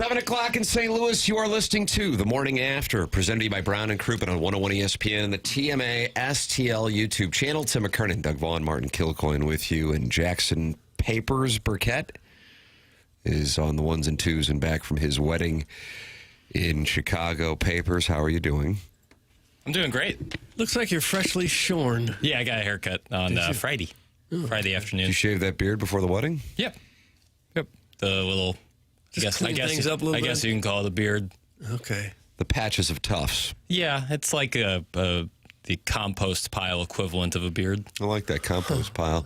7 o'clock in St. Louis, you are listening to The Morning After, presented to you by Brown and Crouppen on 101 ESPN and the TMA STL YouTube channel. Tim McKernan, Doug Vaughn, Martin Kilcoyne with you, and Jackson Burkett is on the ones and twos and back from his wedding in Chicago. Papers, how are you doing? I'm doing great. Looks like you're freshly shorn. Yeah, I got a haircut on Friday. Friday afternoon. Did you shave that beard before the wedding? Yep. The little... I guess things up a little I guess bit? you can call it a beard. Okay. The patches of tufts. Yeah, it's like the compost pile equivalent of a beard. I like that compost pile.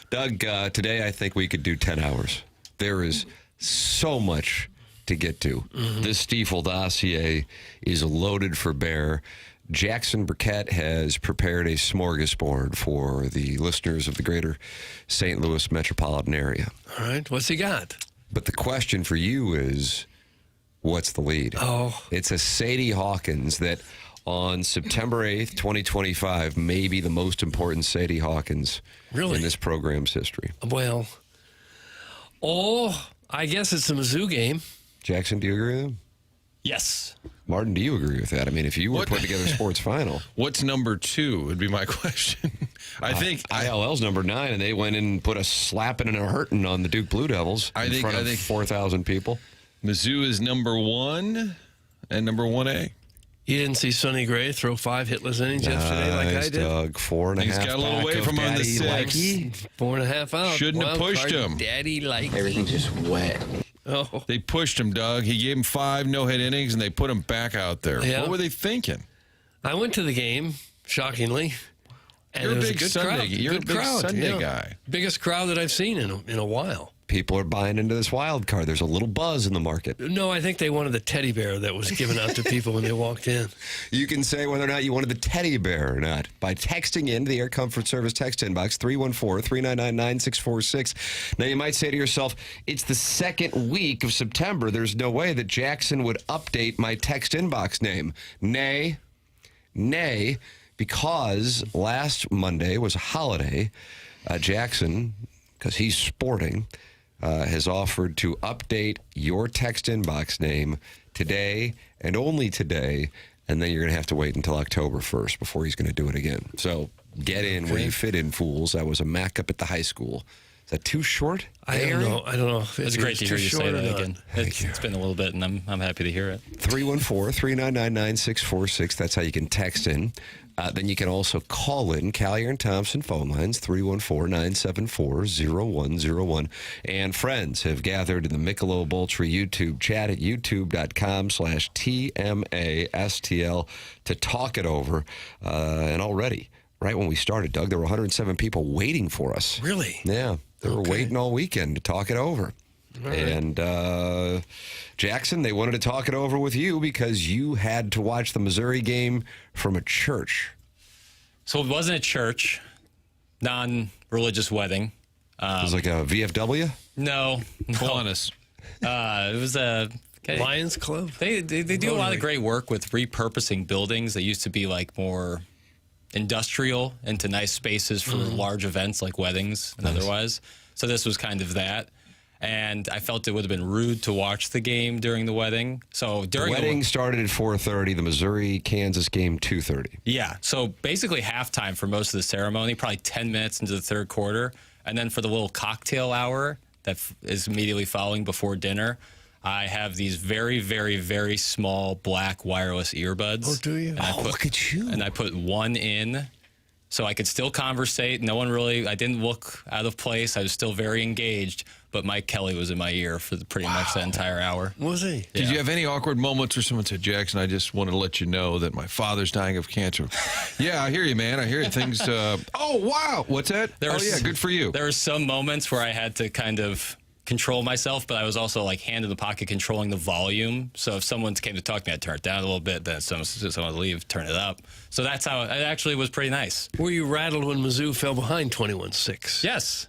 Doug, today I think we could do 10 hours. There is so much to get to. This Stiefel dossier is loaded for bear. Jackson Burkett has prepared a smorgasbord for the listeners of the greater St. Louis metropolitan area. All right. What's he got? But the question for you is, what's the lead? Oh. It's a Sadie Hawkins that on September 8th, 2025, may be the most important Sadie Hawkins Really? in this program's history. Well, I guess it's the Mizzou game. Jackson, do you agree with him? Yes. Martin, do you agree with that? I mean, if you were putting together a sports final. What's number 2 would be my question. I think ILL's number 9, and they went in and put a slapping and a hurting on the Duke Blue Devils in front of 4,000 people. Mizzou is number 1 and number 1A. You didn't see Sonny Gray throw 5 hitless innings yesterday like I did? Doug, 4.5. He's got a little pack away of from on the Daddy 6. Likey. 4.5 out. Shouldn't have Wild pushed card, him. Daddy like Everything's just wet. Oh. They pushed him, Doug. He gave him 5 no-hit innings, and they put him back out there. Yeah. What were they thinking? I went to the game, shockingly. And You're it a was big good Sunday. crowd. You're a Good big crowd, Sunday yeah. guy. Biggest crowd that I've seen in a while. People are buying into this wild card. There's a little buzz in the market. No, I think they wanted the teddy bear that was given out to people when they walked in. You can say whether or not you wanted the teddy bear or not by texting in the Air Comfort Service text inbox, 314-399-9646. Now, you might say to yourself, it's the second week of September. There's no way that Jackson would update my text inbox name. Nay, because last Monday was a holiday. Jackson, because he's sporting, has offered to update your text inbox name today and only today, and then you're going to have to wait until October 1st before he's going to do it again. So get in where you fit in, fools. That was a Mac up at the high school. Is that too short? I don't know. If It's great to hear you say that again. It's been a little bit, and I'm happy to hear it. 314-399-9646. That's how you can text in. Then you can also call in Callier and Thompson phone lines, 314-974-0101. And friends have gathered in the Michelob Ultra YouTube chat at youtube.com/TMASTL to talk it over. And already, right when we started, Doug, there were 107 people waiting for us. Really? Yeah. They were waiting all weekend to talk it over. Right. And Jackson, they wanted to talk it over with you because you had to watch the Missouri game from a church. So it wasn't a church, non-religious wedding. It was like a VFW? No. Kiwanis. It was a... Lions Club? They do a lot of great work with repurposing buildings that used to be like more industrial into nice spaces for large events like weddings and otherwise. So this was kind of that. And I felt it would have been rude to watch the game during the wedding. So during the wedding started at 4:30. The Missouri-Kansas game 2:30. Yeah. So basically halftime for most of the ceremony, probably 10 minutes into the third quarter, and then for the little cocktail hour that is immediately following before dinner, I have these very, very, very small black wireless earbuds. Oh, do you? Look at you. And I put one in so I could still conversate. I didn't look out of place. I was still very engaged. But Mike Kelly was in my ear for pretty much the entire hour. Was he? Did you have any awkward moments where someone said, Jackson, I just wanted to let you know that my father's dying of cancer? Yeah, I hear you, man. I hear you. Things, oh, wow. What's that? Good for you. There were some moments where I had to kind of control myself, but I was also like hand in the pocket controlling the volume. So if someone came to talk to me, I'd turn it down a little bit. Then if someone would leave, turn it up. So that's how it actually was pretty nice. Were you rattled when Mizzou fell behind 21-6? Yes.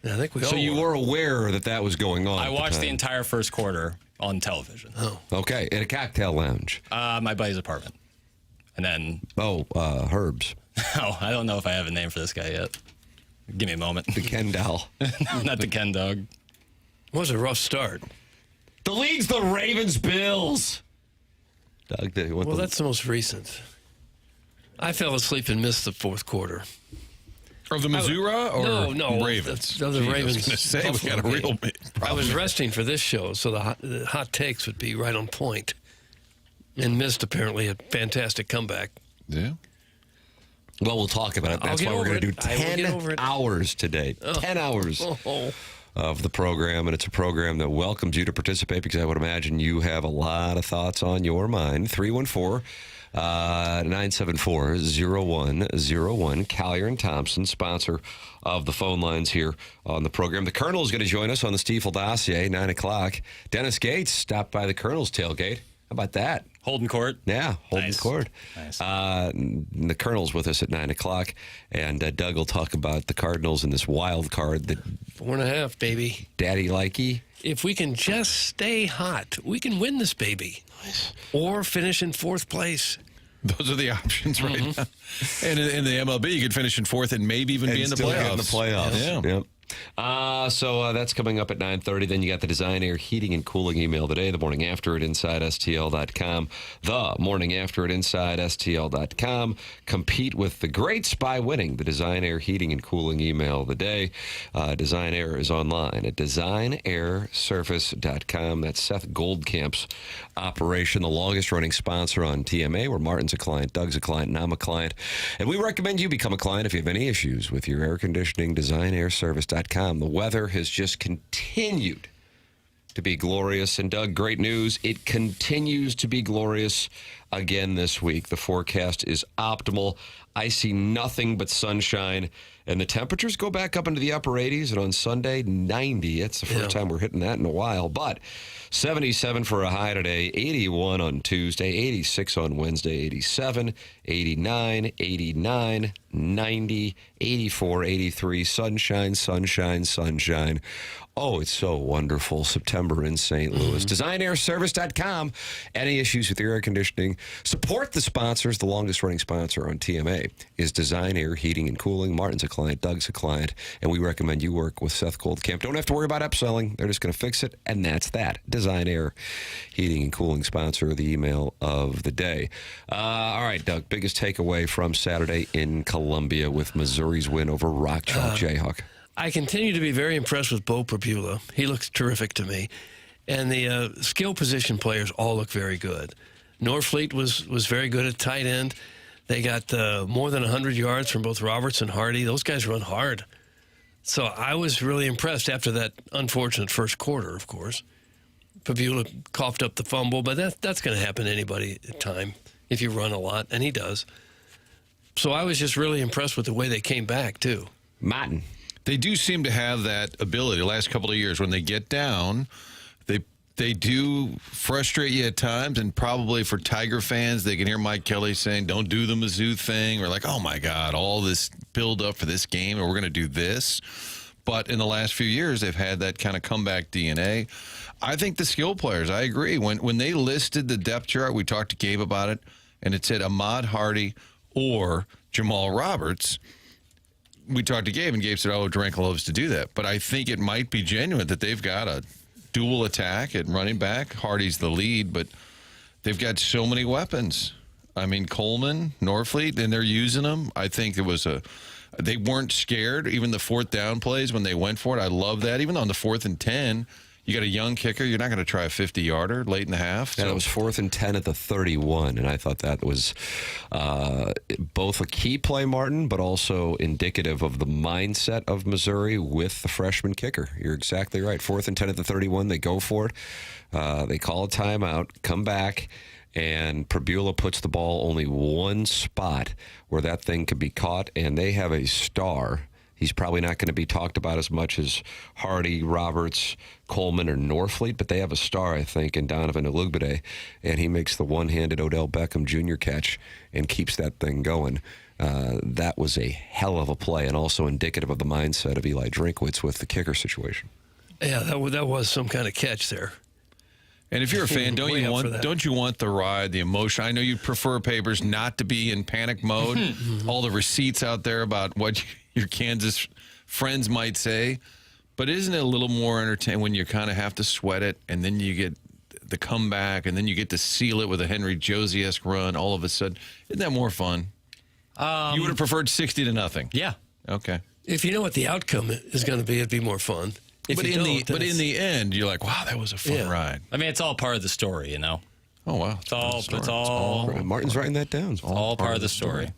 Yeah, I think we all So you were aware that was going on? I watched the entire first quarter on television. Oh. Okay, in a cocktail lounge. My buddy's apartment. And then... Herbs. Oh, I don't know if I have a name for this guy yet. Give me a moment. The Ken doll. Not the Ken dog. It was a rough start. The lead's the Ravens-Bills. Doug, Well, that's the most recent. I fell asleep and missed the fourth quarter. Of the Missouri or no, Ravens? The Gee, Ravens. I was going to say, we got a real problem. I was resting for this show, so the hot takes would be right on point. And missed, apparently, a fantastic comeback. Yeah. Well, we'll talk about it. That's why we're going to do 10 hours today. 10 hours of the program. And it's a program that welcomes you to participate because I would imagine you have a lot of thoughts on your mind. 314-974-0101. Collier and Thompson, sponsor of the phone lines here on the program. The Colonel is going to join us on the Stiefel dossier, 9 o'clock. Dennis Gates stopped by the Colonel's tailgate. How about that? Holden Court. Yeah, Holden Court. Nice. The Colonel's with us at 9 o'clock, and Doug will talk about the Cardinals in this wild card that 4.5, baby. Daddy likey. If we can just stay hot, we can win this baby. Nice. Or finish in fourth place. Those are the options right now. And in the MLB, you could finish in fourth and maybe even be in the playoffs. Yeah. Yep. So that's coming up at 9:30. Then you got the Design Air Heating and Cooling email today, the morning after at InsideSTL.com. The morning after at InsideSTL.com. Compete with the greats by winning the Design Air Heating and Cooling email of the day. Design Air is online at DesignAirSurface.com. That's Seth Goldcamp's operation, the longest running sponsor on TMA, where Martin's a client, Doug's a client, and I'm a client. And we recommend you become a client if you have any issues with your air conditioning. DesignAirSurface.com. The weather has just continued to be glorious. And Doug, great news. It continues to be glorious again this week. The forecast is optimal. I see nothing but sunshine. And the temperatures go back up into the upper 80s. And on Sunday, 90. It's the first time we're hitting that in a while. But 77 for a high today, 81 on Tuesday, 86 on Wednesday, 87, 89, 89, 90, 84, 83. Sunshine, sunshine, sunshine. Oh, it's so wonderful. September in St. Louis. DesignAirService.com. Any issues with your air conditioning? Support the sponsors. The longest running sponsor on TMA is Design Air Heating and Cooling. Martin's a client. Doug's a client. And we recommend you work with Seth Goldcamp. Don't have to worry about upselling. They're just going to fix it. And that's that. Design Air Heating and Cooling, sponsor of the email of the day. All right, Doug. Biggest takeaway from Saturday in Columbia with Missouri's win over Rock Chalk Jayhawk. I continue to be very impressed with Beau Pribula. He looks terrific to me. And the skill position players all look very good. Norfleet was very good at tight end. They got more than 100 yards from both Roberts and Hardy. Those guys run hard. So I was really impressed after that unfortunate first quarter, of course. Pribula coughed up the fumble, but that's going to happen to anybody at time if you run a lot, and he does. So I was just really impressed with the way they came back, too. Martin. They do seem to have that ability the last couple of years. When they get down, they do frustrate you at times, and probably for Tiger fans, they can hear Mike Kelly saying, don't do the Mizzou thing. We're like, oh, my God, all this build up for this game, and we're going to do this. But in the last few years, they've had that kind of comeback DNA. I think the skill players, I agree. When they listed the depth chart, we talked to Gabe about it, and it said Ahmad Hardy or Jamal Roberts. We talked to Gabe, and Gabe said, Duranko loves to do that. But I think it might be genuine that they've got a dual attack at running back. Hardy's the lead, but they've got so many weapons. I mean, Coleman, Norfleet, and they're using them. I think they weren't scared. Even the fourth down plays when they went for it, I love that. Even on the 4th and 10, you got a young kicker. You're not going to try a 50-yarder late in the half. Yeah, it was 4th and 10 at the 31, and I thought that was both a key play, Martin, but also indicative of the mindset of Missouri with the freshman kicker. You're exactly right. 4th and 10 at the 31, they go for it. They call a timeout, come back, and Pribula puts the ball only one spot where that thing could be caught, and they have a star. He's probably not going to be talked about as much as Hardy, Roberts, Coleman, or Norfleet, but they have a star, I think, in Donovan Olugbade, and he makes the one-handed Odell Beckham Jr. catch and keeps that thing going. That was a hell of a play and also indicative of the mindset of Eli Drinkwitz with the kicker situation. Yeah, that was some kind of catch there. And if you're a fan, don't you want the ride, the emotion? I know you prefer Papers not to be in panic mode. All the receipts out there about what your Kansas friends might say. But isn't it a little more entertaining when you kind of have to sweat it, and then you get the comeback, and then you get to seal it with a Henry Josie-esque run all of a sudden? Isn't that more fun? You would have preferred 60-0. Yeah. Okay. If you know what the outcome is going to be, it'd be more fun. If But you in don't, then the it's- end, you're like, wow, that was a fun Yeah. ride. I mean, it's all part of the story, you know. Oh, wow. It's all Martin's writing that down. It's all part of the story.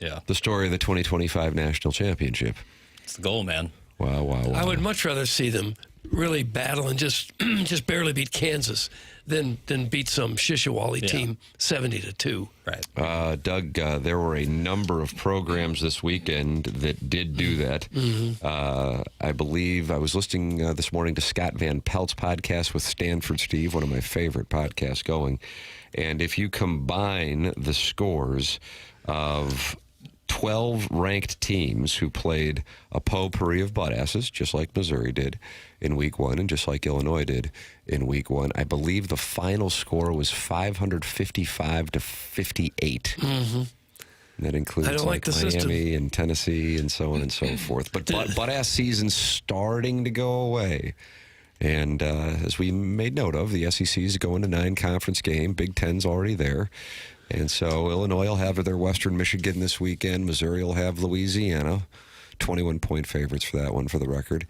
Yeah. The story of the 2025 national championship. It's the goal, man. Wow. I would much rather see them really battle and just barely beat Kansas than beat some Shishawali team 70-2. Right. Doug, there were a number of programs this weekend that did do that. I believe I was listening this morning to Scott Van Pelt's podcast with Stanford Steve, one of my favorite podcasts going. And if you combine the scores of 12 ranked teams who played a potpourri of butt-asses, just like Missouri did in week 1 and just like Illinois did in week 1. I believe the final score was 555-58. And that includes I don't like the Miami system. and Tennessee and so on and so forth. But butt-ass season's starting to go away. And as we made note of, the SEC is going to 9-conference game. Big Ten's already there. And so Illinois will have their Western Michigan this weekend. Missouri will have Louisiana. 21-point favorites for that one, for the record.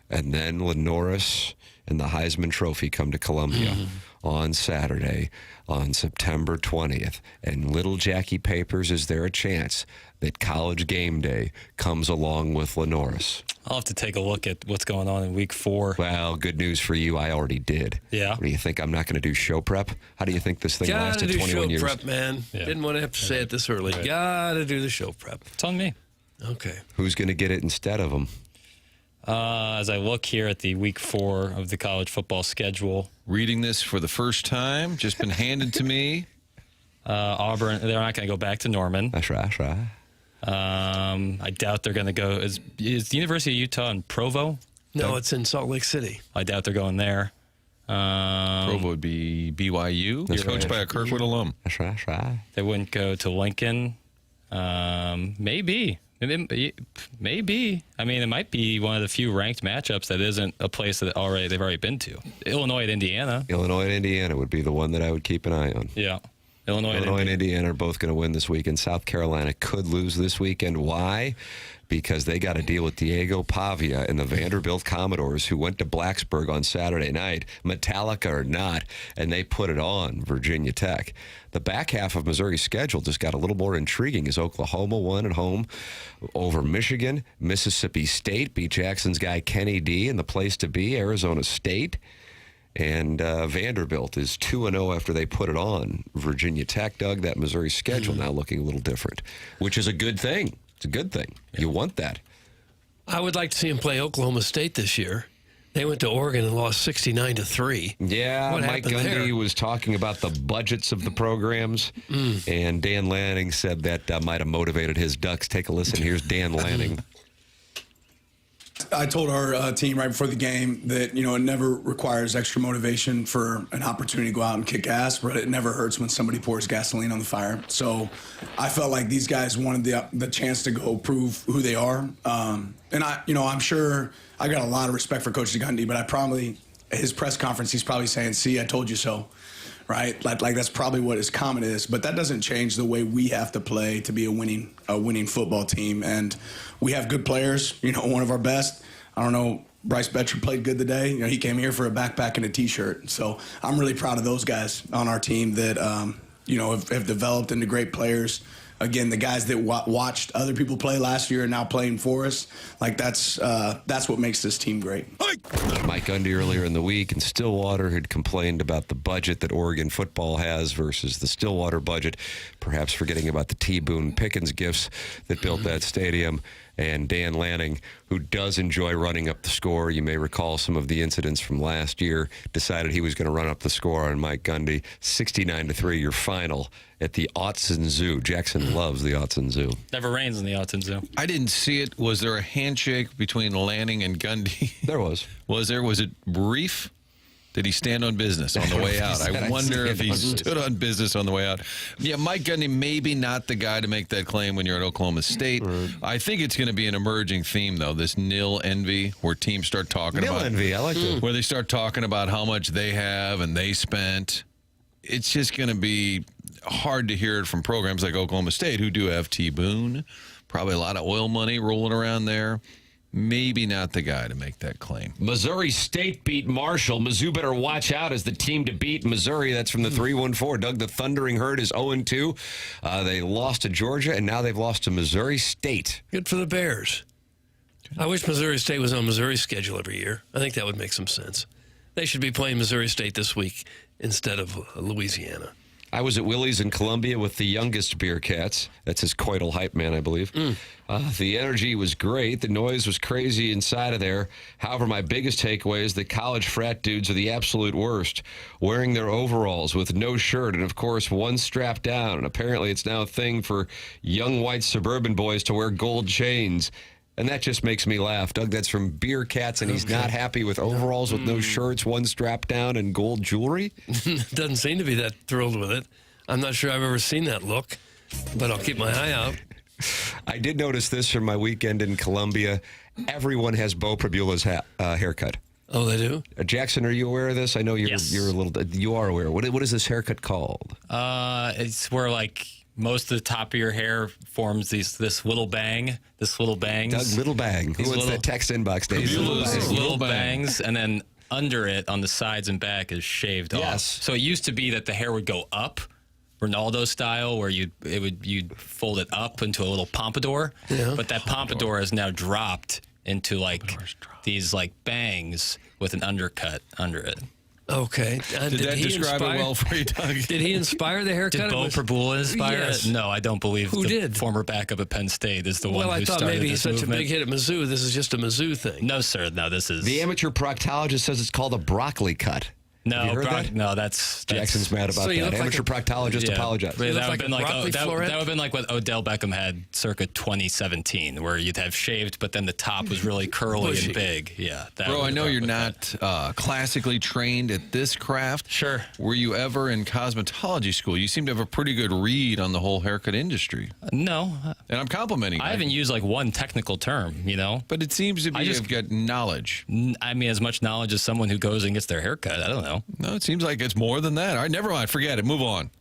And then Lenoris and the Heisman Trophy come to Columbia on Saturday, on September 20th. And little Jackie Papers, is there a chance that College Game Day comes along with Lenoris? I'll have to take a look at what's going on in week 4. Well, good news for you. I already did. Yeah. What do you think? I'm not going to do show prep? How do you think this thing Gotta lasted do 21 show years? prep, man. Yeah. Didn't want to have to say it this early. Gotta do the show prep. It's on me. Okay. Who's going to get it instead of him? As I look here at the week 4 of the college football schedule, Reading this for the first time, just been handed to me. Auburn, they're not going to go back to Norman. That's right. I doubt they're going to go. Is the University of Utah in Provo? No, it's in Salt Lake City. I doubt they're going there. Provo would be BYU, That's coached right. by a Kirkwood alum. That's right. They wouldn't go to Lincoln. Maybe. Maybe. I mean, it might be one of the few ranked matchups that isn't a place that they've already been to. Illinois at Indiana. Illinois and Indiana would be the one that I would keep an eye on. Yeah. Illinois and Indiana are both going to win this weekend. South Carolina could lose this weekend. Why? Because they got to deal with Diego Pavia and the Vanderbilt Commodores, who went to Blacksburg on Saturday night, Metallica or not, and they put it on Virginia Tech. The back half of Missouri's schedule just got a little more intriguing as Oklahoma won at home over Michigan. Mississippi State beat Jackson's guy Kenny D in the place to be, Arizona State. And Vanderbilt is 2-0 after they put it on Virginia Tech. Doug, that Missouri schedule now looking a little different, which is a good thing. It's a good thing. Yeah. You want that. I would like to see him play Oklahoma State this year. They went to Oregon and lost 69-3. Yeah, What Mike happened Gundy there? was talking about the budgets of the programs, and Dan Lanning said that might have motivated his Ducks. Take a listen. Here's Dan Lanning. I told our team right before the game that, it never requires extra motivation for an opportunity to go out and kick ass, but it never hurts when somebody pours gasoline on the fire. So I felt like these guys wanted the chance to go prove who they are. And I'm sure I got a lot of respect for Coach Gundy, but at his press conference, he's probably saying, "See, I told you so." Right? Like that's probably what his comment is, but that doesn't change the way we have to play to be a winning football team. And we have good players, one of our best. I don't know, Bryce Betcher played good today. He came here for a backpack and a T-shirt. So I'm really proud of those guys on our team that, have developed into great players. Again, the guys that watched other people play last year are now playing for us. That's what makes this team great. Mike Gundy earlier in the week in Stillwater had complained about the budget that Oregon football has versus the Stillwater budget, perhaps forgetting about the T. Boone Pickens gifts that built that stadium. And Dan Lanning, who does enjoy running up the score, you may recall some of the incidents from last year, decided he was going to run up the score on Mike Gundy. 69-3, your final at the Autzen Zoo. Jackson loves the Autzen Zoo. Never rains in the Autzen Zoo. I didn't see it. Was there a handshake between Lanning and Gundy? There was. Was there? Was it brief? Did he stand on business on the way out? I wonder if he stood on business on the way out. Yeah, Mike Gundy, maybe not the guy to make that claim when you're at Oklahoma State. Right. I think it's going to be an emerging theme, though, this nil envy, where teams start talking about... Nil envy, I like that. Where they start talking about how much they have and they spent. It's just going to be hard to hear it from programs like Oklahoma State, who do have T. Boone, probably a lot of oil money rolling around there. Maybe not the guy to make that claim. Missouri State beat Marshall. Mizzou better watch out as the team to beat Missouri. That's from the 314. Doug, the Thundering Herd is 0-2. They lost to Georgia, and now they've lost to Missouri State. Good for the Bears. I wish Missouri State was on Missouri's schedule every year. I think that would make some sense. They should be playing Missouri State this week instead of Louisiana. I was at Willie's in Columbia with the youngest Beer Cats. That's his coital hype man, I believe. The energy was great. The noise was crazy inside of there. However, my biggest takeaway is that college frat dudes are the absolute worst, wearing their overalls with no shirt and, of course, one strap down. And apparently it's now a thing for young white suburban boys to wear gold chains. And that just makes me laugh. Doug, that's from Beer Cats, and he's not happy with overalls with no shirts, one strap down, and gold jewelry? Doesn't seem to be that thrilled with it. I'm not sure I've ever seen that look, but I'll keep my eye out. I did notice this from my weekend in Columbia. Everyone has Beau Pribula's haircut. Oh, they do? Jackson, are you aware of this? I know you're a little... You are aware. What is this haircut called? It's where, like... most of the top of your hair forms this little bang, little bangs. Doug, little bang. Who wants that text inbox days? Little bangs, and then under it on the sides and back is shaved off. So it used to be that the hair would go up, Ronaldo style, where you'd fold it up into a little pompadour. Yeah. But that pompadour has now dropped into like these like bangs with an undercut under it. Okay. Did that describe it well for you, Doug? Did he inspire the haircut? Did Beau Pribula inspire it? No, I don't believe Who did? Former backup at Penn State is the one who started this Well, I thought maybe he's such movement. a big hit at Mizzou. This is just a Mizzou thing. No, sir. No, this is... The amateur proctologist says it's called a broccoli cut. No, Have you heard that? No, that's Jackson's mad about that. Amateur proctologist apologized. That would have like been a broccoli floret? been like what Odell Beckham had circa 2017, where you'd have shaved, but then the top was really curly and big. Yeah. Bro, I know you're not classically trained at this craft. Sure. Were you ever in cosmetology school? You seem to have a pretty good read on the whole haircut industry. No. And I'm complimenting you. I haven't used like one technical term, But it seems to be you've got knowledge. I mean, as much knowledge as someone who goes and gets their hair cut. I don't know. No, it seems like it's more than that. All right, never mind. Forget it. Move on.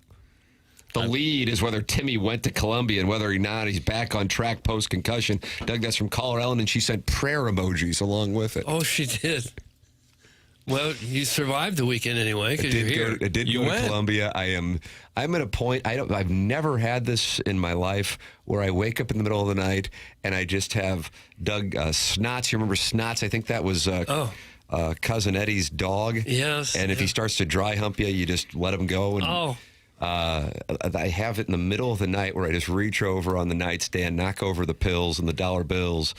The lead is whether Timmy went to Columbia and whether or not he's back on track post-concussion. Doug, that's from Caller Ellen, and she sent prayer emojis along with it. Oh, she did. Well, you survived the weekend anyway because you're here. I did go to Columbia. I'm at a point. I've never had this in my life where I wake up in the middle of the night and I just have Doug Snots. You remember Snots? I think that was Cousin Eddie's dog. Yes. And if he starts to dry hump you, you just let him go. And, I have it in the middle of the night where I just reach over on the nightstand, knock over the pills and the dollar bills,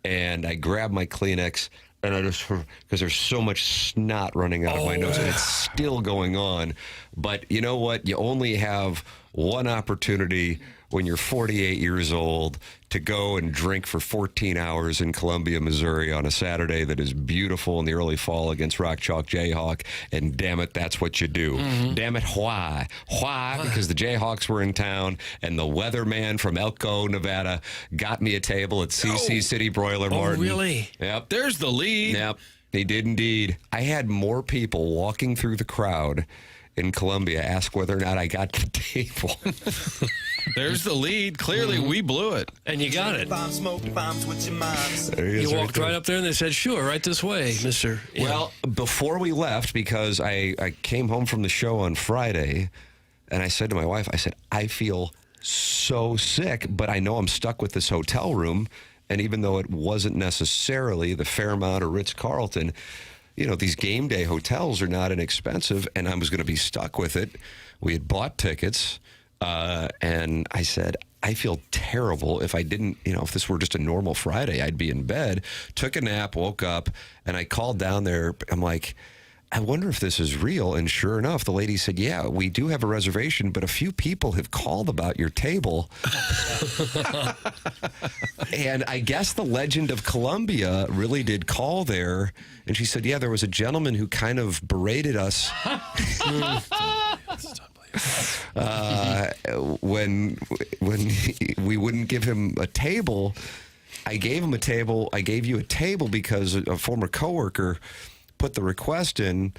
and I grab my Kleenex, and I just, because there's so much snot running out of my nose, and it's still going on. But you know what? You only have one opportunity when you're 48 years old to go and drink for 14 hours in Columbia, Missouri on a Saturday that is beautiful in the early fall against Rock Chalk Jayhawk. And damn it, that's what you do. Mm-hmm. Damn it, why? Why? Because the Jayhawks were in town and the weatherman from Elko, Nevada got me a table at CC City Broiler Martin. Oh, really? Yep. There's the lead. Yep. He did indeed. I had more people walking through the crowd in Columbia ask whether or not I got the table. There's the lead. Clearly, we blew it. And you got it. There he is, You walked right up there and they said, sure, right this way, mister. Yeah. Well, before we left, because I came home from the show on Friday, and I said to my wife, I said, I feel so sick, but I know I'm stuck with this hotel room. And even though it wasn't necessarily the Fairmont or Ritz-Carlton, you know, these game day hotels are not inexpensive, and I was going to be stuck with it. We had bought tickets, and I said, I feel terrible if I didn't, you know, if this were just a normal Friday, I'd be in bed, took a nap, woke up, and I called down there. I'm like, I wonder if this is real. And sure enough, the lady said, yeah, we do have a reservation, but a few people have called about your table. And I guess the Legend of Columbia really did call there. And she said, yeah, there was a gentleman who kind of berated us when we wouldn't give him a table. I gave him a table. I gave you a table because a former coworker put the request in,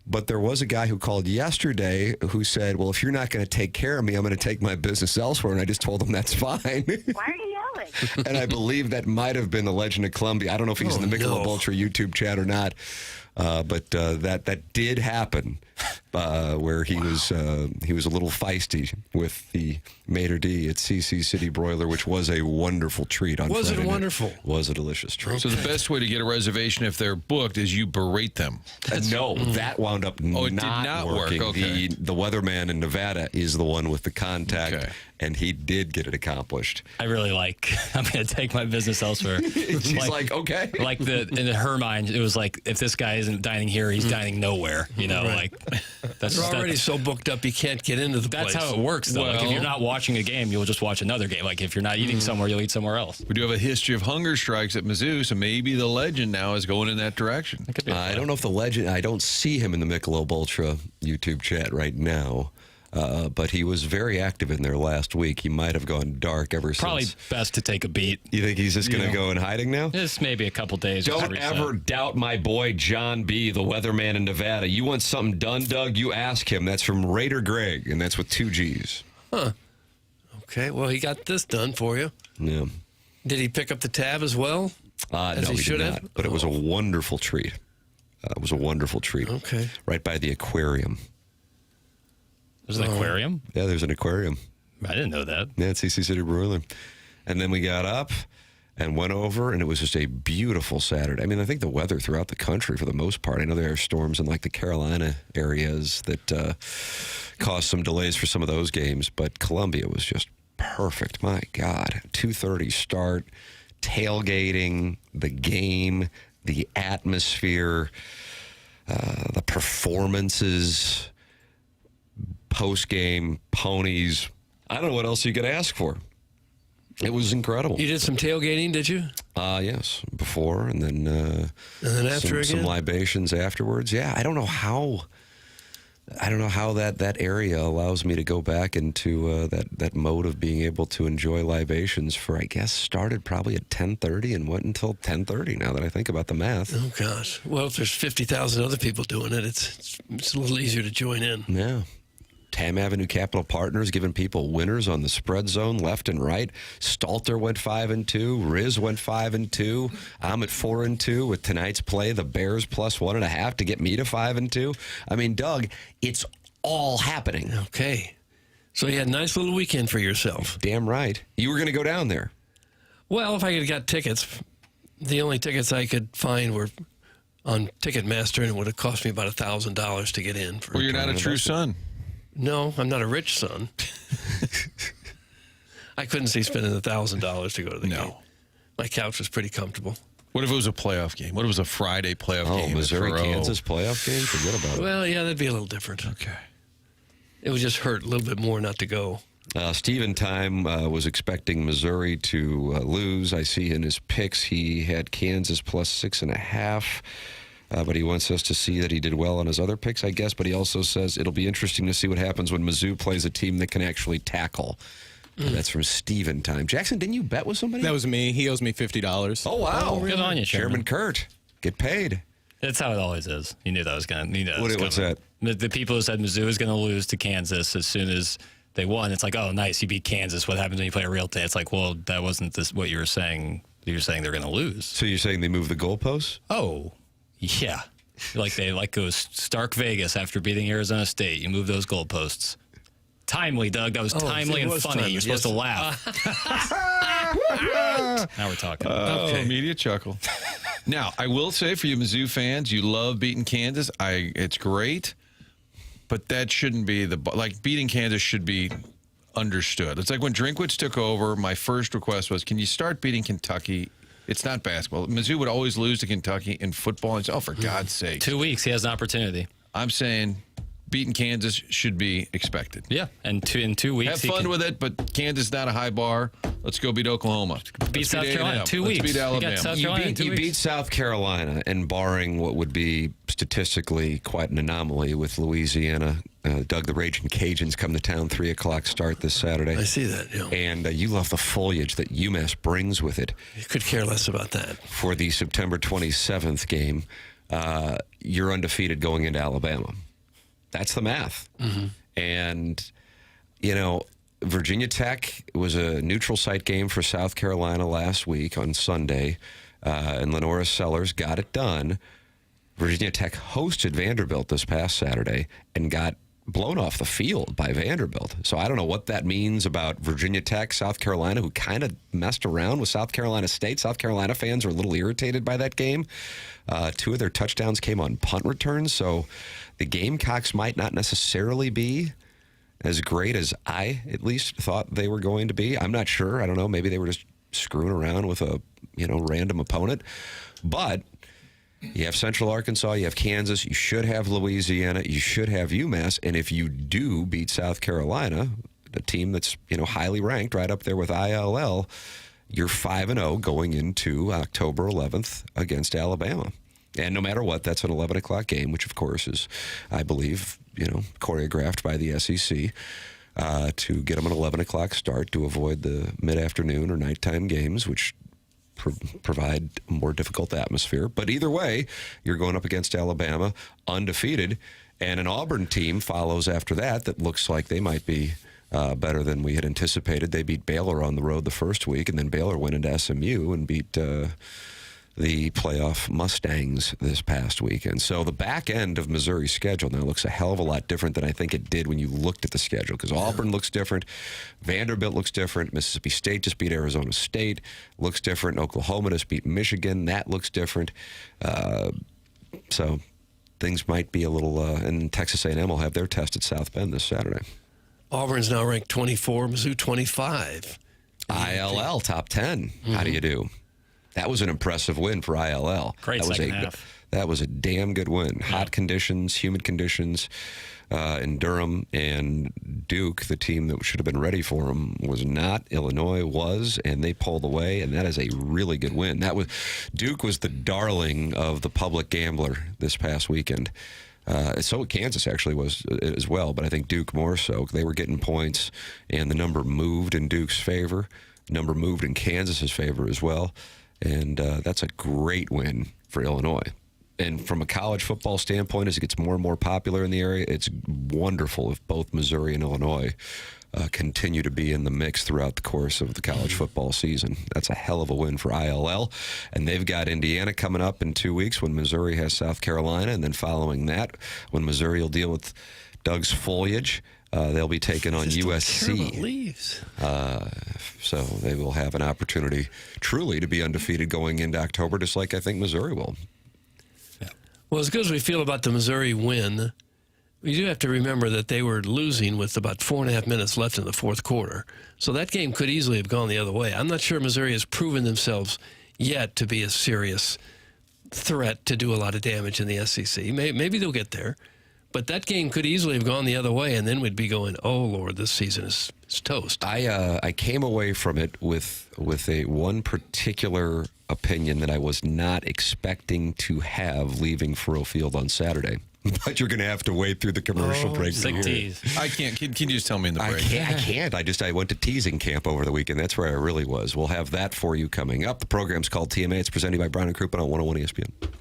but there was a guy who called yesterday who said, well, if you're not going to take care of me, I'm going to take my business elsewhere. And I just told him that's fine. Why are you yelling? And I believe that might have been the Legend of Columbia. I don't know if he's in the Michelob Ultra YouTube chat or not, but that did happen, where he was a little feisty with the maitre d' at CC City Broiler, which was a wonderful treat on Was Friday it night. wonderful? Was a delicious treat. So the best way to get a reservation if they're booked is you berate them. No, that wound up Oh, it did not not work. working. Okay. The weatherman in Nevada is the one with the contact, Okay. and he did get it accomplished. I really like, I'm going to take my business elsewhere. She's like, okay. Like in her mind, it was like, if this guy isn't dining here, he's dining nowhere. You know, like that's They're already that's, so booked up you can't get into the that's place. how it works, though. Like, if Well- you're not watching a game, you'll just watch another game. Like if you're not eating somewhere, you'll eat somewhere else. We do have a history of hunger strikes at Mizzou, so maybe the Legend now is going in that direction. It could be I don't know if the Legend, I don't see him in the Michelob Ultra YouTube chat right now, but he was very active in there last week. He might have gone dark ever Probably since. best to take a beat. You think he's just going to go in hiding now? Just maybe a couple days. just to Don't reset. ever doubt my boy John B., the weatherman in Nevada. You want something done, Doug, you ask him. That's from Raider Greg, and that's with 2 G's. Okay, well, he got this done for you. Yeah. Did he pick up the tab as well? As No, he he should did have? not. But it was a wonderful treat. It was a wonderful treat. Okay. Right by the aquarium. There's an aquarium. Yeah, there's an aquarium. I didn't know that. Yeah, it's CC City Broiler. And then we got up and went over, and it was just a beautiful Saturday. I mean, I think the weather throughout the country, for the most part, I know there are storms in like the Carolina areas that caused some delays for some of those games, but Columbia was just perfect. My God, 2:30 start, tailgating, the game, the atmosphere, the performances, post-game, ponies. I don't know what else you could ask for. It was incredible. You did some tailgating, did you? Yes, before and then After some again? libations afterwards. Yeah, I don't know how that area allows me to go back into that mode of being able to enjoy libations for, I guess, started probably at 10:30 and went until 10:30. Now that I think about the math. Oh, gosh. Well, if there's 50,000 other people doing it, it's a little easier to join in. Yeah. Tam Avenue Capital Partners giving people winners on the spread zone left and right. Stalter went 5-2. Riz went 5-2. I'm at 4-2 with tonight's play. The Bears plus 1.5 to get me to 5-2. I mean, Doug, it's all happening. Okay. So you had a nice little weekend for yourself. Damn right. You were going to go down there. Well, if I could have got tickets, the only tickets I could find were on Ticketmaster, and it would have cost me about $1,000 to get in. Well, you're not a true son. No, I'm not a rich son. I couldn't see spending $1,000 to go to the game. My couch was pretty comfortable. What if it was a playoff game? What if it was a Friday playoff game? Missouri, Thoreau? Kansas playoff game? Forget about it. Well, yeah, that'd be a little different. Okay. It would just hurt a little bit more not to go. Steven Time was expecting Missouri to lose. I see in his picks he had Kansas plus 6.5. But he wants us to see that he did well on his other picks, I guess. But he also says it'll be interesting to see what happens when Mizzou plays a team that can actually tackle. That's from Steven Time. Jackson, didn't you bet with somebody? That was me. He owes me $50. Oh, wow. Good on you, Chairman Chairman. Kurt. Get paid. That's how it always is. You knew that was going to. What's that? The people who said Mizzou is going to lose to Kansas as soon as they won. It's like, oh, nice, you beat Kansas. What happens when you play a real team? It's like, well, that wasn't what you were saying. You're saying they're going to lose. So you're saying they moved the goalposts? Oh, yeah. Like they goes Stark Vegas after beating Arizona State. You move those goalposts. Timely, Doug. That was timely it and was funny. timely, You're supposed to yes. laugh. Now we're talking. Oh, immediate chuckle. Now, I will say for you Mizzou fans, you love beating Kansas. It's great, but that shouldn't be beating Kansas should be understood. It's like when Drinkwitz took over, my first request was, can you start beating Kentucky It's not basketball. Mizzou would always lose to Kentucky in football. And for God's sake. 2 weeks, he has an opportunity. I'm saying beating Kansas should be expected. Yeah, and in 2 weeks. Have fun with it, but Kansas not a high bar. Let's go beat Oklahoma. Beat South Carolina. 2 Let's weeks. beat Alabama. You got South Carolina in 2 You weeks. beat South Carolina, and barring what would be statistically quite an anomaly with Louisiana, Doug the Raging Cajuns come to town, 3 o'clock start this Saturday. I see that. Yeah. And you love the foliage that UMass brings with it You could care less about that. for the September 27th game. You're undefeated going into Alabama. That's the math. And, Virginia Tech was a neutral site game for South Carolina last week on Sunday, and Lenora Sellers got it done. Virginia Tech hosted Vanderbilt this past Saturday and got blown off the field by Vanderbilt. So I don't know what that means about Virginia Tech, South Carolina, who kind of messed around with South Carolina State. South Carolina fans are a little irritated by that game. 2 of their touchdowns came on punt returns, so the Gamecocks might not necessarily be as great as I at least thought they were going to be. I'm not sure. I don't know. Maybe they were just screwing around with a random opponent. But you have Central Arkansas, you have Kansas, you should have Louisiana, you should have UMass, and if you do beat South Carolina, a team that's highly ranked, right up there with ILL, you're 5-0 going into October 11th against Alabama. And no matter what, that's an 11 o'clock game, which of course is, I believe, choreographed by the SEC to get them an 11 o'clock start to avoid the mid-afternoon or nighttime games, which provide a more difficult atmosphere. But either way, you're going up against Alabama undefeated, and an Auburn team follows after that looks like they might be better than we had anticipated. They beat Baylor on the road the first week, and then Baylor went into SMU and beat the playoff Mustangs this past weekend. So the back end of Missouri's schedule now looks a hell of a lot different than I think it did when you looked at the schedule, because Auburn looks different, Vanderbilt looks different, Mississippi State just beat Arizona State, looks different, Oklahoma just beat Michigan, that looks different. So things might be a little, and Texas A&M will have their test at South Bend this Saturday. Auburn's now ranked 24, Mizzou 25. ILL top 10. How do you do? That was an impressive win for ILL. Great that was second half. That was a damn good win. Hot conditions, humid conditions in Durham, and Duke, the team that should have been ready for them, was not. Illinois was, and they pulled away, and that is a really good win. Duke was the darling of the public gambler this past weekend. So Kansas actually was as well, but I think Duke more so. They were getting points, and the number moved in Duke's favor. Number moved in Kansas's favor as well. And that's a great win for Illinois. And from a college football standpoint, as it gets more and more popular in the area, it's wonderful if both Missouri and Illinois continue to be in the mix throughout the course of the college football season. That's a hell of a win for ILL. And they've got Indiana coming up in 2 weeks when Missouri has South Carolina. And then following that, when Missouri will deal with Doug's foliage, they'll be taking on USC. Leaves. So they will have an opportunity truly to be undefeated going into October, just like I think Missouri will. Well, as good as we feel about the Missouri win, we do have to remember that they were losing with about 4.5 minutes left in the fourth quarter. So that game could easily have gone the other way. I'm not sure Missouri has proven themselves yet to be a serious threat to do a lot of damage in the SEC. Maybe they'll get there. But that game could easily have gone the other way, and then we'd be going, oh, Lord, this season is toast. I came away from it with a one particular opinion that I was not expecting to have leaving Furrow Field on Saturday. But you're going to have to wait through the commercial break. Sick tease. I can't. Can you just tell me in the break? I can't. I went to teasing camp over the weekend. That's where I really was. We'll have that for you coming up. The program's called TMA. It's presented by Brown & Crouppen on 101 ESPN.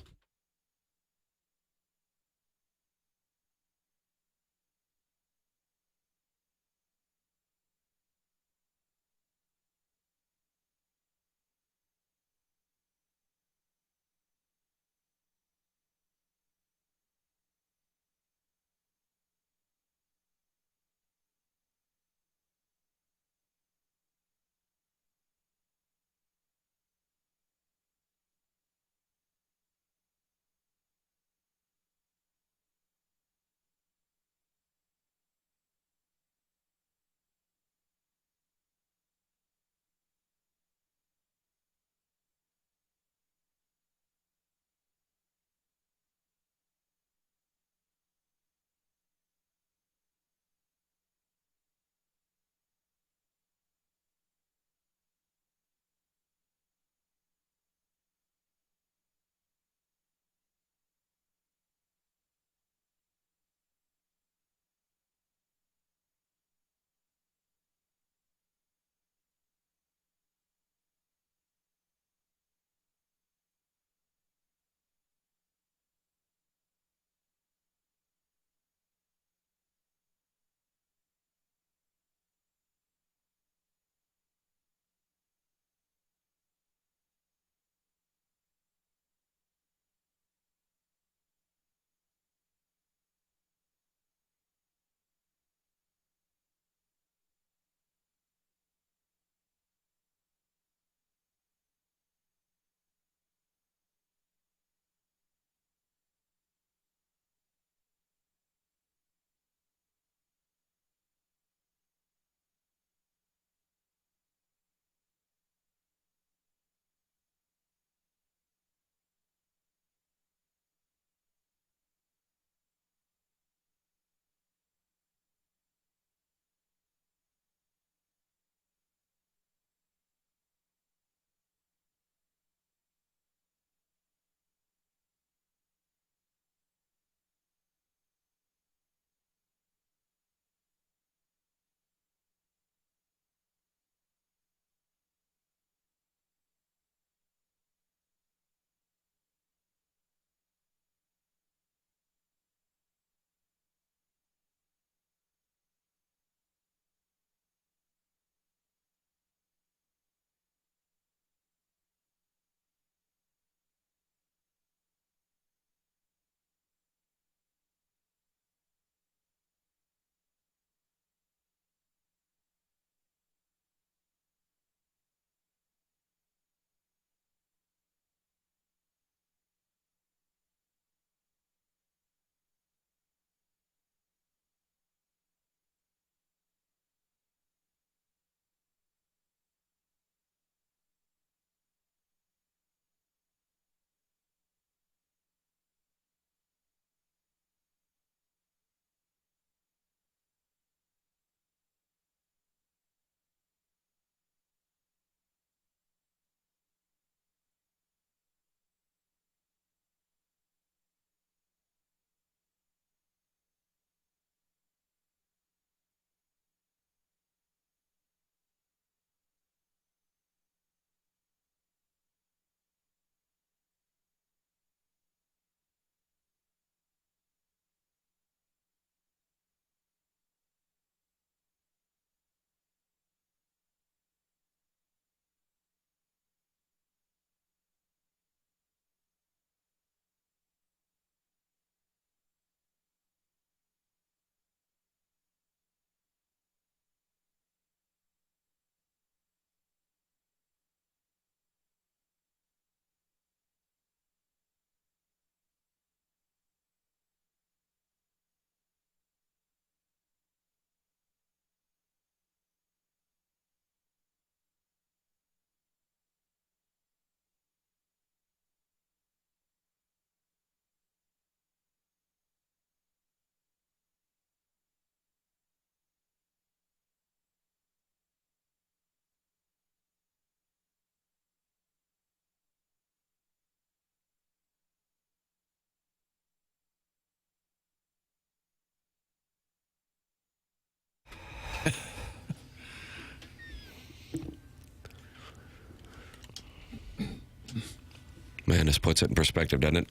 minus puts it in perspective, doesn't it?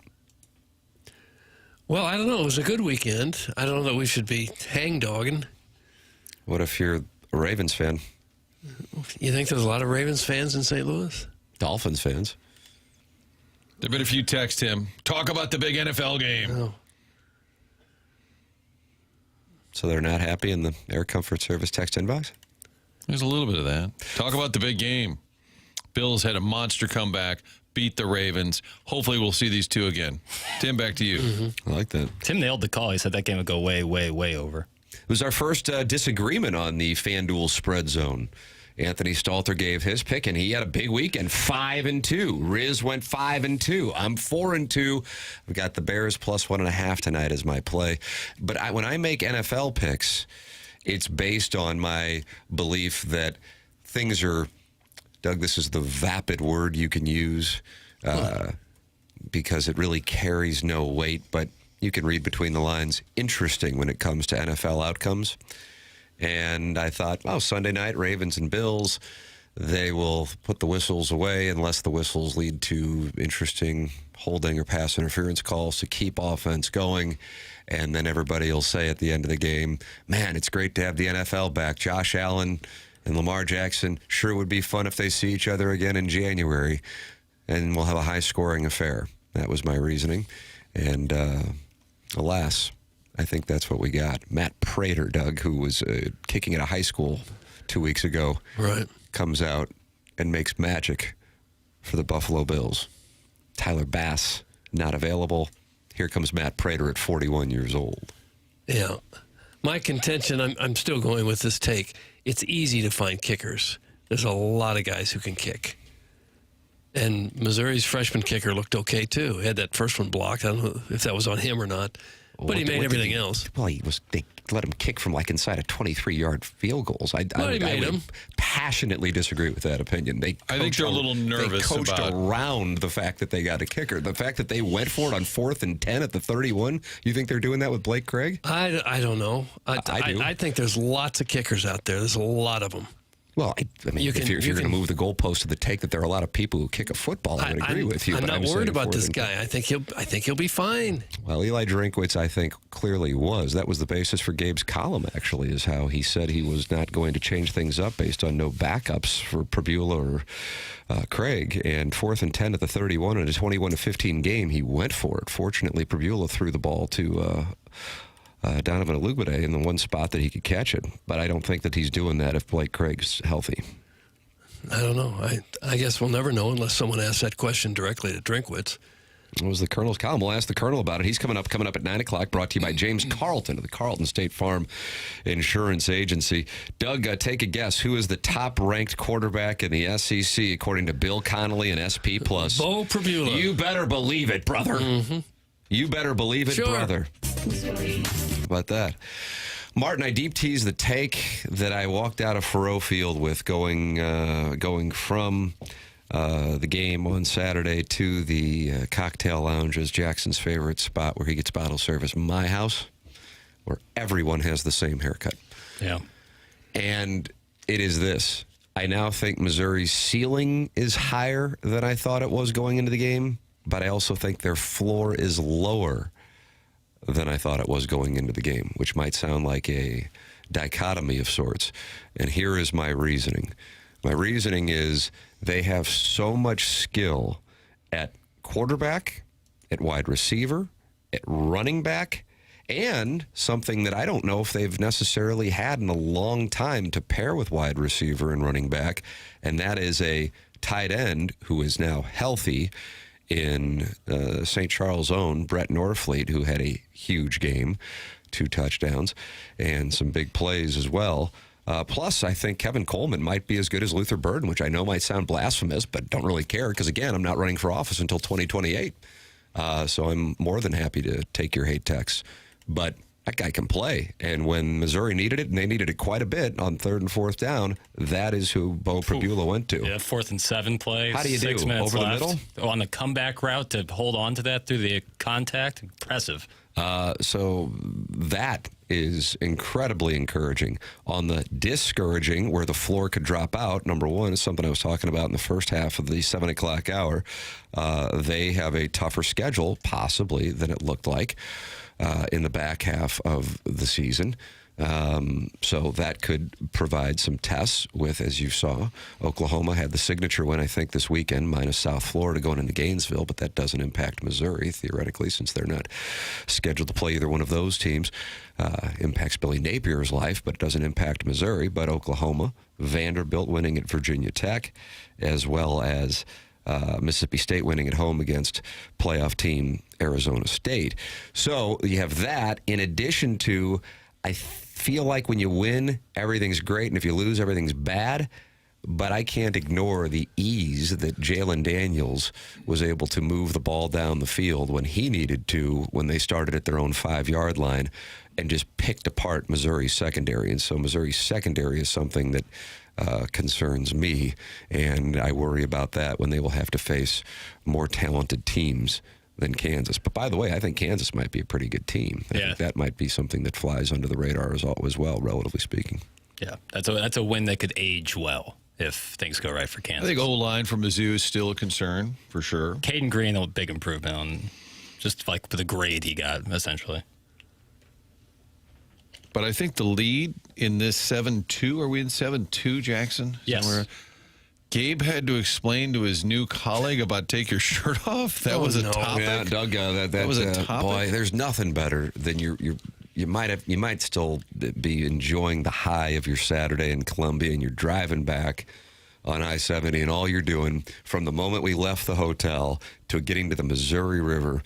Well, I don't know. It was a good weekend. I don't know that we should be hang-dogging. What if you're a Ravens fan? You think there's a lot of Ravens fans in St. Louis? Dolphins fans? There have been a few text him. Talk about the big NFL game. Oh. So they're not happy in the Air Comfort Service text inbox? There's a little bit of that. Talk about the big game. Bills had a monster comeback, beat the Ravens. Hopefully we'll see these two again. Tim, back to you. I like that. Tim nailed the call. He said that game would go way, way, way over. It was our first disagreement on the FanDuel spread zone. Anthony Stalter gave his pick, and he had a big weekend, 5-2. Riz went 5-2. I'm 4-2. I've got the Bears plus 1.5 tonight as my play. But when I make NFL picks, it's based on my belief that things are, Doug, this is the vapid word you can use because it really carries no weight, but you can read between the lines, interesting when it comes to NFL outcomes. And I thought, oh, Sunday night, Ravens and Bills, they will put the whistles away unless the whistles lead to interesting holding or pass interference calls to keep offense going. And then everybody will say at the end of the game, man, it's great to have the NFL back. Josh Allen and Lamar Jackson, sure would be fun if they see each other again in January. And we'll have a high-scoring affair. That was my reasoning. And alas, I think that's what we got. Matt Prater, Doug, who was kicking at a high school 2 weeks ago, Right. comes out and makes magic for the Buffalo Bills. Tyler Bass, not available. Here comes Matt Prater at 41 years old. Yeah. My contention, I'm still going with this take. It's easy to find kickers. There's a lot of guys who can kick. And Missouri's freshman kicker looked okay, too. He had that first one blocked. I don't know if that was on him or not. But he made everything else. Well, they let him kick from like inside of 23-yard field goals. I would passionately disagree with that opinion. I think they're a little nervous They coached about around the fact that they got a kicker. The fact that they went for it on 4th and 10 at the 31. You think they're doing that with Blake Craig? I don't know. I do. I think there's lots of kickers out there. There's a lot of them. Well, I mean, if you're going to move the goalpost to the take that there are a lot of people who kick a football, I would agree with you. I'm but not worried about this guy. I think he'll be fine. Well, Eli Drinkwitz, I think, clearly was. That was the basis for Gabe's column, actually, is how he said he was not going to change things up based on no backups for Pribula or Craig. And 4th and 10 at the 31 in a 21-15 game, he went for it. Fortunately, Pribula threw the ball to Donovan Alugbade in the one spot that he could catch it. But I don't think that he's doing that if Blake Craig's healthy. I don't know. I guess we'll never know unless someone asks that question directly to Drinkwitz. It was the Colonel's column. We'll ask the Colonel about it. He's coming up at 9 o'clock, brought to you by James Carlton of the Carlton State Farm Insurance Agency. Doug, take a guess. Who is the top-ranked quarterback in the SEC according to Bill Connolly and SP+? Beau Pribula. You better believe it, brother. Mm-hmm. You better believe it, brother. How about that? Martin, I deep teased the take that I walked out of Faroe Field with going from the game on Saturday to the cocktail lounges, Jackson's favorite spot where he gets bottle service, my house, where everyone has the same haircut. Yeah. And it is this. I now think Missouri's ceiling is higher than I thought it was going into the game, but I also think their floor is lower than I thought it was going into the game, which might sound like a dichotomy of sorts. And here is my reasoning. My reasoning is they have so much skill at quarterback, at wide receiver, at running back, and something that I don't know if they've necessarily had in a long time to pair with wide receiver and running back, and that is a tight end who is now healthy in St. Charles' own Brett Norfleet, who had a huge game, 2 touchdowns, and some big plays as well. Plus, I think Kevin Coleman might be as good as Luther Burden, which I know might sound blasphemous, but don't really care because, again, I'm not running for office until 2028. So I'm more than happy to take your hate texts. But that guy can play. And when Missouri needed it, and they needed it quite a bit on 3rd and 4th down, that is who Beau Pribula went to. Yeah, 4th and 7 play. How do you 6 do? minutes Over left. the middle? On the comeback route to hold on to that through the contact. Impressive. So that is incredibly encouraging. On the discouraging, where the floor could drop out, number one is something I was talking about in the first half of the 7 o'clock hour. They have a tougher schedule, possibly, than it looked like in the back half of the season. So that could provide some tests with, as you saw, Oklahoma had the signature win, I think, this weekend, minus South Florida going into Gainesville, but that doesn't impact Missouri, theoretically, since they're not scheduled to play either one of those teams. Impacts Billy Napier's life, but it doesn't impact Missouri. But Oklahoma, Vanderbilt winning at Virginia Tech, as well as Mississippi State winning at home against playoff team Arizona State. So you have that in addition to, I feel like when you win, everything's great, and if you lose, everything's bad. But I can't ignore the ease that Jalen Daniels was able to move the ball down the field when he needed to, when they started at their own 5-yard line, and just picked apart Missouri's secondary. And so Missouri's secondary is something that concerns me, and I worry about that when they will have to face more talented teams than Kansas. But by the way, I think Kansas might be a pretty good team. I think that might be something that flies under the radar as well, relatively speaking. Yeah, that's a win that could age well if things go right for Kansas. I think O-line for Mizzou is still a concern, for sure. Caden Green, a big improvement on just like the grade he got, essentially. But I think the lead in this 7-2, are we in 7-2, Jackson? Yes. Somewhere? Gabe had to explain to his new colleague about take your shirt off. That was a topic. Yeah, Doug, that was a topic. Boy, there's nothing better than you might still be enjoying the high of your Saturday in Columbia, and you're driving back on I-70, and all you're doing from the moment we left the hotel to getting to the Missouri River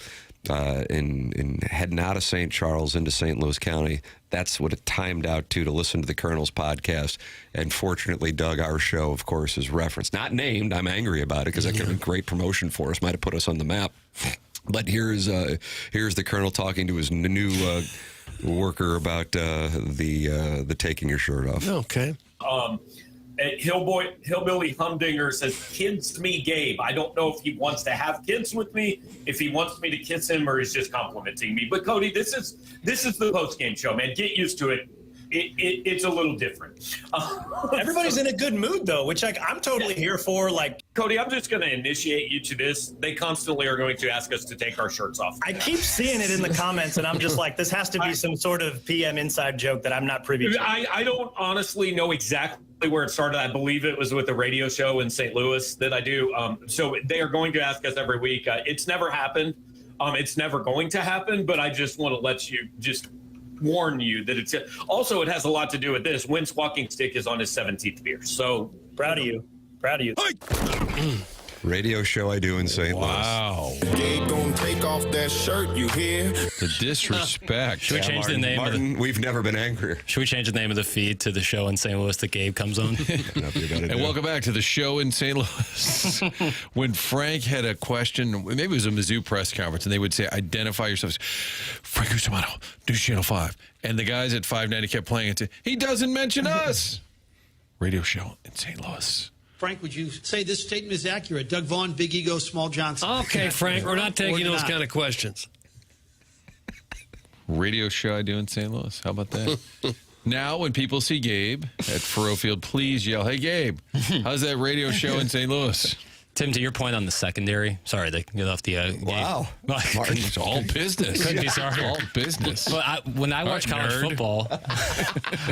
in heading out of St. Charles into St. Louis County. That's what it timed out to listen to the Colonel's podcast. And fortunately, Doug, our show, of course, is referenced. Not named. I'm angry about it because that could have been great promotion for us. Might have put us on the map. But here's the Colonel talking to his new worker about the taking your shirt off. Okay. Hillbilly Humdinger says, kids me Gabe. I don't know if he wants to have kids with me, if he wants me to kiss him, or he's just complimenting me. But Cody, this is the post-game show, man. Get used to it. It's a little different. Everybody's in a good mood, though, which I'm totally here for. Like, Cody, I'm just going to initiate you to this. They constantly are going to ask us to take our shirts off. I keep seeing it in the comments, and I'm just like, this has to be some sort of PM inside joke that I'm not privy to. I don't honestly know exactly where it started. I believe it was with the radio show in St. Louis that I do. So they are going to ask us every week. It's never happened. It's never going to happen, but I just want to let you just warn you that it's also, it has a lot to do with this. Wynn's walking stick is on his 17th beer. So proud of you. Proud of you. Radio show I do in St. Louis. Wow. Gabe gonna take off that shirt, you hear? The disrespect. Should we change the name Martin, we've never been angrier. Should we change the name of the feed to the show in St. Louis that Gabe comes on? And welcome back to the show in St. Louis. When Frank had a question, maybe it was a Mizzou press conference, and they would say, identify yourselves. Frank Usamato, News Channel 5. And the guys at 590 kept playing it. He doesn't mention us. Radio show in St. Louis. Frank, would you say this statement is accurate? Doug Vaughn, Big Ego, Small Johnson. Okay, Frank, we're not taking those kind of questions. Radio show I do in St. Louis. How about that? Now, when people see Gabe at Faurot Field, please yell, hey, Gabe, how's that radio show in St. Louis? Tim, to your point on the secondary, sorry to get off the wow. Martin, it's all business. Couldn't be sorry. All business. Well, when I watch college football,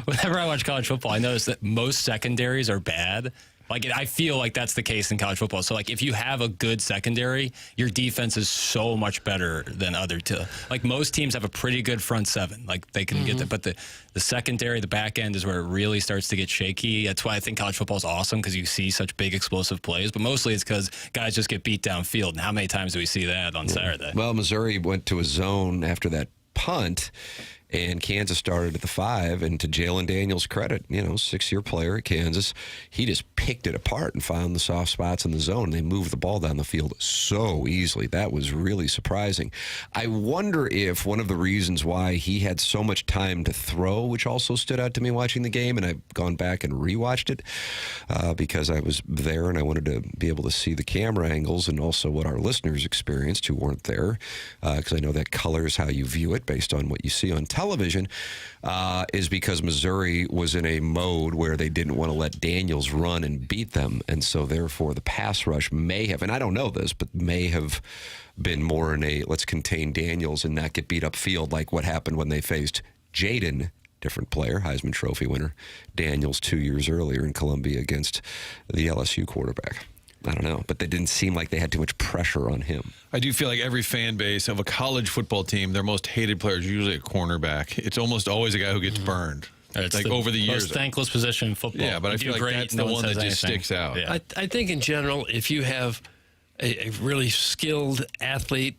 whenever I watch college football, I notice that most secondaries are bad. Like, I feel like that's the case in college football. So, like, if you have a good secondary, your defense is so much better than other two. Like, most teams have a pretty good front seven. Like, they can get that. But the secondary, the back end is where it really starts to get shaky. That's why I think college football is awesome, because you see such big explosive plays. But mostly it's because guys just get beat downfield. And how many times do we see that on Saturday? Well, Missouri went to a zone after that punt, And Kansas started at the 5, and to Jalen Daniels' credit, 6-year player at Kansas, he just picked it apart and found the soft spots in the zone. They moved the ball down the field so easily. That was really surprising. I wonder if one of the reasons why he had so much time to throw, which also stood out to me watching the game, and I've gone back and rewatched it because I was there and I wanted to be able to see the camera angles and also what our listeners experienced who weren't there, because I know that colors how you view it based on what you see on television, is because Missouri was in a mode where they didn't want to let Daniels run and beat them. And so therefore the pass rush may have, and I don't know this, but may have been more in a let's contain Daniels and not get beat up field like what happened when they faced Jaden, different player, Heisman Trophy winner, Daniels 2 years earlier in Columbia against the LSU quarterback. I don't know, but they didn't seem like they had too much pressure on him. I do feel like every fan base of a college football team, their most hated player is usually a cornerback. It's almost always a guy who gets burned. It's like the over the years. Most thankless position in football. Yeah, but I feel like that's the one that just sticks out. Yeah. I think in general, if you have a really skilled athlete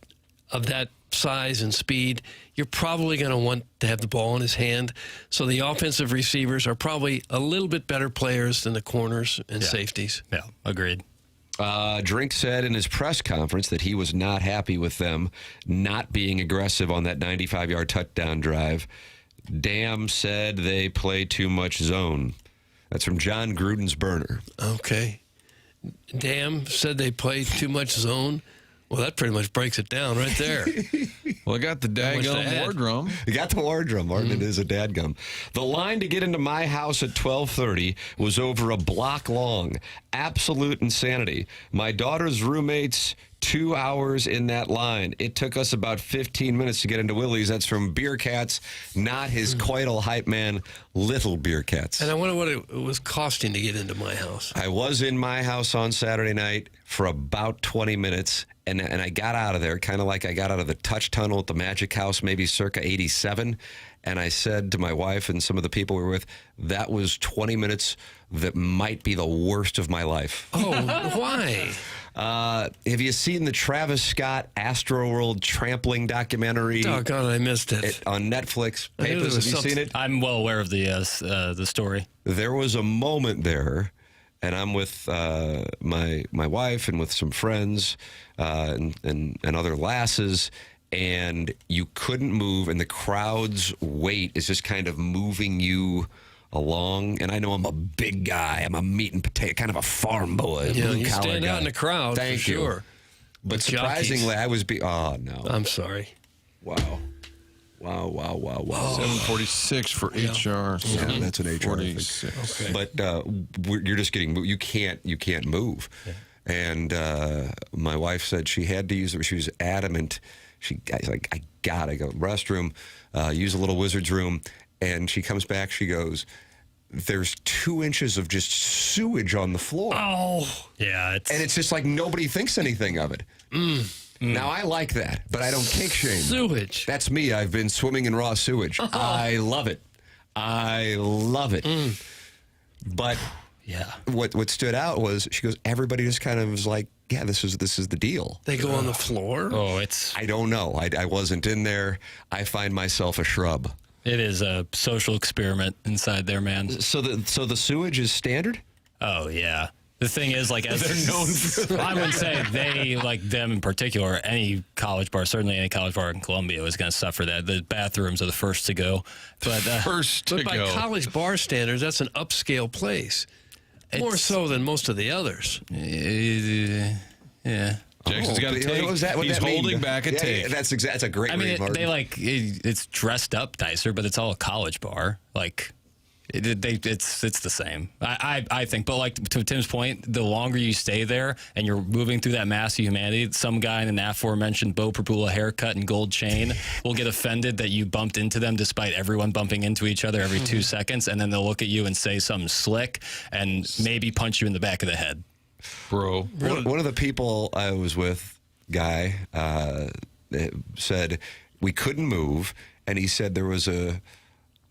of that size and speed, you're probably going to want to have the ball in his hand. So the offensive receivers are probably a little bit better players than the corners and safeties. Yeah, agreed. Drink said in his press conference that he was not happy with them not being aggressive on that 95-yard touchdown drive. Dam said they play too much zone. That's from John Gruden's burner. Okay. Dam said they play too much zone. Well, that pretty much breaks it down right there. Well, I got the daggum war drum. You got the war drum, Martin. It is a dadgum. The line to get into my house at 12:30 was over a block long. Absolute insanity. My daughter's roommates, 2 hours in that line. It took us about 15 minutes to get into Willie's. That's from Beer Cats, not his coital hype man, Little Beer Cats. And I wonder what it was costing to get into my house. I was in my house on Saturday night for about 20 minutes, and I got out of there kind of like I got out of the touch tunnel at the Magic House, maybe circa 87. And I said to my wife and some of the people we were with, that was 20 minutes that might be the worst of my life. Oh, why? Have you seen the Travis Scott Astroworld trampling documentary? Doggone, I missed it. On Netflix. I knew there Papers, was have you seen something- it? I'm well aware of the story. There was a moment there, and I'm with my wife and with some friends and other lasses, and you couldn't move, and the crowd's weight is just kind of moving you along. And I know I'm a big guy. I'm a meat and potato, kind of a farm boy. Yeah, you blue-collar stand guy. out in the crowd, Thank for you. sure. But With surprisingly, jockeys. oh, no. I'm sorry. Wow. 746 for HR. Yeah, that's an HR. 46. Okay. But you're just getting you can't move. Yeah. And my wife said she had to use it. She was adamant. She's like, I gotta go restroom, use a little wizard's room. And she comes back. She goes, there's 2 inches of just sewage on the floor. Oh, yeah. And it's just like nobody thinks anything of it. Now, I like that, but I don't kink shame. Sewage. That's me. I've been swimming in raw sewage. I love it. I love it. But yeah, what stood out was she goes, everybody just kind of was like, yeah, this is the deal. They go on the floor? Oh, it's... I don't know. I wasn't in there. I find myself a shrub. It is a social experiment inside there, man. So the sewage is standard? Oh, yeah. The thing is, like, as They're known for I wouldn't say they, like them in particular, any college bar, certainly any college bar in Columbia was going to suffer that. The bathrooms are the first to go. But But by college bar standards, that's an upscale place. More so than most of the others. Yeah. Jackson's got a take. What that He's mean? holding back a take. That's a great I mean, read, Martin. they like it's dressed up nicer, but it's all a college bar. Like, it's the same. I think. But like to Tim's point, the longer you stay there and you're moving through that mass of humanity, some guy in an aforementioned Beau Pribula haircut and gold chain will get offended that you bumped into them, despite everyone bumping into each other every 2 seconds, and then they'll look at you and say something slick and maybe punch you in the back of the head. Bro. One of the people I was with, Guy, said we couldn't move, and he said there was a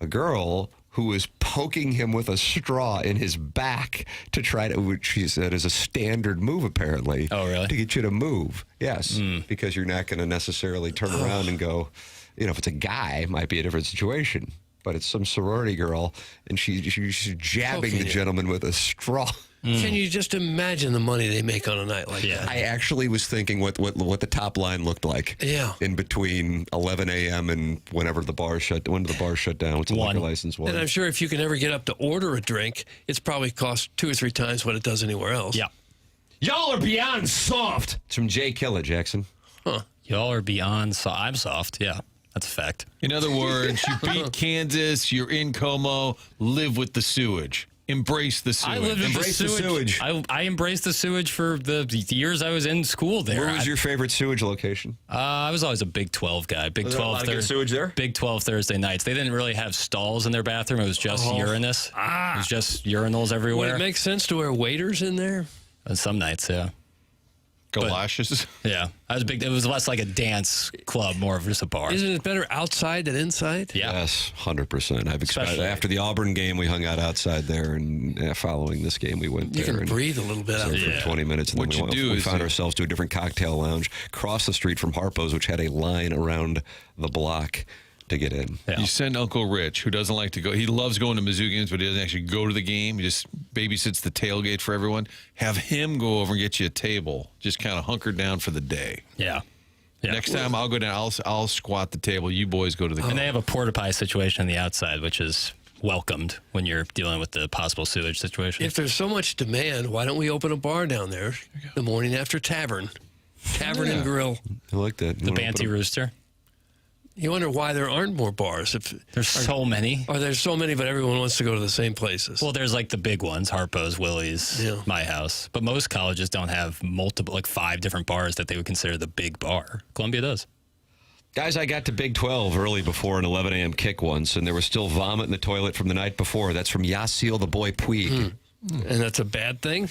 girl who was poking him with a straw in his back to try to, which she said is a standard move apparently. Oh, really? To get you to move. Yes, because you're not going to necessarily turn around and go, if it's a guy, it might be a different situation. But it's some sorority girl, and she's jabbing the gentleman with a straw. Can you just imagine the money they make on a night like that? I actually was thinking what the top line looked like. Yeah. In between 11 a.m. and whenever the bar shut. When did the bar shut down? What's the liquor license? And I'm sure if you can ever get up to order a drink, it's probably cost 2 or 3 times what it does anywhere else. Yeah. Y'all are beyond soft. It's from Jay Killa, Jackson. Huh. Y'all are beyond soft. I'm soft. Yeah. That's a fact. In other words, you beat Kansas, you're in Como, live with the sewage. Embrace the sewage. I lived in the sewage. I embraced the sewage for the years I was in school there. Where was your favorite sewage location? I was always a Big 12 guy. Big 12 sewage there? Big 12 Thursday nights. They didn't really have stalls in their bathroom. It was just urinous. It was just urinals everywhere. Would it make sense to wear waders in there? On some nights, yeah. Galoshes? Yeah. I was big. It was less like a dance club, more of just a bar. Isn't it better outside than inside? Yeah. Yes, 100%. I've experienced after the Auburn game, we hung out outside there, and following this game, we went there. You can breathe a little bit out there. For 20 minutes, and then we found ourselves to a different cocktail lounge across the street from Harpo's, which had a line around the block to get in. Yeah. You send Uncle Rich, who doesn't like to go. He loves going to Mizzou games, but he doesn't actually go to the game. He just babysits the tailgate for everyone. Have him go over and get you a table. Just kind of hunker down for the day. Yeah. Next time I'll go down. I'll squat the table. You boys go to the game. And they have a porta pie situation on the outside, which is welcomed when you're dealing with the possible sewage situation. If there's so much demand, why don't we open a bar down there? The Morning After Tavern and Grill. I like that. The Banty Rooster. You wonder why there aren't more bars. There's so many. Or there's so many, but everyone wants to go to the same places. Well, there's like the big ones, Harpo's, Willie's, My House. But most colleges don't have multiple, like 5 different bars that they would consider the big bar. Columbia does. Guys, I got to Big 12 early before an 11 a.m. kick once, and there was still vomit in the toilet from the night before. That's from Yasil the Boy Puig. And that's a bad thing?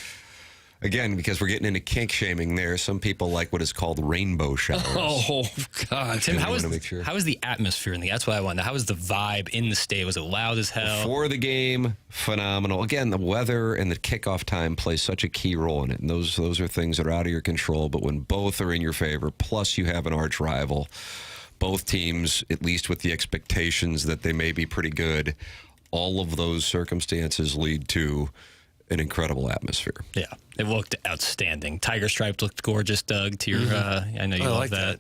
Again, because we're getting into kink shaming there, some people like what is called rainbow showers. Oh, God. Tim, how is the atmosphere in the? That's what I want. How is the vibe in the state? Was it loud as hell? Before the game, phenomenal. Again, the weather and the kickoff time play such a key role in it. And those are things that are out of your control. But when both are in your favor, plus you have an arch rival, both teams, at least with the expectations that they may be pretty good, all of those circumstances lead to an incredible atmosphere. Yeah, it looked outstanding. Tiger Stripe looked gorgeous, Doug. To your, I know you love like that.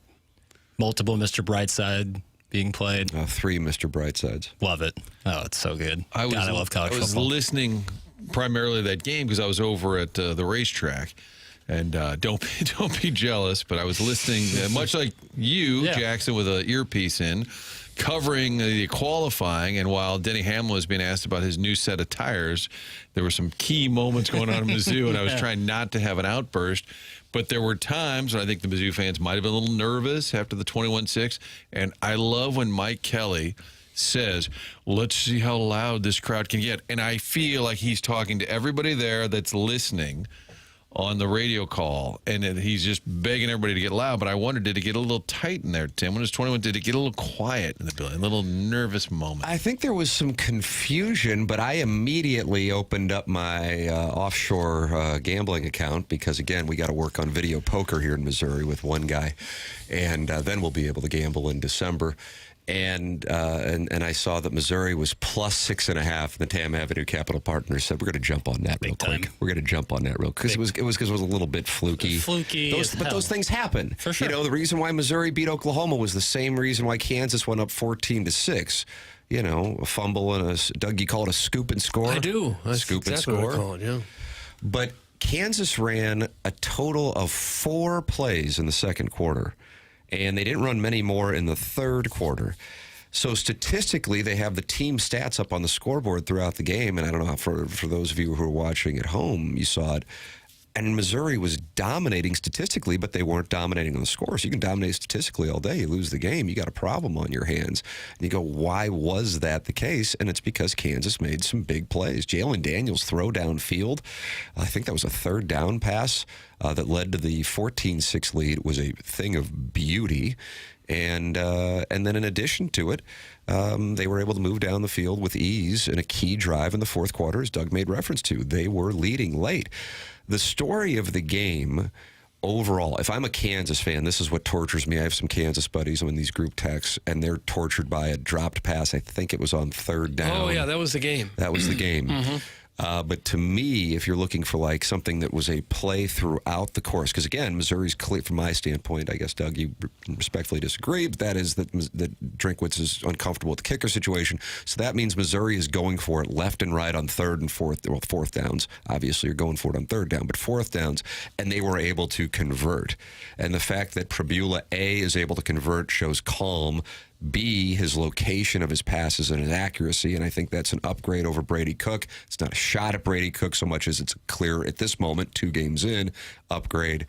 Multiple Mr. Brightside being played. 3 Mr. Brightsides. Love it. Oh, it's so good. I love college football. I was listening primarily to that game because I was over at the racetrack. And don't be jealous, but I was listening, much like you, Jackson, with an earpiece in, covering the qualifying. And while Denny Hamlin was being asked about his new set of tires, there were some key moments going on in Mizzou, and I was trying not to have an outburst. But there were times when I think the Mizzou fans might have been a little nervous after the 21-6. And I love when Mike Kelly says, let's see how loud this crowd can get. And I feel like he's talking to everybody there that's listening on the radio call, and he's just begging everybody to get loud. But I wondered, did it get a little tight in there, Tim? When it was 21, did it get a little quiet in the building, a little nervous moment? I think there was some confusion, but I immediately opened up my offshore gambling account because, again, we got to work on video poker here in Missouri with one guy, and then we'll be able to gamble in December. And I saw that Missouri was plus 6.5. The Tam Avenue Capital Partners said, we're going to jump on that real quick. We're going to jump on that real quick. Because it was a little bit fluky. But those things happen. For sure. You know, the reason why Missouri beat Oklahoma was the same reason why Kansas went up 14-6. You know, a fumble and Doug, you call it a scoop and score? I do. That's scoop exactly and score. What I call it, yeah. But Kansas ran a total of 4 plays in the second quarter. And they didn't run many more in the third quarter. So statistically, they have the team stats up on the scoreboard throughout the game. And I don't know, for those of you who are watching at home, you saw it. And Missouri was dominating statistically, but they weren't dominating on the scores. You can dominate statistically all day. You lose the game, you got a problem on your hands. And you go, why was that the case? And it's because Kansas made some big plays. Jalen Daniels' throw downfield, I think that was a third down pass that led to the 14-6 lead, was a thing of beauty. And then in addition to it, they were able to move down the field with ease in a key drive in the fourth quarter, as Doug made reference to. They were leading late. The story of the game overall, if I'm a Kansas fan, this is what tortures me. I have some Kansas buddies. I'm in these group texts, and they're tortured by a dropped pass. I think it was on third down. Oh, yeah, that was the game. That was the game. Mm-hmm. But to me, if you're looking for like something that was a play throughout the course, because again, Missouri's clear from my standpoint. I guess Doug, you respectfully disagree, but that is that Drinkwitz is uncomfortable with the kicker situation. So that means Missouri is going for it left and right on third and fourth downs. Obviously, you're going for it on third down, but fourth downs, and they were able to convert. And the fact that Pribula A is able to convert shows calm. B, his location of his passes and his accuracy, and I think that's an upgrade over Brady Cook. It's not a shot at Brady Cook so much as it's clear at this moment, 2 games in, upgrade.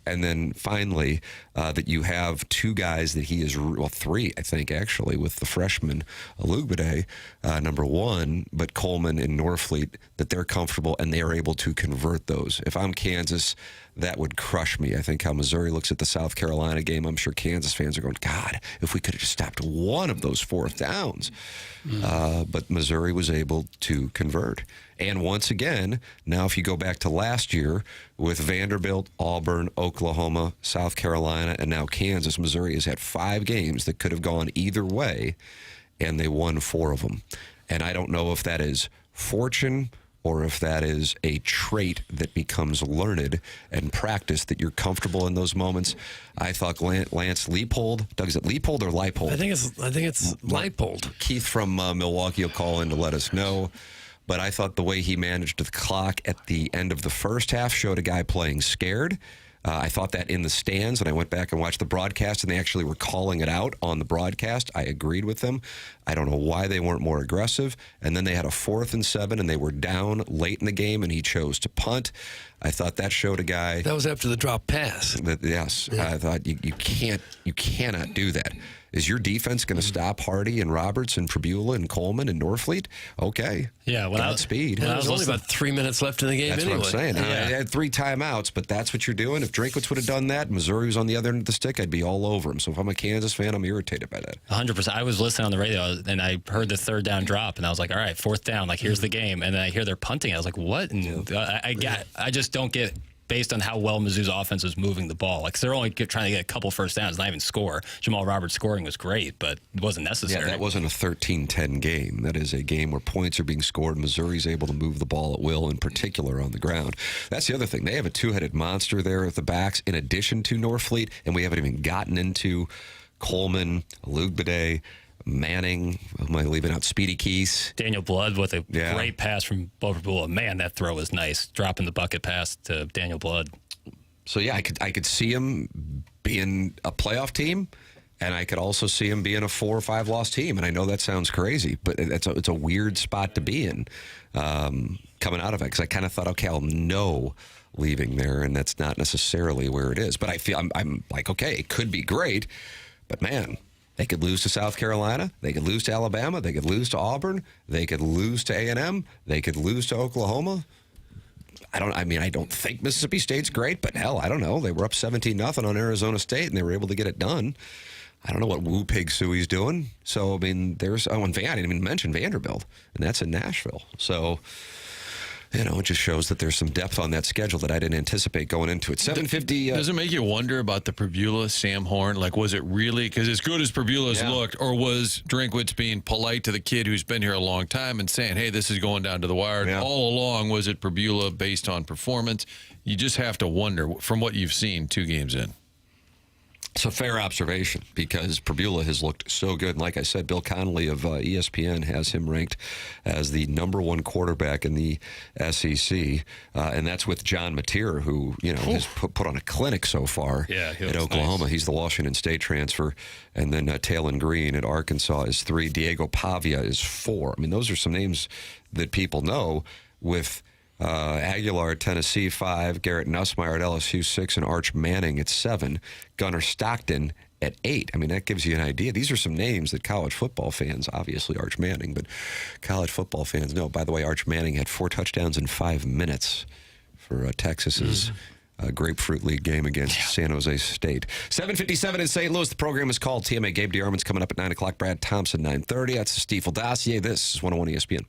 And then finally, that you have 2 guys that he is, well, 3, I think, actually, with the freshman, Alugbade, number 1, but Coleman and Norfleet, that they're comfortable and they are able to convert those. If I'm Kansas, that would crush me. I think how Missouri looks at the South Carolina game, I'm sure Kansas fans are going, God, if we could have just stopped one of those fourth downs. But Missouri was able to convert. And once again, now if you go back to last year with Vanderbilt, Auburn, Oklahoma, South Carolina, and now Kansas, Missouri has had 5 games that could have gone either way, and they won 4 of them. And I don't know if that is fortune or if that is a trait that becomes learned and practiced, that you're comfortable in those moments. I thought Lance Leipold, Doug, is it Leipold or Leipold? I think it's Leipold. Keith from Milwaukee will call in to let us know. But I thought the way he managed the clock at the end of the first half showed a guy playing scared. I thought that in the stands, and I went back and watched the broadcast, and they actually were calling it out on the broadcast. I agreed with them. I don't know why they weren't more aggressive. And then they had a 4th and 7, and they were down late in the game, and he chose to punt. I thought that showed a guy. That was after the drop pass. Yes. Yeah. I thought you cannot do that. Is your defense going to stop Hardy and Roberts and Pribula and Coleman and Norfleet? Okay. Yeah, when speed. There was only about 3 minutes left in the game. That's anyway. what I'm saying. Yeah. I had 3 timeouts, but that's what you're doing. If Drinkwitz would have done that, Missouri was on the other end of the stick, I'd be all over him. So if I'm a Kansas fan, I'm irritated by that. 100%. I was listening on the radio, and I heard the third down drop, and I was like, all right, 4th down, like, here's the game. And then I hear they're punting. I was like, what? And I just don't get, based on how well Mizzou's offense was moving the ball. Like, they're only trying to get a couple first downs, not even score. Jamal Roberts' scoring was great, but it wasn't necessary. Yeah, that wasn't a 13-10 game. That is a game where points are being scored. Missouri's able to move the ball at will, in particular on the ground. That's the other thing. They have a 2-headed monster there at the backs, in addition to Norfleet, and we haven't even gotten into Coleman, Alugbade, Manning, am I leaving out Speedy Keys? Daniel Blood with a great pass from Beau Pribula. Man, that throw was nice. Dropping the bucket pass to Daniel Blood. So, yeah, I could see him being a playoff team, and I could also see him being a 4 or 5 loss team. And I know that sounds crazy, but it's a weird spot to be in coming out of it, because I kind of thought, okay, I'll know leaving there, and that's not necessarily where it is. But I feel I'm like, okay, it could be great, but man, they could lose to South Carolina. They could lose to Alabama. They could lose to Auburn. They could lose to A&M. They could lose to Oklahoma. I don't think Mississippi State's great, but hell, I don't know. They were up 17-0 on Arizona State, and they were able to get it done. I don't know what Woo Pig Suey's doing. So, I mean, I didn't even mention Vanderbilt, and that's in Nashville. So, it just shows that there's some depth on that schedule that I didn't anticipate going into it. 7:50. Does it make you wonder about the Pribula, Sam Horn? Like, was it really? Because as good as Pribula's looked, or was Drinkwitz being polite to the kid who's been here a long time and saying, hey, this is going down to the wire? Yeah. All along, was it Pribula based on performance? You just have to wonder from what you've seen 2 games in. It's a fair observation, because Pribula has looked so good. And like I said, Bill Connolly of ESPN has him ranked as the #1 quarterback in the SEC. And that's with John Mateer, who, has put on a clinic so far at Oklahoma. Nice. He's the Washington State transfer. And then Talon Green at Arkansas is 3. Diego Pavia is 4. I mean, those are some names that people know, with Aguilar at Tennessee 5, Garrett Nussmeier at LSU 6, and Arch Manning at 7, Gunnar Stockton at 8. I mean, that gives you an idea. These are some names that college football fans, obviously Arch Manning, but college football fans know. By the way, Arch Manning had 4 touchdowns in 5 minutes for Texas's Grapefruit League game against San Jose State. 7:57 in St. Louis. The program is called TMA. Gabe DeArmond's coming up at 9 o'clock. Brad Thompson, 9:30. That's the Stiefel Dossier. This is 101 ESPN.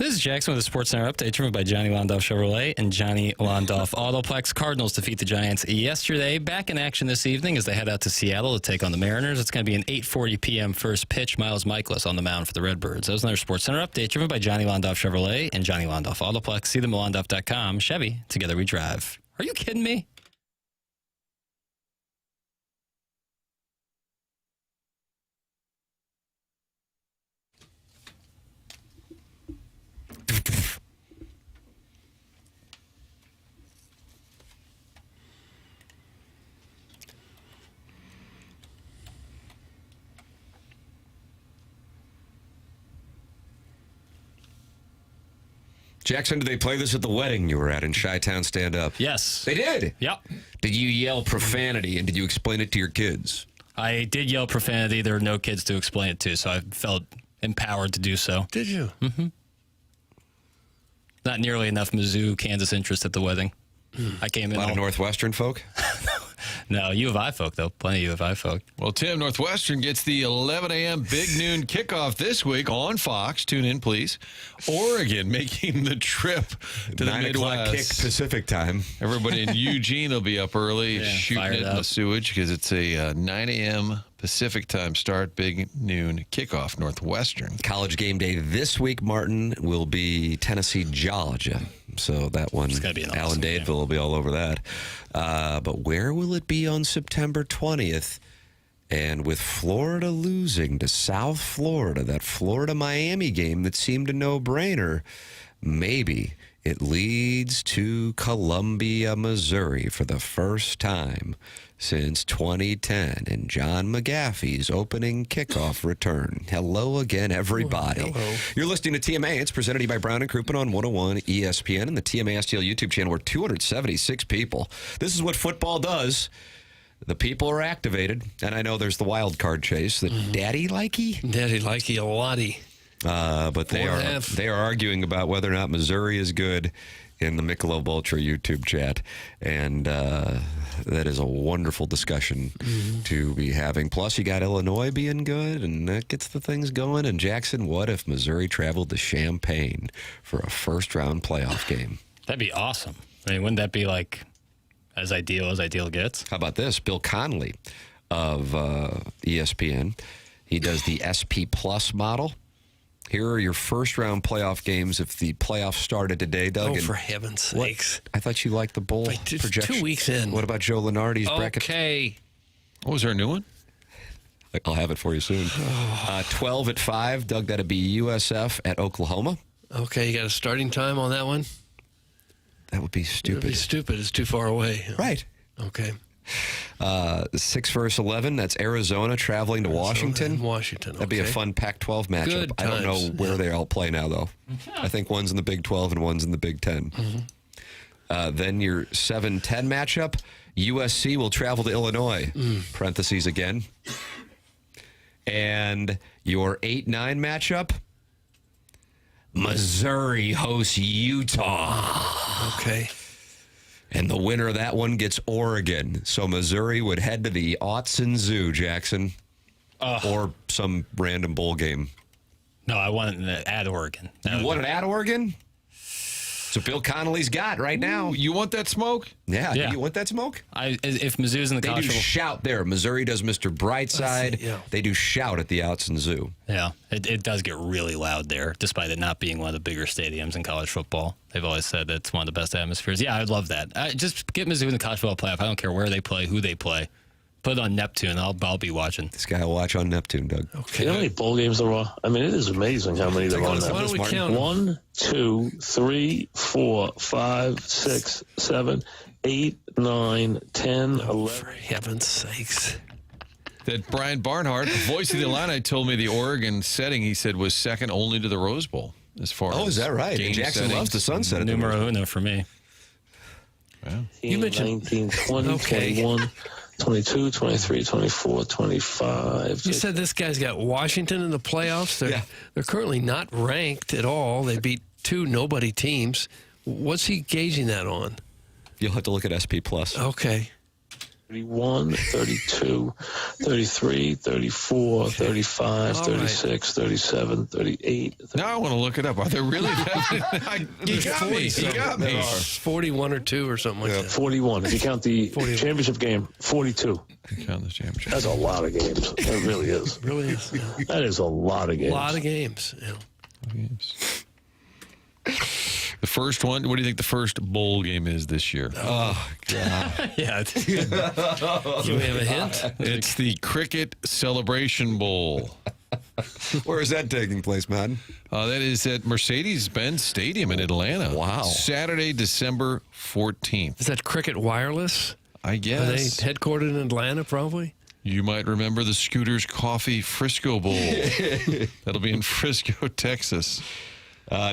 This is Jackson with a Sports Center update driven by Johnny Londoff Chevrolet and Johnny Londoff Autoplex. Cardinals defeat the Giants yesterday. Back in action this evening as they head out to Seattle to take on the Mariners. It's going to be an 8:40 p.m. first pitch. Miles Michaelis on the mound for the Redbirds. That was another Sports Center update driven by Johnny Londoff Chevrolet and Johnny Londoff Autoplex. See them at londoff.com. Chevy, together we drive. Are you kidding me? Jackson, did they play this at the wedding you were at in Chi-Town Stand Up? Yes. They did? Yep. Did you yell profanity, and did you explain it to your kids? I did yell profanity. There were no kids to explain it to, so I felt empowered to do so. Did you? Mm-hmm. Not nearly enough Mizzou, Kansas interest at the wedding. I came in A lot all... of Northwestern folk? No, U of I folk, though. Plenty of U of I folk. Well, Tim, Northwestern gets the 11 a.m. Big Noon kickoff this week on Fox. Tune in, please. Oregon making the trip to the 9 o'clock Midwest. kick Pacific time. Everybody in Eugene will be up early shooting fired it in up. the sewage because it's a 9 a.m. Pacific time start. Big Noon kickoff, Northwestern. College game day this week, Martin, will be Tennessee, Georgia. So that one, gotta be an Alan awesome Dadeville game. will be all over that. But where will it be on September 20th? And with Florida losing to South Florida, that Florida-Miami game that seemed a no-brainer, maybe it leads to Columbia, Missouri for the first time since 2010 in John McGaffey's opening kickoff return. Hello again, everybody. Hello. You're listening to TMA. It's presented to you by Brown & Crouppen on 101 ESPN and the TMA STL YouTube channel. We're 276 people. This is what football does. The people are activated, and I know there's the wild card chase, the daddy likey. Daddy likey a lottie. But they are arguing about whether or not Missouri is good in the Michelob Ultra YouTube chat, and that is a wonderful discussion to be having. Plus, you got Illinois being good, and that gets the things going. And Jackson, what if Missouri traveled to Champaign for a first-round playoff game? That'd be awesome. I mean, wouldn't that be like as ideal gets? How about this? Bill Connolly of ESPN, he does the SP Plus model. Here are your first-round playoff games if the playoffs started today, Doug. Oh, and for heaven's sakes. I thought you liked the bowl Wait, just projection. 2 weeks in. What about Joe Lenardi's bracket? Okay. Oh, is there a new one? I'll have it for you soon. 12 at 5, Doug, that'd be USF at Oklahoma. Okay, you got a starting time on that one? That would be It'd stupid. be stupid. It's too far away. Right. Okay. 6 versus 11, that's Arizona traveling to Washington. Washington. That'd be a okay. fun Pac-12 matchup. Good I don't know times. where they all play now, though. I think one's in the Big 12 and one's in the Big 10. Then your 7-10 matchup, USC will travel to Illinois, parentheses again. And your 8-9 matchup, Missouri hosts Utah. Okay. And the winner of that one gets Oregon. So Missouri would head to the Autzen Zoo, Jackson, or some random bowl game. No, I want it at Oregon. You want it at Oregon? So Bill Connolly's got right now. You want that smoke? Yeah. Yeah. You want that smoke? If Mizzou's in the They do college football, shout there. Missouri does Mr. Brightside. Yeah. They do shout at the Autzen Zoo. yeah, it does get really loud there, despite it not being one of the bigger stadiums in college football. They've always said it's one of the best atmospheres. Yeah, I'd love that. Just get Mizzou in the college football playoff. I don't care where they play, who they play. Put it on Neptune. I'll be watching. This guy will watch on Neptune, Doug. Okay. You know how many bowl games there are? I mean, it is amazing how many there are Why now. Why don't we Martin. count them? 1, 2, 3, 4, 5, 6, 7, 8, 9, 10, 11. For heaven's sakes. That Brian Barnhart, voice of the Illini, told me the Oregon setting, he said, was second only to the Rose Bowl as far as Oh, is that right? game Jackson settings. loves the sunset. Numero uno for me. You mentioned- 19, 20, Okay. 21, 22, 23, 24, 25. You said this guy's got Washington in the playoffs. They're currently not ranked at all. They beat 2 nobody teams. What's he gauging that on? You'll have to look at SP Plus. Okay. 31, 32, 33, 34, 35, 36, 37, 38. Now I want to look it up. Are there really that? You got me. You got me. 41 or 2 or something like that. 41. If you count the 41. championship game, 42. You count the championship. That's a lot of games. That really is. Really is. Yeah. That is a lot of games. A lot of games. Yeah. The first one, what do you think the first bowl game is this year? Oh, God. Yeah. Do we have a hint? It's the Cricket Celebration Bowl. Where is that taking place, Madden? That is at Mercedes-Benz Stadium in Atlanta. Wow. Saturday, December 14th. Is that Cricket Wireless? I guess. Are they headquartered in Atlanta, probably? You might remember the Scooters Coffee Frisco Bowl. That'll be in Frisco, Texas.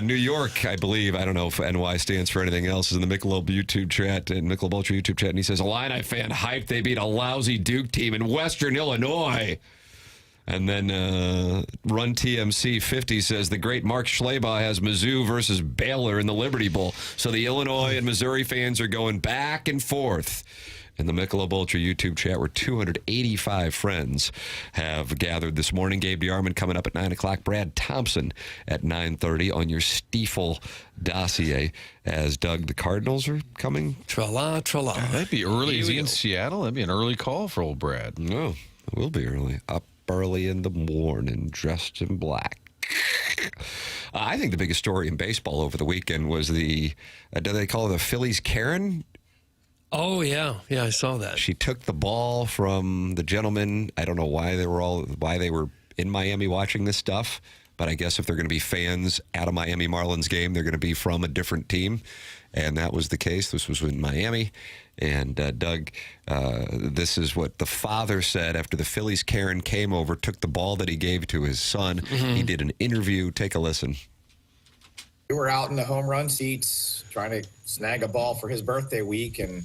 New York, I believe, I don't know if NY stands for anything else, is in the Michelob YouTube chat, and Michelob Ultra YouTube chat, and he says, Illini fan hyped they beat a lousy Duke team in Western Illinois. And then Run TMC 50 says, the great Mark Schleybaugh has Mizzou versus Baylor in the Liberty Bowl. So the Illinois and Missouri fans are going back and forth. In the Michelob Ultra YouTube chat, where 285 friends have gathered this morning. Gabe DeArmond coming up at 9 o'clock. Brad Thompson at 9:30 on your Stiefel dossier. As Doug, the Cardinals are coming. Tra-la, tra-la. That'd be early. Is he in Seattle? That'd be an early call for old Brad. No, it will be early. Up early in the morning, dressed in black. I think the biggest story in baseball over the weekend was do they call it the Phillies Karen? Oh, yeah. Yeah, I saw that. She took the ball from the gentleman. I don't know why they were in Miami watching this stuff, but I guess if they're going to be fans at a Miami Marlins game, they're going to be from a different team, and that was the case. This was in Miami, and Doug, this is what the father said after the Phillies Karen came over, took the ball that he gave to his son. Mm-hmm. He did an interview. Take a listen. We were out in the home run seats trying to snag a ball for his birthday week, and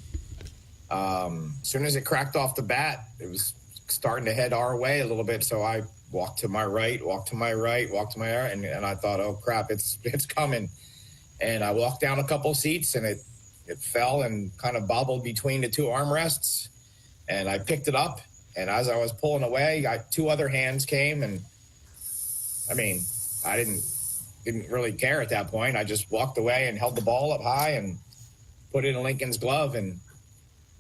as soon as it cracked off the bat, it was starting to head our way a little bit. So I walked to my right, and I thought, oh crap, it's coming. And I walked down a couple seats, and it fell and kind of bobbled between the two armrests. And I picked it up, and as I was pulling away, two other hands came, and I mean, I didn't really care at that point. I just walked away and held the ball up high and put it in Lincoln's glove, and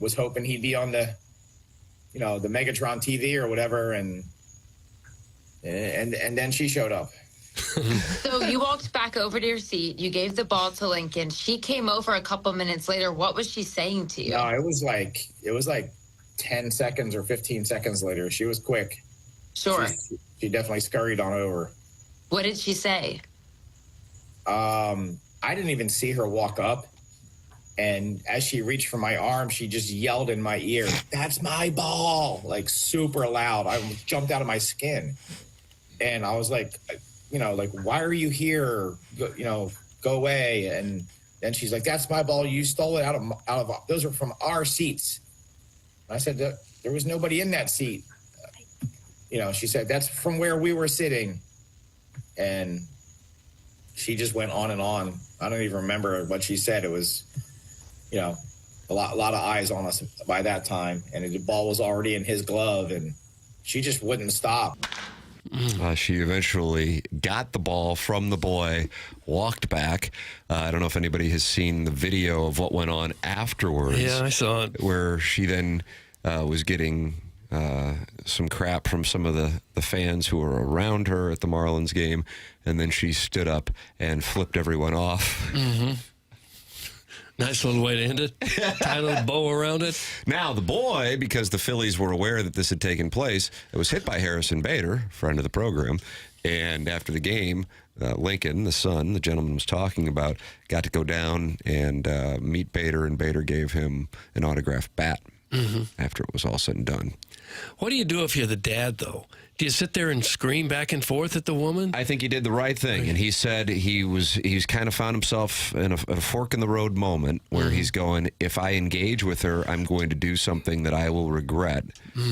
was hoping he'd be on the Megatron TV or whatever, and then she showed up. So you walked back over to your seat. You gave the ball to Lincoln. She came over a couple minutes later. What was she saying to you? No, it was like 10 seconds or 15 seconds later. She was quick. Sure. She definitely scurried on over. What did she say? I didn't even see her walk up. And as she reached for my arm, she just yelled in my ear, "That's my ball!" Like super loud. I jumped out of my skin. And I was like, why are you here? Go away. And then she's like, "That's my ball. You stole it out of those are from our seats." And I said, there was nobody in that seat. She said, "That's from where we were sitting." And she just went on and on. I don't even remember what she said. It was, a lot of eyes on us by that time. And the ball was already in his glove, and she just wouldn't stop. She eventually got the ball from the boy, walked back. I don't know if anybody has seen the video of what went on afterwards. Yeah, I saw it. Where she then was getting some crap from some of the fans who were around her at the Marlins game, and then she stood up and flipped everyone off. Mm-hmm. Nice little way to end it. Tie a little bow around it. Now, the boy, because the Phillies were aware that this had taken place, it was hit by Harrison Bader, friend of the program, and after the game, Lincoln, the son, the gentleman was talking about, got to go down and meet Bader, and Bader gave him an autographed bat after it was all said and done. What do you do if you're the dad, though? Do you sit there and scream back and forth at the woman? I think he did the right thing, and he said he's kind of found himself in a fork in the road moment where he's going, if I engage with her, I'm going to do something that I will regret,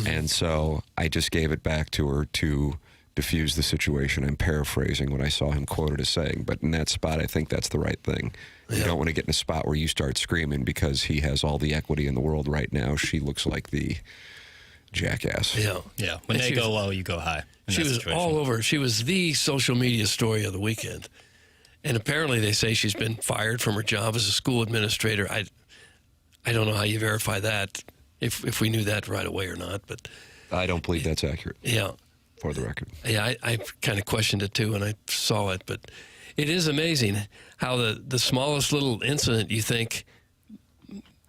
and so I just gave it back to her to diffuse the situation. I'm paraphrasing what I saw him quoted as saying, but in that spot, I think that's the right thing. You don't want to get in a spot where you start screaming because he has all the equity in the world right now. She looks like the jackass. Yeah. When they go low, you go high. She was all over. She was the social media story of the weekend. And apparently they say she's been fired from her job as a school administrator. I don't know how you verify that, if we knew that right away or not. But I don't believe that's accurate. Yeah. For the record. Yeah, I kind of questioned it too when I saw it. But it is amazing how the smallest little incident you think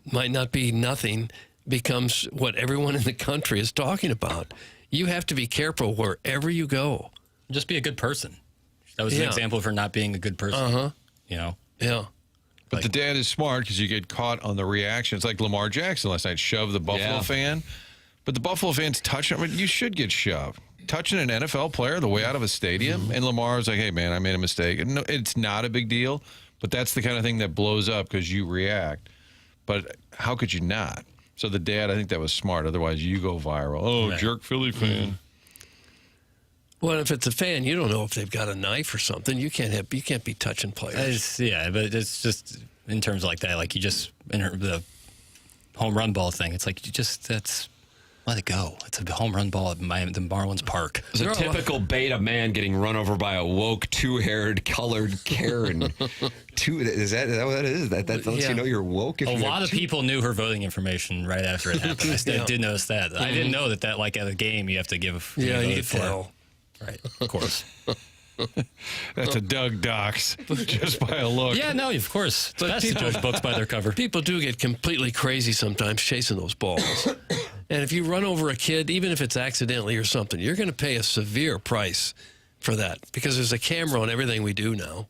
might not be nothing becomes what everyone in the country is talking about. You have to be careful wherever you go. Just be a good person. That was an example of her not being a good person. You know? Yeah. But the dad is smart because you get caught on the reaction. It's like Lamar Jackson last night, shoved the Buffalo fan. But the Buffalo fans touching him. You should get shoved. Touching an NFL player the way out of a stadium. And Lamar's like, hey, man, I made a mistake. And no, it's not a big deal. But that's the kind of thing that blows up because you react. But how could you not? So the dad, I think that was smart. Otherwise, you go viral. Oh, jerk Philly fan. Well, if it's a fan, you don't know if they've got a knife or something. You can't be touching players. But it's just in terms like that. Like you just the home run ball thing. It's like let it go. It's a home run ball at the Marlins Park. It's a typical beta man getting run over by a woke, two-haired, colored Karen. Is that what that is? That lets you know you're woke? A lot of people knew her voting information right after it happened. I did notice that. I didn't know that like at a game you have to give. You could tell. Right, of course. That's a Doug Dox, just by a look. Yeah, no, of course. It's best to judge books by their cover. People do get completely crazy sometimes chasing those balls. And if you run over a kid, even if it's accidentally or something, you're going to pay a severe price for that because there's a camera on everything we do now.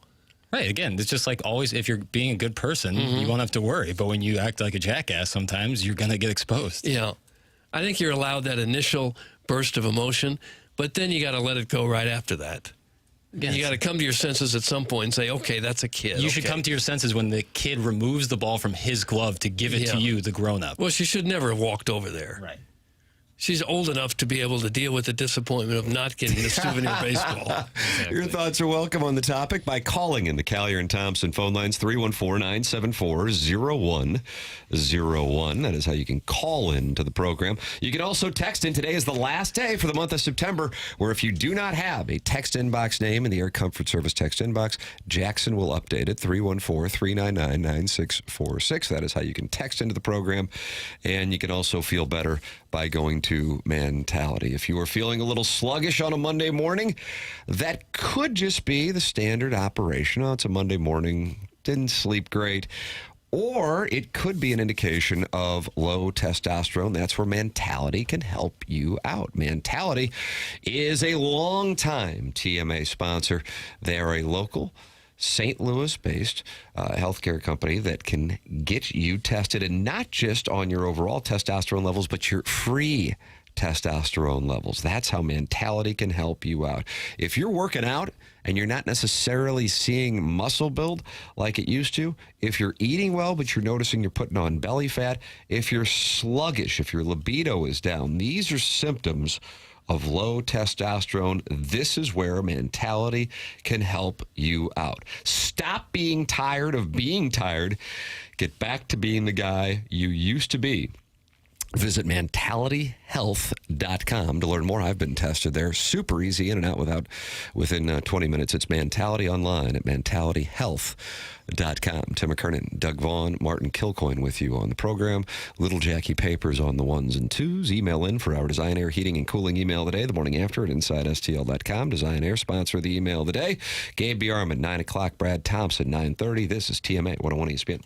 Right, again, it's just like always, if you're being a good person, you won't have to worry. But when you act like a jackass sometimes, you're going to get exposed. Yeah. I think you're allowed that initial burst of emotion, but then you got to let it go right after that. Yes. You got to come to your senses at some point and say, okay, that's a kid. You should come to your senses when the kid removes the ball from his glove to give it to you, the grown-up. Well, she should never have walked over there. Right. She's old enough to be able to deal with the disappointment of not getting the souvenir baseball. Exactly. Your thoughts are welcome on the topic by calling in the Callier and Thompson phone lines 314-974-0101. That is how you can call in to the program. You can also text in. Today is the last day for the month of September, where if you do not have a text inbox name in the Air Comfort Service text inbox, Jackson will update it, 314-399-9646. That is how you can text into the program. And you can also feel better by going to Mentality. If you are feeling a little sluggish on a Monday morning, that could just be the standard operation. Oh, it's a Monday morning, didn't sleep great. Or it could be an indication of low testosterone. That's where Mentality can help you out. Mentality is a long-time TMA sponsor. They are a local St. Louis-based healthcare company that can get you tested, and not just on your overall testosterone levels, but your free testosterone levels. That's how Mentality can help you out. If you're working out and you're not necessarily seeing muscle build like it used to, if you're eating well but you're noticing you're putting on belly fat, if you're sluggish, if your libido is down, these are symptoms of low testosterone. This is where Mentality can help you out. Stop being tired of being tired. Get back to being the guy you used to be. Visit mentalityhealth.com to learn more. I've been tested there. Super easy, in and out within 20 minutes. It's Mentality online at mentalityhealth.com. Tim McKernan, Doug Vaughn, Martin Kilcoyne with you on the program. Little Jackie Papers on the ones and twos. Email in for our Design Air Heating and Cooling email today, the morning after at InsideSTL.com. Design Air, sponsor the email today. Gabe DeArmond, 9 o'clock. Brad Thompson, 9:30. This is TMA 101 ESPN.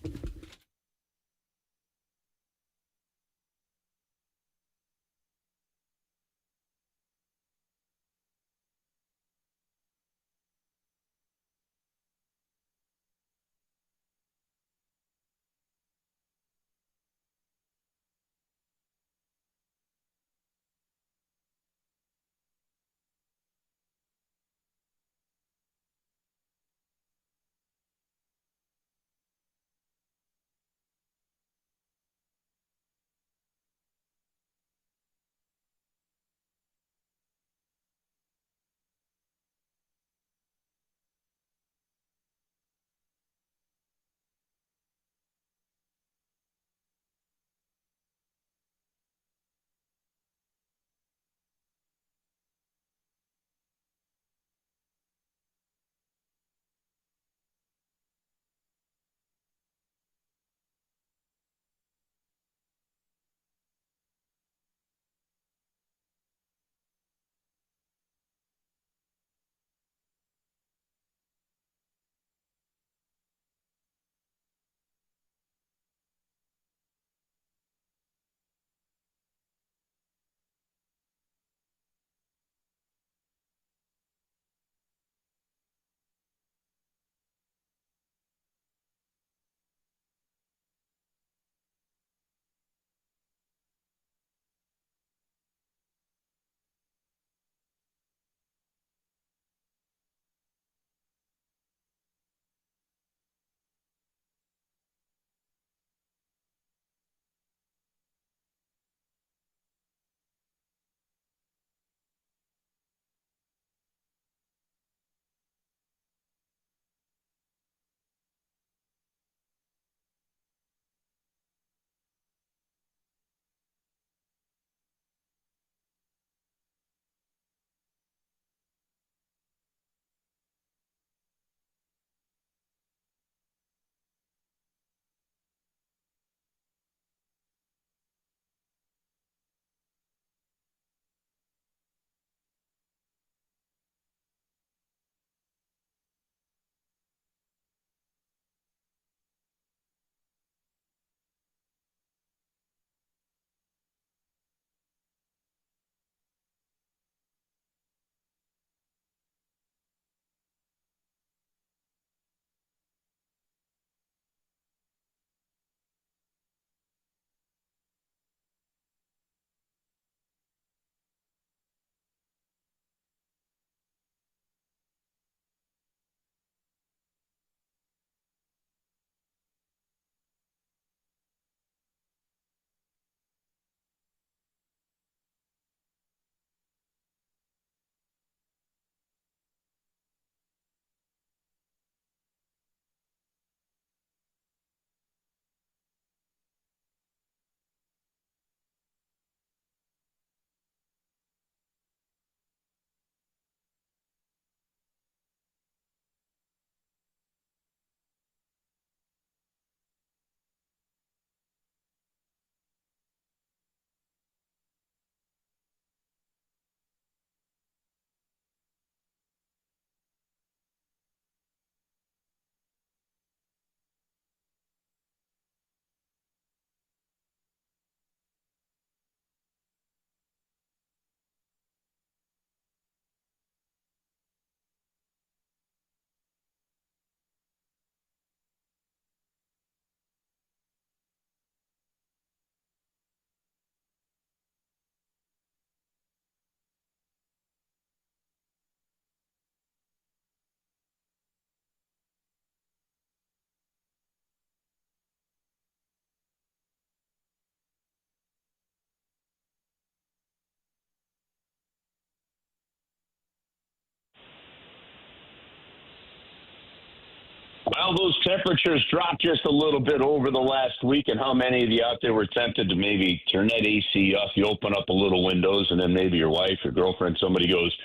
Well, those temperatures dropped just a little bit over the last week, and how many of you out there were tempted to maybe turn that AC off? You open up a little windows, and then maybe your wife, your girlfriend, somebody goes,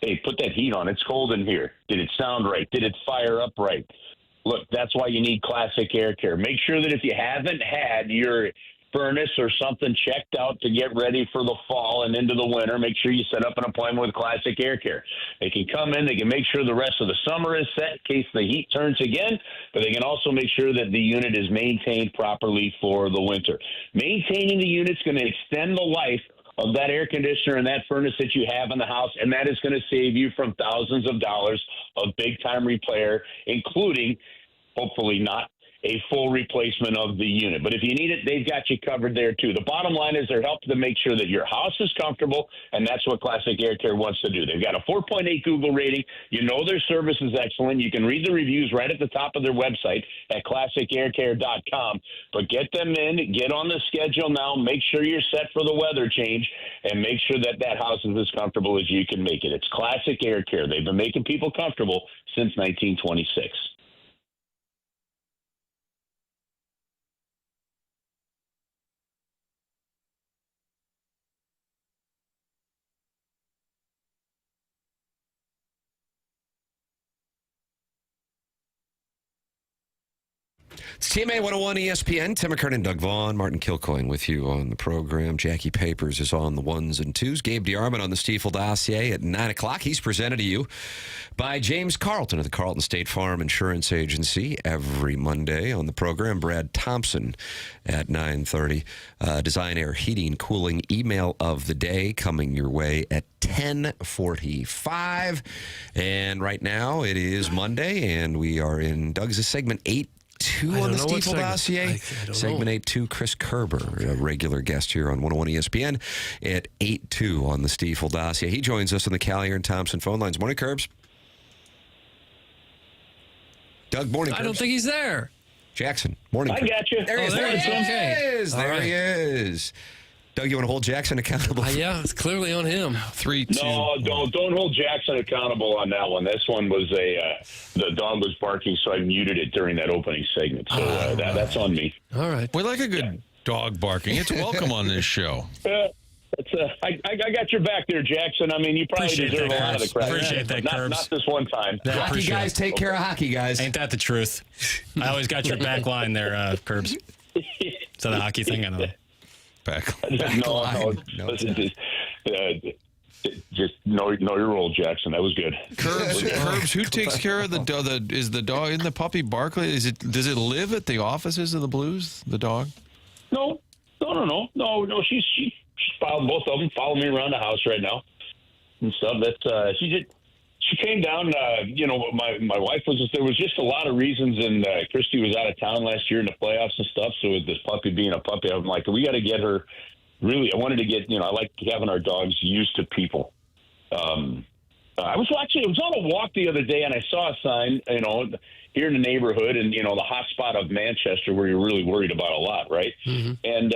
hey, put that heat on. It's cold in here. Did it sound right? Did it fire up right? Look, that's why you need Classic Air Care. Make sure that if you haven't had your furnace or something checked out to get ready for the fall and into the winter, make sure you set up an appointment with Classic Air Care. They can come in, they can make sure the rest of the summer is set in case the heat turns again, but they can also make sure that the unit is maintained properly for the winter. Maintaining the unit's going to extend the life of that air conditioner and that furnace that you have in the house, and that is going to save you from thousands of dollars of big-time repair, including, hopefully not, a full replacement of the unit. But if you need it, they've got you covered there, too. The bottom line is they're helping to make sure that your house is comfortable, and that's what Classic Air Care wants to do. They've got a 4.8 Google rating. You know their service is excellent. You can read the reviews right at the top of their website at classicaircare.com. But get them in, get on the schedule now, make sure you're set for the weather change, and make sure that that house is as comfortable as you can make it. It's Classic Air Care. They've been making people comfortable since 1926. It's TMA 101 ESPN. Tim McKernan, Doug Vaughn, Martin Kilcoyne with you on the program. Jackie Papers is on the ones and twos. Gabe DeArmond on the Stiefel dossier at 9 o'clock. He's presented to you by James Carlton of the Carlton State Farm Insurance Agency every Monday on the program. Brad Thompson at 9:30. Design, Air, Heating, Cooling email of the day coming your way at 10:45. And right now it is Monday, and we are in Doug's segment 8. On the Stiefel dossier. Segment 8-2, Chris Kerber, a regular guest here on 101 ESPN at 8-2 on the Stiefel dossier. He joins us on the Callier and Thompson phone lines. Morning, Kerbs. Doug, morning, Kerbs. I don't think he's there. Jackson, morning. I got you. There he is. There he is. Doug, you want to hold Jackson accountable? Yeah, it's clearly on him. 3-2. No, don't hold Jackson accountable on that one. This one was the dog was barking, so I muted it during that opening segment. So that's on me. All right. We like a good dog barking. It's welcome on this show. I got your back there, Jackson. I mean, you probably deserve a lot of the credit. Appreciate that, Kerbs. Not this one time. Hockey guys take care of hockey guys. Ain't that the truth? I always got your back line there, Kerbs. Is that a hockey thing? I don't know. No. Just know your role, Jackson. That was good. Kerbs, who takes care of the dog? Is the dog in the puppy Barkley? Does it live at the offices of the Blues? The dog? No. She's followed both of them. Follow me around the house right now and stuff. That's she came down. My wife was. There was just a lot of reasons, and Christy was out of town last year in the playoffs and stuff. So with this puppy being a puppy, I'm like, we got to get her. Really, I wanted to get. I like having our dogs used to people. I was on a walk the other day, and I saw a sign. Here in the neighborhood, and the hot spot of Manchester, where you're really worried about a lot, right? Mm-hmm. And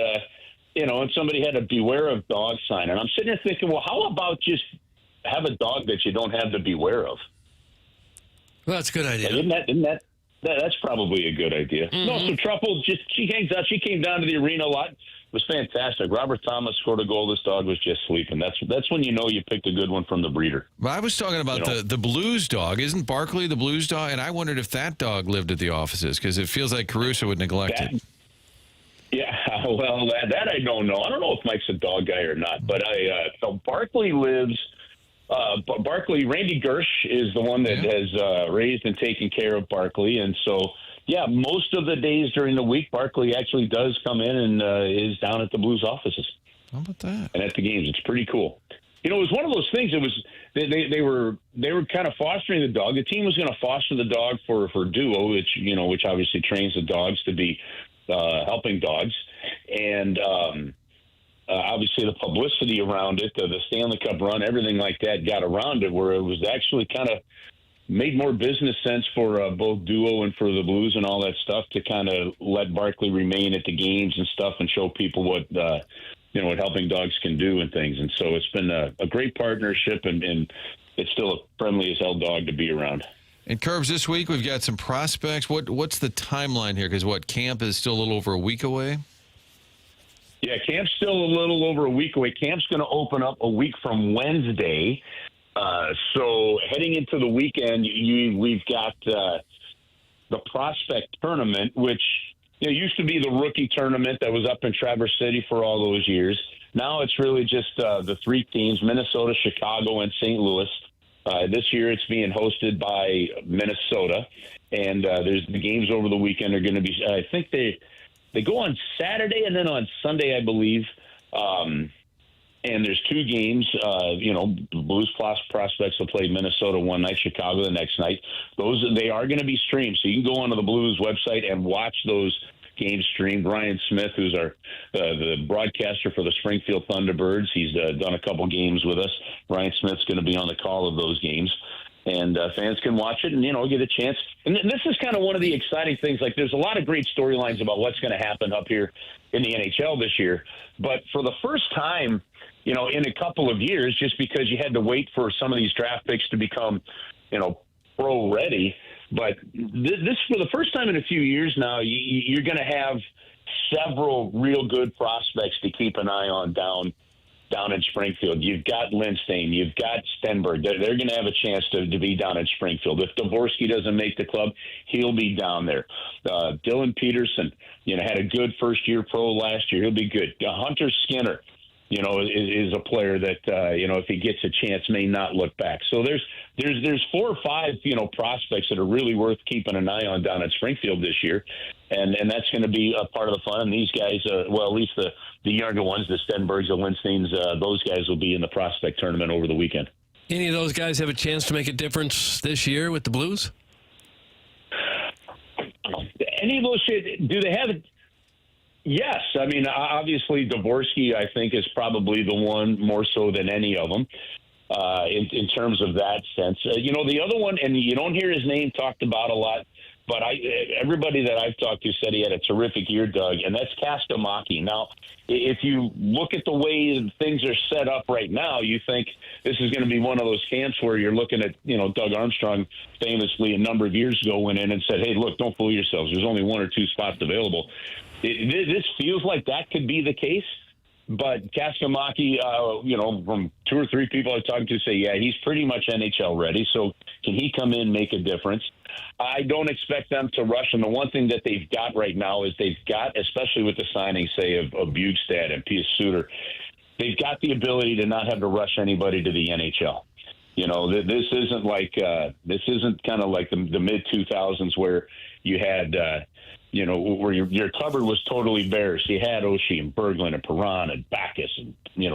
and somebody had a "Beware of Dog" sign, and I'm sitting there thinking, well, how about just have a dog that you don't have to beware of? Well, that's a good idea. That's probably a good idea. Mm-hmm. No, so Truffle she hangs out. She came down to the arena a lot. It was fantastic. Robert Thomas scored a goal. This dog was just sleeping. That's when you know you picked a good one from the breeder. But I was talking about the Blues dog. Isn't Barkley the Blues dog? And I wondered if that dog lived at the offices, because it feels like Caruso would neglect it. Yeah, well, that I don't know. I don't know if Mike's a dog guy or not, but so Barkley lives. Randy Gersh is the one that has raised and taken care of Barkley, and so most of the days during the week, Barkley actually does come in and is down at the Blues offices. How about that? And at the games, it's pretty cool. It was one of those things. It was they were kind of fostering the dog. The team was going to foster the dog for Duo, which obviously trains the dogs to be helping dogs, and obviously the publicity around it, the Stanley Cup run, everything like that got around it, where it was actually kind of made more business sense for both Duo and for the Blues and all that stuff to kind of let Barkley remain at the games and stuff and show people what helping dogs can do and things. And so it's been a great partnership, and it's still a friendly as hell dog to be around. And Kerbs, this week we've got some prospects. What's the timeline here? Because camp is still a little over a week away? Yeah, camp's still a little over a week away. Camp's going to open up a week from Wednesday. So heading into the weekend, we've got the prospect tournament, which used to be the rookie tournament that was up in Traverse City for all those years. Now it's really just the three teams, Minnesota, Chicago, and St. Louis. This year it's being hosted by Minnesota, and there's the games over the weekend are going to be, I think they go on Saturday and then on Sunday, I believe. And there's two games, Blues prospects will play Minnesota one night, Chicago the next night. They are going to be streamed. So you can go onto the Blues website and watch those games streamed. Ryan Smith, who's the broadcaster for the Springfield Thunderbirds, he's done a couple games with us. Ryan Smith's going to be on the call of those games. And fans can watch it and, get a chance. And this is kind of one of the exciting things. Like, there's a lot of great storylines about what's going to happen up here in the NHL this year. But for the first time, in a couple of years, just because you had to wait for some of these draft picks to become, pro ready. But this, for the first time in a few years now, you're going to have several real good prospects to keep an eye on down in Springfield. You've got Lindstein, you've got Stenberg. They're going to have a chance to be down in Springfield. If Dvorsky doesn't make the club, he'll be down there. Dylan Peterson, had a good first-year pro last year. He'll be good. Hunter Skinner, is a player that, if he gets a chance, may not look back. So there's 4 or 5, prospects that are really worth keeping an eye on down in Springfield this year. And that's going to be a part of the fun. And these guys, at least the younger ones, the Stenbergs, the Lindsteins, those guys will be in the prospect tournament over the weekend. Any of those guys have a chance to make a difference this year with the Blues? Any of those, do they have it? Yes. I mean, obviously, Dvorsky, I think, is probably the one more so than any of them in terms of that sense. The other one, and you don't hear his name talked about a lot, but everybody that I've talked to said he had a terrific year, Doug, and that's Kastamaki. Now, if you look at the way things are set up right now, you think this is going to be one of those camps where you're looking at, Doug Armstrong famously a number of years ago went in and said, hey, look, don't fool yourselves. There's only 1 or 2 spots available. This feels like that could be the case. But Kastamaki, from 2 or 3 people I've talked to say, yeah, he's pretty much NHL ready. So can he come in, make a difference? I don't expect them to rush. And the one thing that they've got right now is they've got, especially with the signing, say, of Bjugstad and Pius Suter, they've got the ability to not have to rush anybody to the NHL. This isn't like this isn't kind of like the mid-2000s where you had where your cupboard was totally bare. So you had Oshie and Berglund and Perron and Backus and,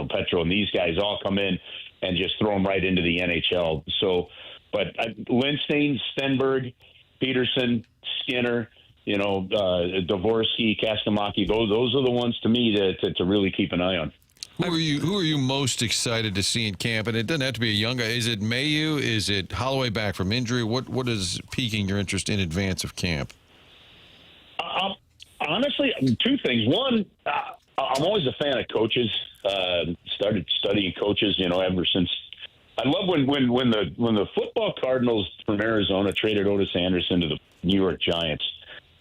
Petro, and these guys all come in and just throw them right into the NHL. So, but Lindstein, Stenberg, Peterson, Skinner, Dvorsky, Kastamaki, those are the ones to me to really keep an eye on. Who are you most excited to see in camp? And it doesn't have to be a young guy. Is it Mayu? Is it Holloway back from injury? What is piquing your interest in advance of camp? Honestly, 2 things. One, I'm always a fan of coaches. Started studying coaches, ever since. I love when the football Cardinals from Arizona traded Otis Anderson to the New York Giants,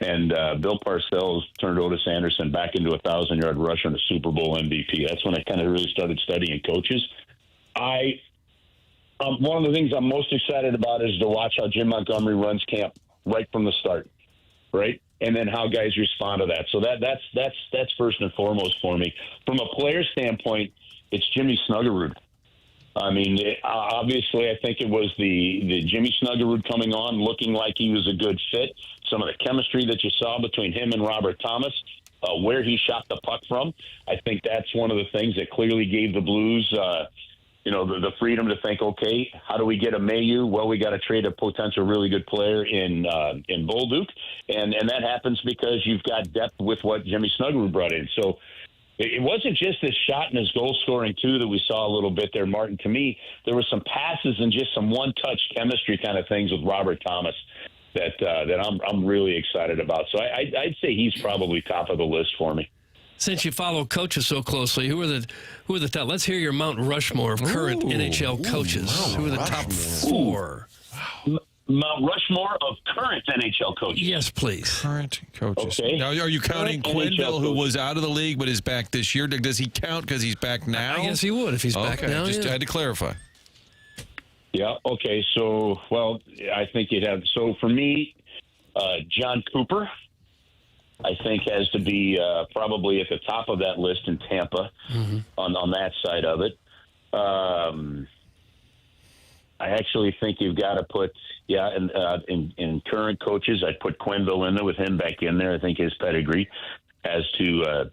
and Bill Parcells turned Otis Anderson back into a 1,000-yard rusher and a Super Bowl MVP. That's when I kind of really started studying coaches. One of the things I'm most excited about is to watch how Jim Montgomery runs camp right from the start, right? And then how guys respond to that. So that's first and foremost for me. From a player standpoint, it's Jimmy Snuggerud. I mean, obviously, I think it was the Jimmy Snuggerud coming on, looking like he was a good fit. Some of the chemistry that you saw between him and Robert Thomas, where he shot the puck from. I think that's one of the things that clearly gave the Blues the freedom to think, okay, how do we get a Mayu? Well, we got to trade a potential really good player in Bolduc, and that happens because you've got depth with what Jimmy Snuggerud brought in. So it wasn't just his shot and his goal scoring too that we saw a little bit there, Martin. To me, there were some passes and just some one-touch chemistry kind of things with Robert Thomas that I'm really excited about. So I'd say he's probably top of the list for me. Since you follow coaches so closely, who are the top? Let's hear your Mount Rushmore of current NHL coaches. Who are the top 4? Mount Rushmore of current NHL coaches. Yes, please. Current coaches. Okay. Now, are you counting Current Quenneville, NHL who coach. was out of the league but is back this year? Does he count because he's back now? I guess he would if he's back now. Just yeah. had to clarify. Yeah. Okay. So, well, I think you'd have. So for me, John Cooper, I think has to be probably at the top of that list in Tampa on that side of it. I actually think you've got to put, in current coaches, I'd put Quenneville in there with him back in there. I think his pedigree has to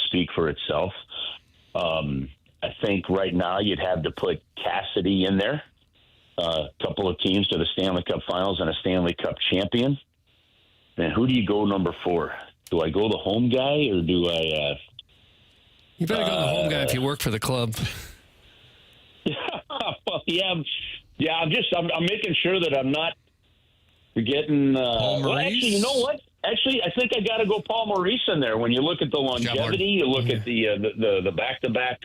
speak for itself. I think right now you'd have to put Cassidy in there. A couple of teams to the Stanley Cup Finals and a Stanley Cup champion. And who do you go number 4? Do I go the home guy or do I? You better go the home guy if you work for the club. Well, yeah. I'm making sure that I'm not forgetting. Well, actually, you know what? Actually, I think I got to go Paul Maurice in there. When you look at the longevity, you look at the back-to-back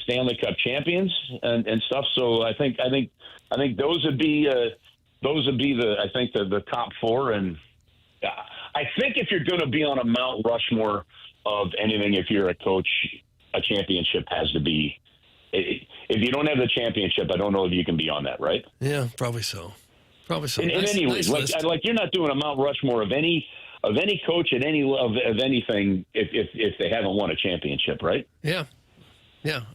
Stanley Cup champions and stuff. So I think those would be the top 4. And I think if you're going to be on a Mount Rushmore of anything, if you're a coach, a championship has to be. If you don't have the championship, I don't know if you can be on that, right? Yeah, probably so. In any way, like you're not doing a Mount Rushmore of any coach at any of anything if they haven't won a championship, right? Yeah,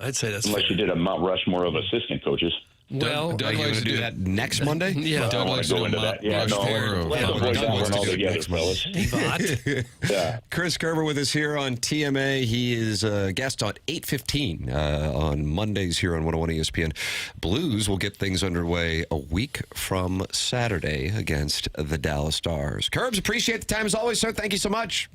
I'd say that's unless fair. you did a Mount Rushmore of assistant coaches. Well, Doug, you going to do that next Monday? Yeah. I want to go into that. Yeah, no, let's avoid that one altogether, fellas. Yeah. Chris Kerber with us here on TMA. He is a guest on 8:15 on Mondays here on 101 ESPN. Blues will get things underway a week from Saturday against the Dallas Stars. Kerbs, appreciate the time as always, sir. Thank you so much.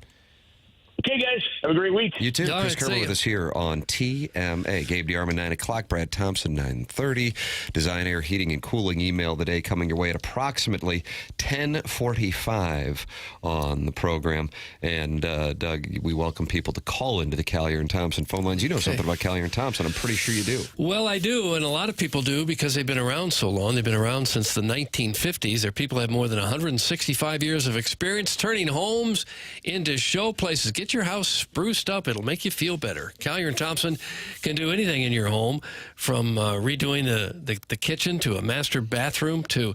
Okay, guys. Have a great week. You too. All Chris right, Kerber see with ya. us here on TMA. Gabe DeArmond, 9 o'clock. Brad Thompson, 9:30. Design, Air, Heating, and Cooling email of the day coming your way at approximately 10:45 on the program. And, Doug, we welcome people to call into the Collier and Thompson phone lines. You know something about Collier and Thompson. I'm pretty sure you do. Well, I do, and a lot of people do because they've been around so long. They've been around since the 1950s. Their people have more than 165 years of experience turning homes into show places. Get your house spruced up. It'll make you feel better. Collier & Thompson can do anything in your home, from redoing the kitchen to a master bathroom to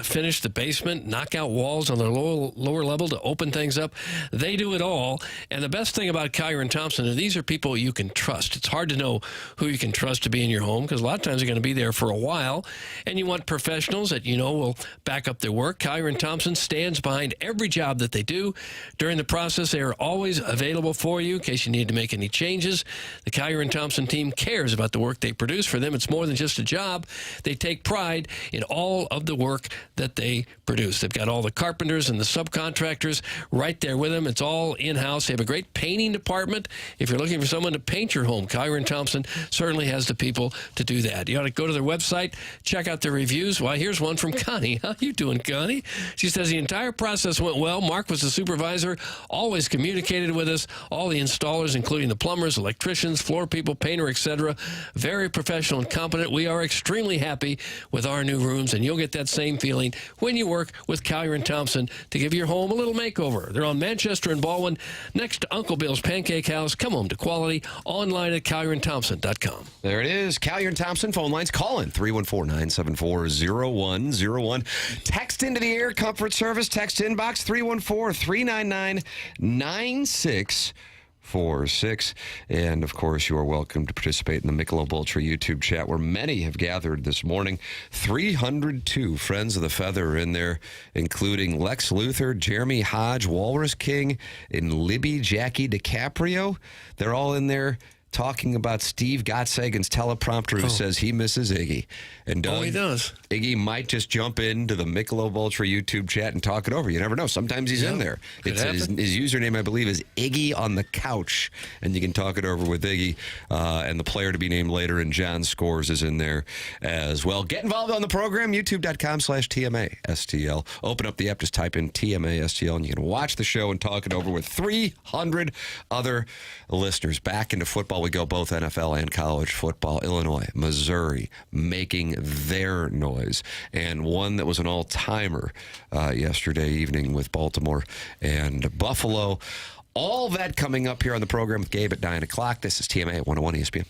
finish the basement, knock out walls on the lower level to open things up. They do it all. And the best thing about Collier & Thompson is these are people you can trust. It's hard to know who you can trust to be in your home because a lot of times they're going to be there for a while, and you want professionals that you know will back up their work. Collier & Thompson stands behind every job that they do. During the process, they are always available for you in case you need to make any changes. The Collier & Thompson team cares about the work they produce. For them, it's more than just a job. They take pride in all of the work that they produce. They've got all the carpenters and the subcontractors right there with them. It's all in-house. They have a great painting department. If you're looking for someone to paint your home, Collier & Thompson certainly has the people to do that. You ought to go to their website, check out their reviews. Why, here's one from Connie. How you doing, Connie? She says, the entire process went well. Mark was the supervisor, always communicated with us. All the installers, including the plumbers, electricians, floor people, painter, etc., very professional and competent. We are extremely happy with our new rooms, and you'll get that same feeling when you work with Collier & Thompson to give your home a little makeover. They're on Manchester and Baldwin, next to Uncle Bill's Pancake House. Come home to quality. Online at collierandthompson.com. There it is. Collier & Thompson phone lines. Call in 314-974-0101. Text into the Air Comfort Service. Text inbox 314-399-9646. And, of course, you are welcome to participate in the Michelob Ultra YouTube chat, where many have gathered this morning. 302 Friends of the Feather are in there, including Lex Luthor, Jeremy Hodge, Walrus King, and Libby Jackie DiCaprio. They're all in there talking about Steve Gottsagen's teleprompter who says he misses Iggy. And Doug, he does. Iggy might just jump into the Michelob Ultra YouTube chat and talk it over. You never know. Sometimes he's in there. His username, I believe, is Iggy on the Couch, and you can talk it over with Iggy. And the player to be named later, and John Scores is in there as well. Get involved on the program, youtube.com/TMA-STL. Open up the app, just type in TMA-STL, and you can watch the show and talk it over with 300 other listeners. Back into football we go, both NFL and college football. Illinois, Missouri making their noise. And one that was an all-timer yesterday evening with Baltimore and Buffalo. All that coming up here on the program with Gabe at 9 o'clock. This is TMA at 101 ESPN.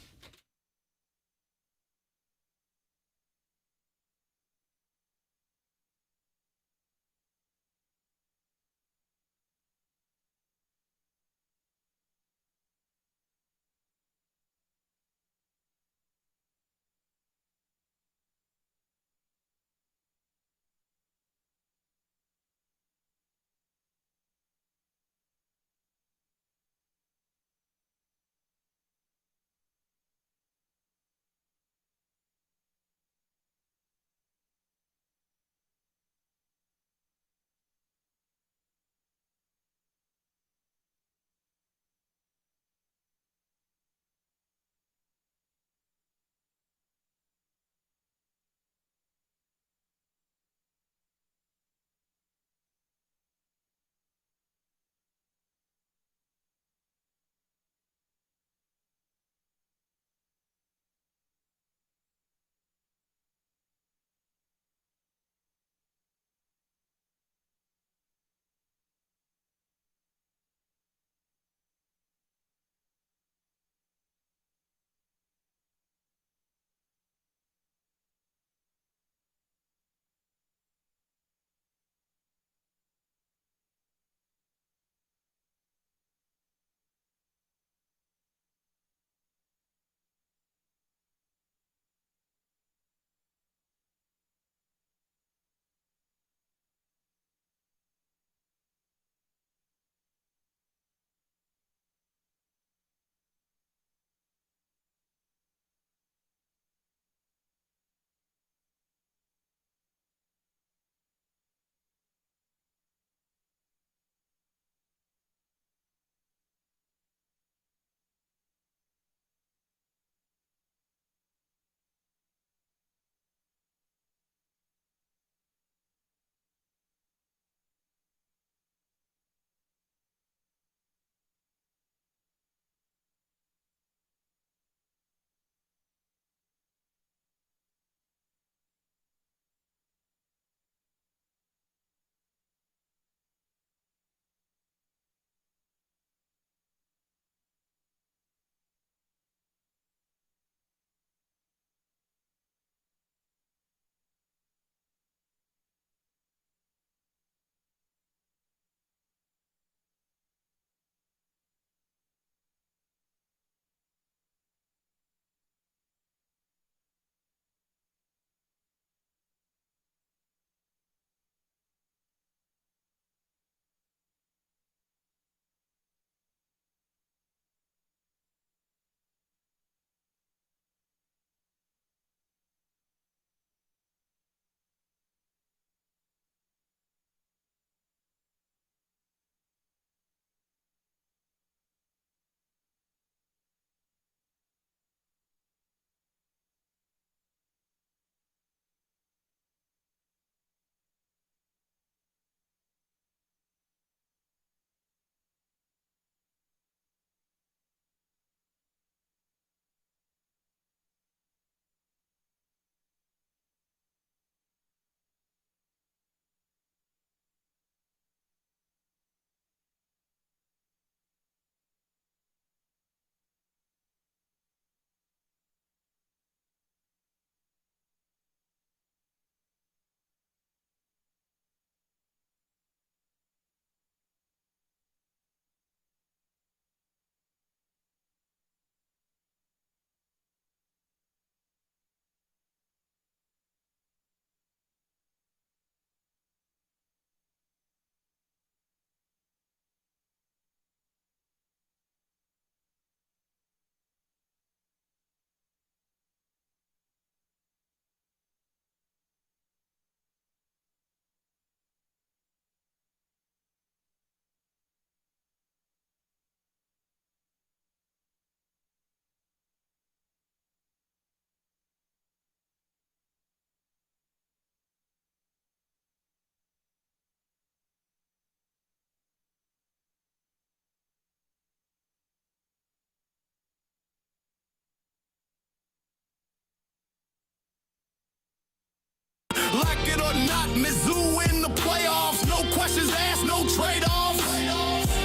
or not, Mizzou in the playoffs. No questions asked, no trade-offs.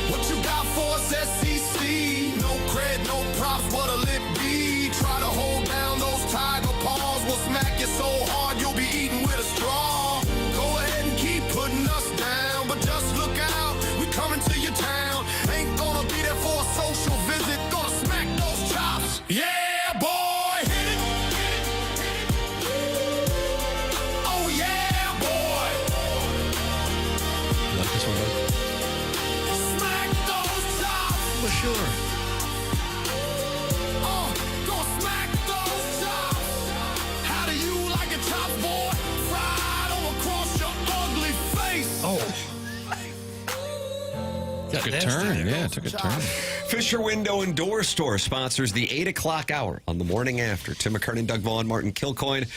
What you got for us, SEC? No cred, no props, what'll it be? Try to hold down those Tiger paws. We'll smack you so hard you'll be eating with a straw. Go ahead and keep putting us down, but just look out, we coming to your town. Ain't gonna be there for a social visit, gonna smack those chops. Yeah, boy, hit it. Oh yeah, boy. You like this one, Doug? Smack those chops. Well, sure. Gonna smack those chops. How do you like a chop, boy? Fried on across your ugly face. Oh. Took a turn. Yeah, took a turn. Fisher Window and Door Store sponsors the 8 o'clock hour on the Morning After. Tim McKernan, Doug Vaughn, Martin Kilcoyne,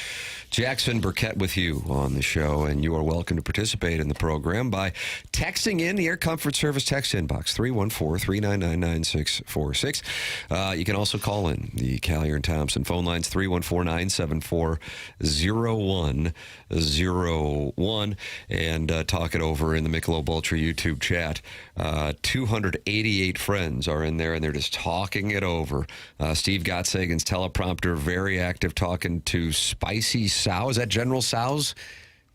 Jackson Burkett with you on the show, and you are welcome to participate in the program by texting in the Air Comfort Service text inbox, 314-399-9646. You can also call in the Callier and Thompson phone lines, 314-974-0101, and talk it over in the Michelob Ultra YouTube chat. 288 friends are in there, and they're just talking it over. Steve Gottsagen's teleprompter, very active, talking to Spicy Sow. Is that General Tso's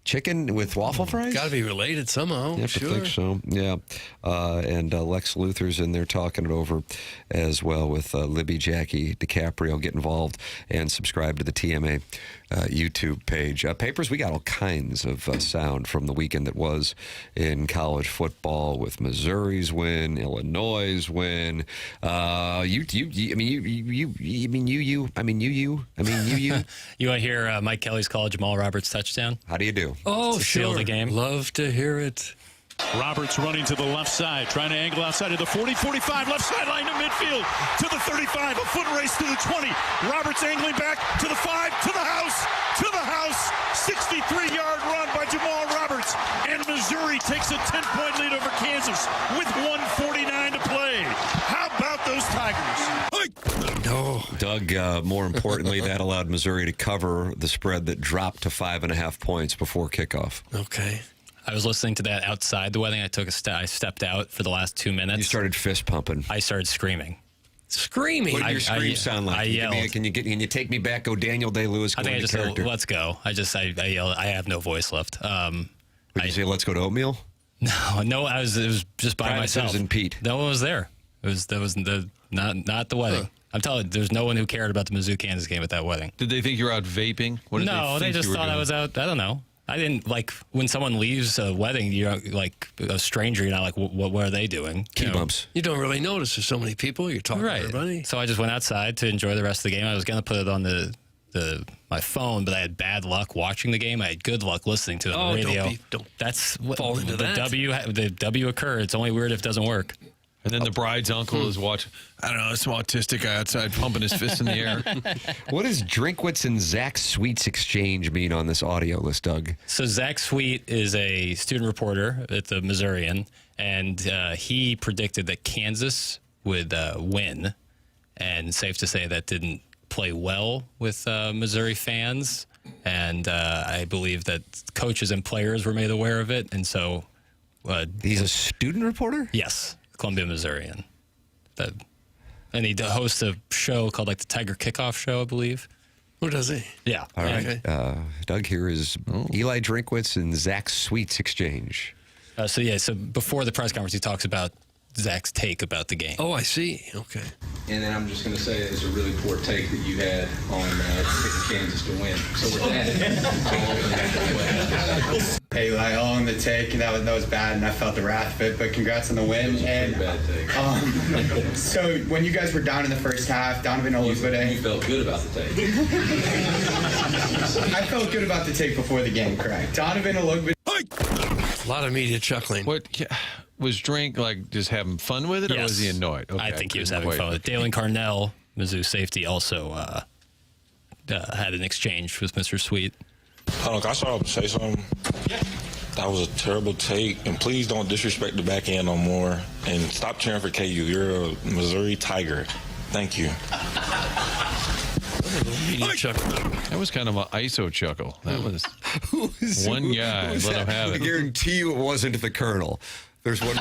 chicken with waffle fries? Got to be related somehow. Yeah, Sure. I think so. Yeah. And Lex Luthor's in there talking it over as well with Libby, Jackie, DiCaprio. Get involved and subscribe to the TMA YouTube page. Papers, we got all kinds of sound from the weekend that was in college football with Missouri's win, Illinois' win. You want to hear Mike Kelly's call Jamal Roberts' touchdown? How do you do? Oh, To seal sure. the game. Love to hear it. Roberts running to the left side, trying to angle outside of the 40, 45, left sideline to midfield, to the 35, a foot race to the 20. Roberts angling back to the 5, to the house, 63-yard run by Jamal Roberts. And Missouri takes a 10-point lead over Kansas with 1:49 to play. How about those Tigers? No. Doug, more importantly, that allowed Missouri to cover the spread that dropped to 5.5 points before kickoff. Okay. I was listening to that outside the wedding. I stepped out for the last 2 minutes. You started fist pumping. I started screaming. Screaming. What did your scream sound like? I yelled. Can you take me back? Go Daniel Day-Lewis. I think I just said, let's go. I yelled. I have no voice left. Did you say, let's go to oatmeal? No. It was just by myself. And Pete. No one was there. Not the wedding. Huh. I'm telling you, there's no one who cared about the Mizzou-Kansas game at that wedding. Did they think you were out vaping? What did No, they just thought I was out. I don't know. I didn't like when someone leaves a wedding. You're like a stranger. You're not like, what are they doing? Key bumps. You don't really notice there's so many people. You're talking to everybody. So I just went outside to enjoy the rest of the game. I was going to put it on my phone, but I had bad luck watching the game. I had good luck listening to it on the radio. That's what fall into the that. The W occurred. It's only weird if it doesn't work. And then the bride's uncle is watching, I don't know, some autistic guy outside pumping his fist in the air. What does Drinkwitz and Zach Sweet's exchange mean on this audio list, Doug? So Zach Sweet is a student reporter at the Missourian, and he predicted that Kansas would win. And safe to say that didn't play well with Missouri fans. And I believe that coaches and players were made aware of it. And so... he's a student reporter? Yes. Columbia, Missourian. And he hosts a show called like the Tiger Kickoff Show, I believe. Who does he? Yeah. All right. Okay. Doug, here is Eli Drinkwitz and Zach Sweet's exchange. So before the press conference, he talks about Zach's take about the game. Oh, I see. Okay. And then I'm just going to say it was a really poor take that you had on picking Kansas to win. So with that, hey, like all on the take, and that was bad, and I felt the wrath of it. But congrats on the win. It was a pretty bad take. So when you guys were down in the first half, Donovan Olugbude. You felt good about the take. I felt good about the take before the game. Correct. Donovan Olugbude. A lot of media chuckling. Was Drink like just having fun with it, or was he annoyed? Okay, I think he was having fun with it. Dalen Carnell, Mizzou safety, also had an exchange with Mr. Sweet. Hold on, I saw him say something. That was a terrible take, and please don't disrespect the back end no more, and stop cheering for KU. You're a Missouri Tiger. Thank you. That was kind of an ISO chuckle. That was one guy. Let him have I it. guarantee you it wasn't the Colonel. There's one.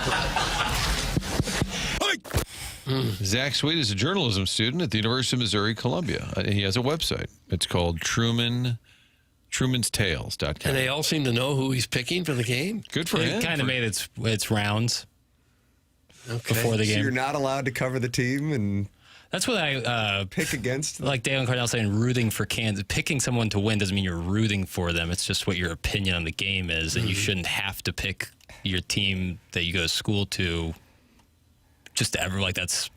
Zach Sweet is a journalism student at the University of Missouri, Columbia. He has a website. It's called trumanstales.com. And they all seem to know who he's picking for the game. Good for him. It kind of made its rounds before the game. So you're not allowed to cover the team and that's what I pick against. Like Dalen Cardell saying, rooting for Kansas. Picking someone to win doesn't mean you're rooting for them. It's just what your opinion on the game is, and you shouldn't have to pick your team that you go to school to. Just to ever that'd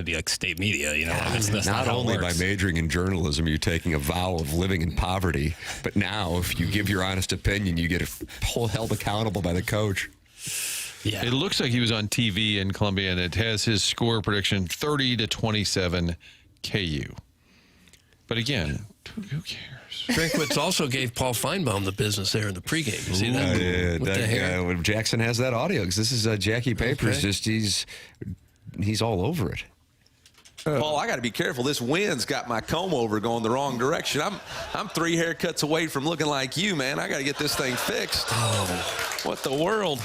be like state media, you know. That's not how it only by works. majoring in journalism, you're taking a vow of living in poverty, but now if you give your honest opinion, you get held accountable by the coach. Yeah. It looks like he was on TV in Columbia, and it has his score prediction 30-27 KU. But again, who cares? Drinkwitz also gave Paul Feinbaum the business there in the pregame. You see that? Yeah, With the hair. Jackson has that audio because this is Jackie Papers. Okay. Just he's all over it. Paul, I got to be careful. This wind's got my comb over going the wrong direction. I'm 3 haircuts away from looking like you, man. I got to get this thing fixed. Oh, what the world?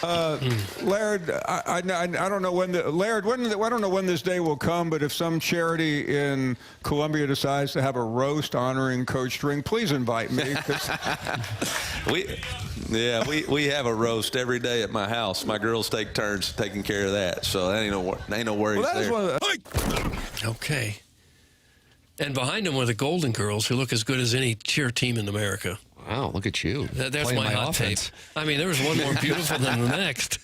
Laird, I don't know when I don't know when this day will come, but if some charity in Columbia decides to have a roast honoring Coach String, please invite me. we have a roast every day at my house. My girls take turns taking care of that, so that ain't no worries there. Okay. And behind him were the Golden Girls, who look as good as any cheer team in America. Wow, look at you. That's Playing my hot offense. tape. I mean, there was one more beautiful than the next.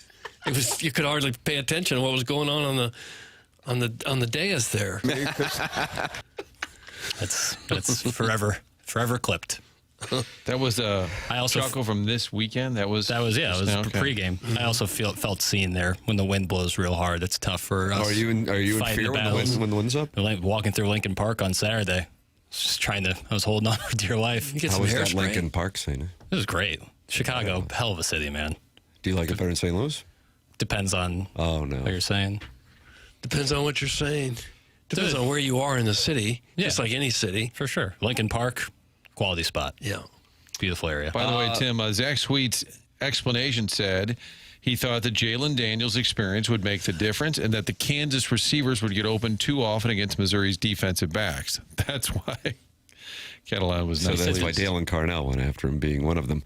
It was you could hardly pay attention to what was going on the dais there. That's forever clipped. That was a chuckle from this weekend. It was pregame. I also felt seen there when the wind blows real hard. It's tough for us. Are you in fear when the wind's up? Walking through Lincoln Park on Saturday, just I was holding on for dear life. How was that Lincoln Park scene? It was great. Chicago, hell of a city, man. Do you like it better than St. Louis? Depends on what you're saying. Depends on what you're saying. Depends on where you are in the city. Yeah. Just like any city. For sure. Lincoln Park, quality spot. Yeah. Beautiful area. By the way, Tim, Zach Sweet's explanation said he thought that Jalen Daniels' experience would make the difference and that the Kansas receivers would get open too often against Missouri's defensive backs. That's why Catalan was not. So that's why Dalen Carnell went after him being one of them.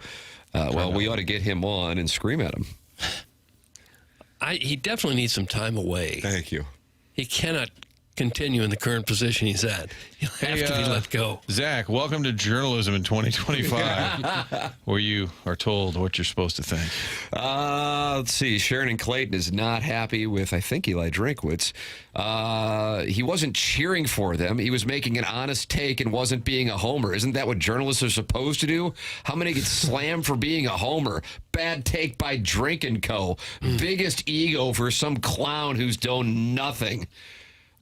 Well, we ought to get him on and scream at him. He definitely needs some time away. Thank you. He cannot continue in the current position he's at. He'll have to be let go. Zach, welcome to journalism in 2025, where you are told what you're supposed to think. Let's see. Sharon and Clayton is not happy with, I think, Eli Drinkwitz. He wasn't cheering for them. He was making an honest take and wasn't being a homer. Isn't that what journalists are supposed to do? How many get slammed for being a homer? Bad take by Drink & Co. Biggest ego for some clown who's done nothing.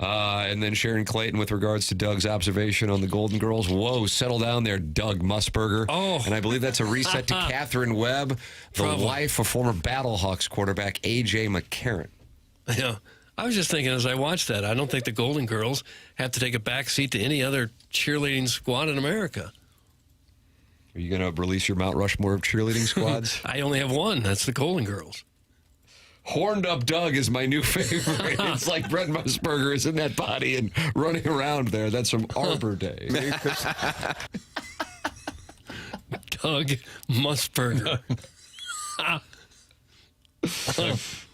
And then Sharon Clayton with regards to Doug's observation on the Golden Girls. Whoa, settle down there, Doug Musburger. Oh. And I believe that's a reset to Catherine Webb, the wife of former Battlehawks quarterback A.J. McKernan. Yeah. I was just thinking as I watched that, I don't think the Golden Girls have to take a back seat to any other cheerleading squad in America. Are you going to release your Mount Rushmore of cheerleading squads? I only have one. That's the Golden Girls. Horned Up Doug is my new favorite. It's like Brett Musburger is in that body and running around there. That's from Arbor Day. Doug Musburger.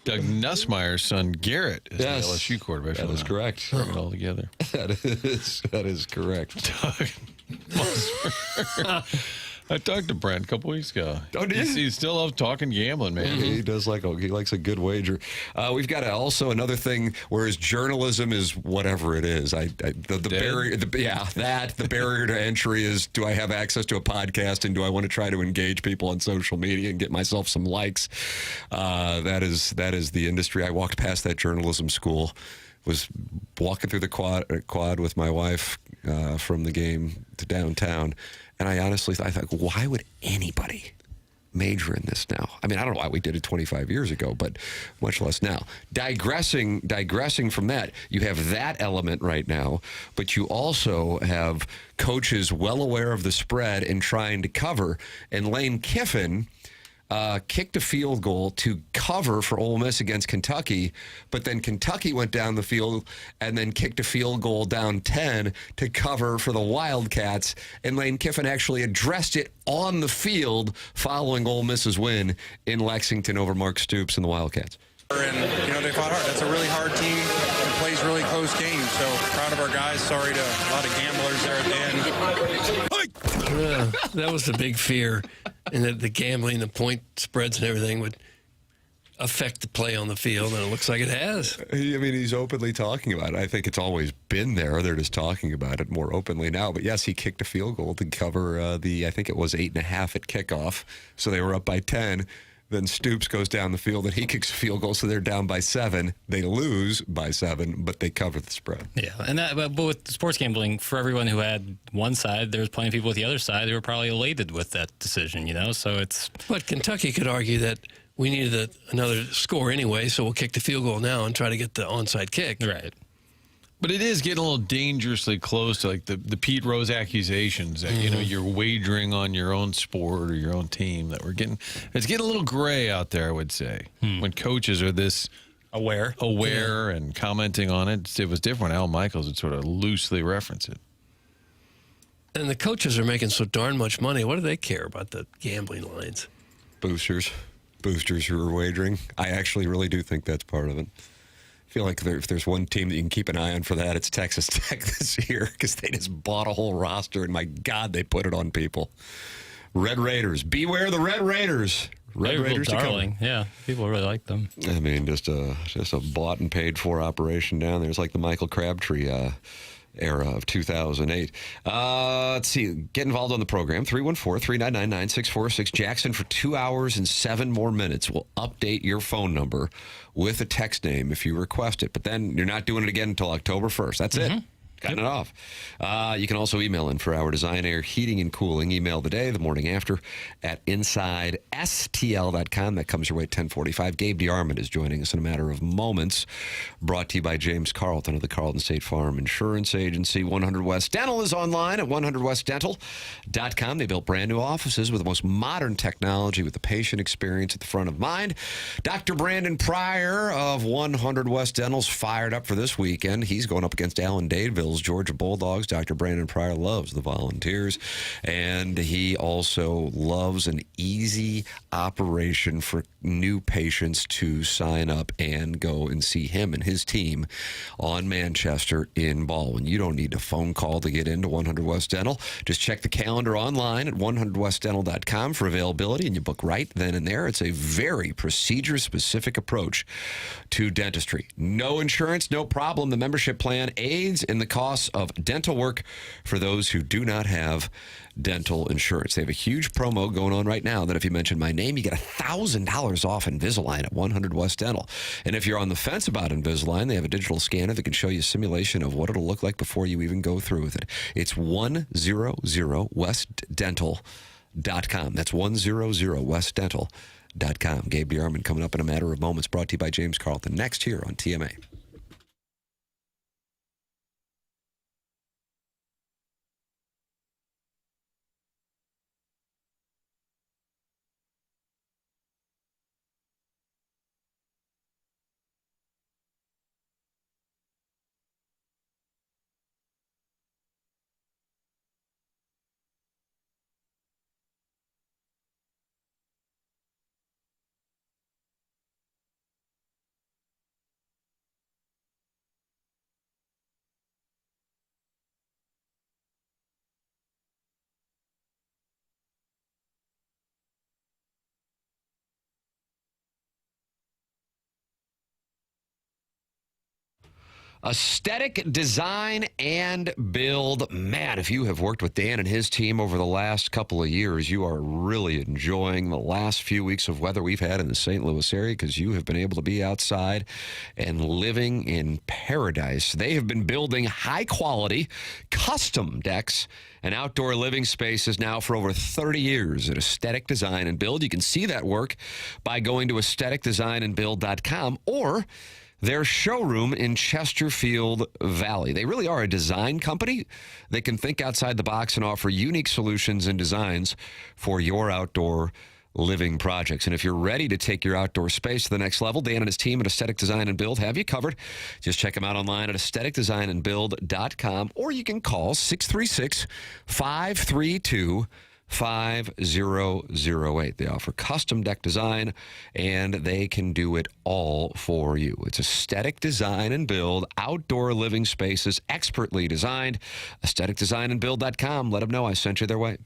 Doug Nussmeier's son, Garrett, is Yes. the LSU quarterback. That is correct. Bring it all together. That is correct. Doug Musburger. I talked to Brent a couple weeks ago. Oh, did you? He still loves talking gambling, man. He does he likes a good wager. We've got also another thing, whereas journalism is whatever it is. The barrier, the barrier to entry is: do I have access to a podcast, and do I want to try to engage people on social media and get myself some likes? That is the industry. I walked past that journalism school, was walking through the quad with my wife from the game to downtown. And I honestly thought, why would anybody major in this now. I mean, I don't know why we did it 25 years ago, but much less now. Digressing from that, you have that element right now, but you also have coaches well aware of the spread and trying to cover. And Lane Kiffin kicked a field goal to cover for Ole Miss against Kentucky, but then Kentucky went down the field and then kicked a field goal down 10 to cover for the Wildcats, and Lane Kiffin actually addressed it on the field following Ole Miss's win in Lexington over Mark Stoops and the Wildcats. And, they fought hard. That's a really hard team that plays really close games. So proud of our guys. Sorry to a lot of gamblers there at the end. That was the big fear, and that the gambling, the point spreads and everything would affect the play on the field, and it looks like it has. I mean, he's openly talking about it. I think it's always been there. They're just talking about it more openly now. But yes, he kicked a field goal to cover I think it was 8.5 at kickoff. So they were up by 10. Then Stoops goes down the field and he kicks a field goal, so they're down by 7. They lose by 7, but they cover the spread. Yeah, and but with sports gambling, for everyone who had one side, there was plenty of people with the other side who were probably elated with that decision, So it's. But Kentucky could argue that we needed another score anyway, so we'll kick the field goal now and try to get the onside kick. Right. But it is getting a little dangerously close to like the Pete Rose accusations that you're wagering on your own sport or your own team. That it's getting a little gray out there, I would say, when coaches are this aware and commenting on it. It was different. Al Michaels would sort of loosely reference it. And the coaches are making so darn much money. What do they care about the gambling lines? Boosters who are wagering. I actually really do think that's part of it. I feel like if there's one team that you can keep an eye on for that, it's Texas Tech this year, because they just bought a whole roster, and my God, they put it on people. Red Raiders. Beware the Red Raiders. Red Raiders are darling. Yeah, people really like them. I mean, just a bought and paid for operation down there. It's like the Michael Crabtree era of 2008. Let's see. Get involved on the program. 314-399-9646. Jackson for 2 hours and 7 more minutes. We'll update your phone number with a text name if you request it. But then you're not doing it again until October 1st. That's it. Cutting it off. You can also email in for our design, air, heating, and cooling. Email the day, the morning after, at InsideSTL.com. That comes your way at 1045. Gabe DeArmond is joining us in a matter of moments. Brought to you by James Carlton of the Carlton State Farm Insurance Agency. 100 West Dental is online at 100westdental.com. They built brand new offices with the most modern technology with the patient experience at the front of mind. Dr. Brandon Pryor of 100 West Dental's fired up for this weekend. He's going up against Allen Dadeville's Georgia Bulldogs. Dr. Brandon Pryor loves the Volunteers, and he also loves an easy operation for new patients to sign up and go and see him and his team on Manchester in Baldwin. You don't need a phone call to get into 100 West Dental. Just check the calendar online at 100westdental.com for availability, and you book right then and there. It's a very procedure-specific approach to dentistry. No insurance, no problem. The membership plan aids in the costs of dental work for those who do not have dental insurance. They have a huge promo going on right now that if you mention my name, you get $1,000 off Invisalign at 100 West Dental. And if you're on the fence about Invisalign, they have a digital scanner that can show you a simulation of what it'll look like before you even go through with it. It's 100westdental.com. That's 100westdental.com. Gabe DeArmond coming up in a matter of moments, brought to you by James Carlton. Next here on TMA. Aesthetic Design and Build. Man, if you have worked with Dan and his team over the last couple of years, you are really enjoying the last few weeks of weather we've had in the St. Louis area because you have been able to be outside and living in paradise. They have been building high-quality, custom decks and outdoor living spaces now for over 30 years at Aesthetic Design and Build. You can see that work by going to aestheticdesignandbuild.com or their showroom in Chesterfield Valley. They really are a design company. They can think outside the box and offer unique solutions and designs for your outdoor living projects. And if you're ready to take your outdoor space to the next level, Dan and his team at Aesthetic Design and Build have you covered. Just check them out online at aestheticdesignandbuild.com, or you can call 636-532-5008. They offer custom deck design, and they can do it all for you. It's Aesthetic Design and Build, outdoor living spaces, expertly designed. aestheticdesignandbuild.com. Let them know I sent you their way.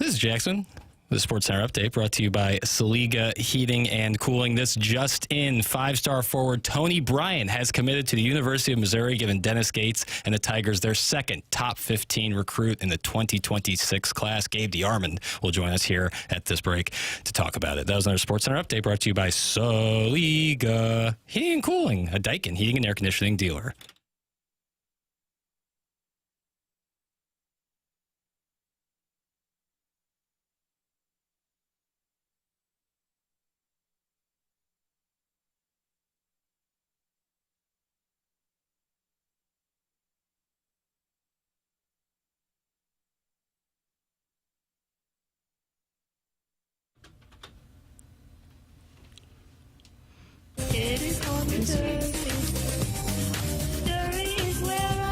This is Jackson. The Sports Center update brought to you by Saliga Heating and Cooling. This just in, 5-star forward Tony Bryant has committed to the University of Missouri, giving Dennis Gates and the Tigers their second top 15 recruit in the 2026 class. Gabe DeArmond will join us here at this break to talk about it. That was another Sports Center update brought to you by Saliga Heating and Cooling, a Daikin heating and air conditioning dealer.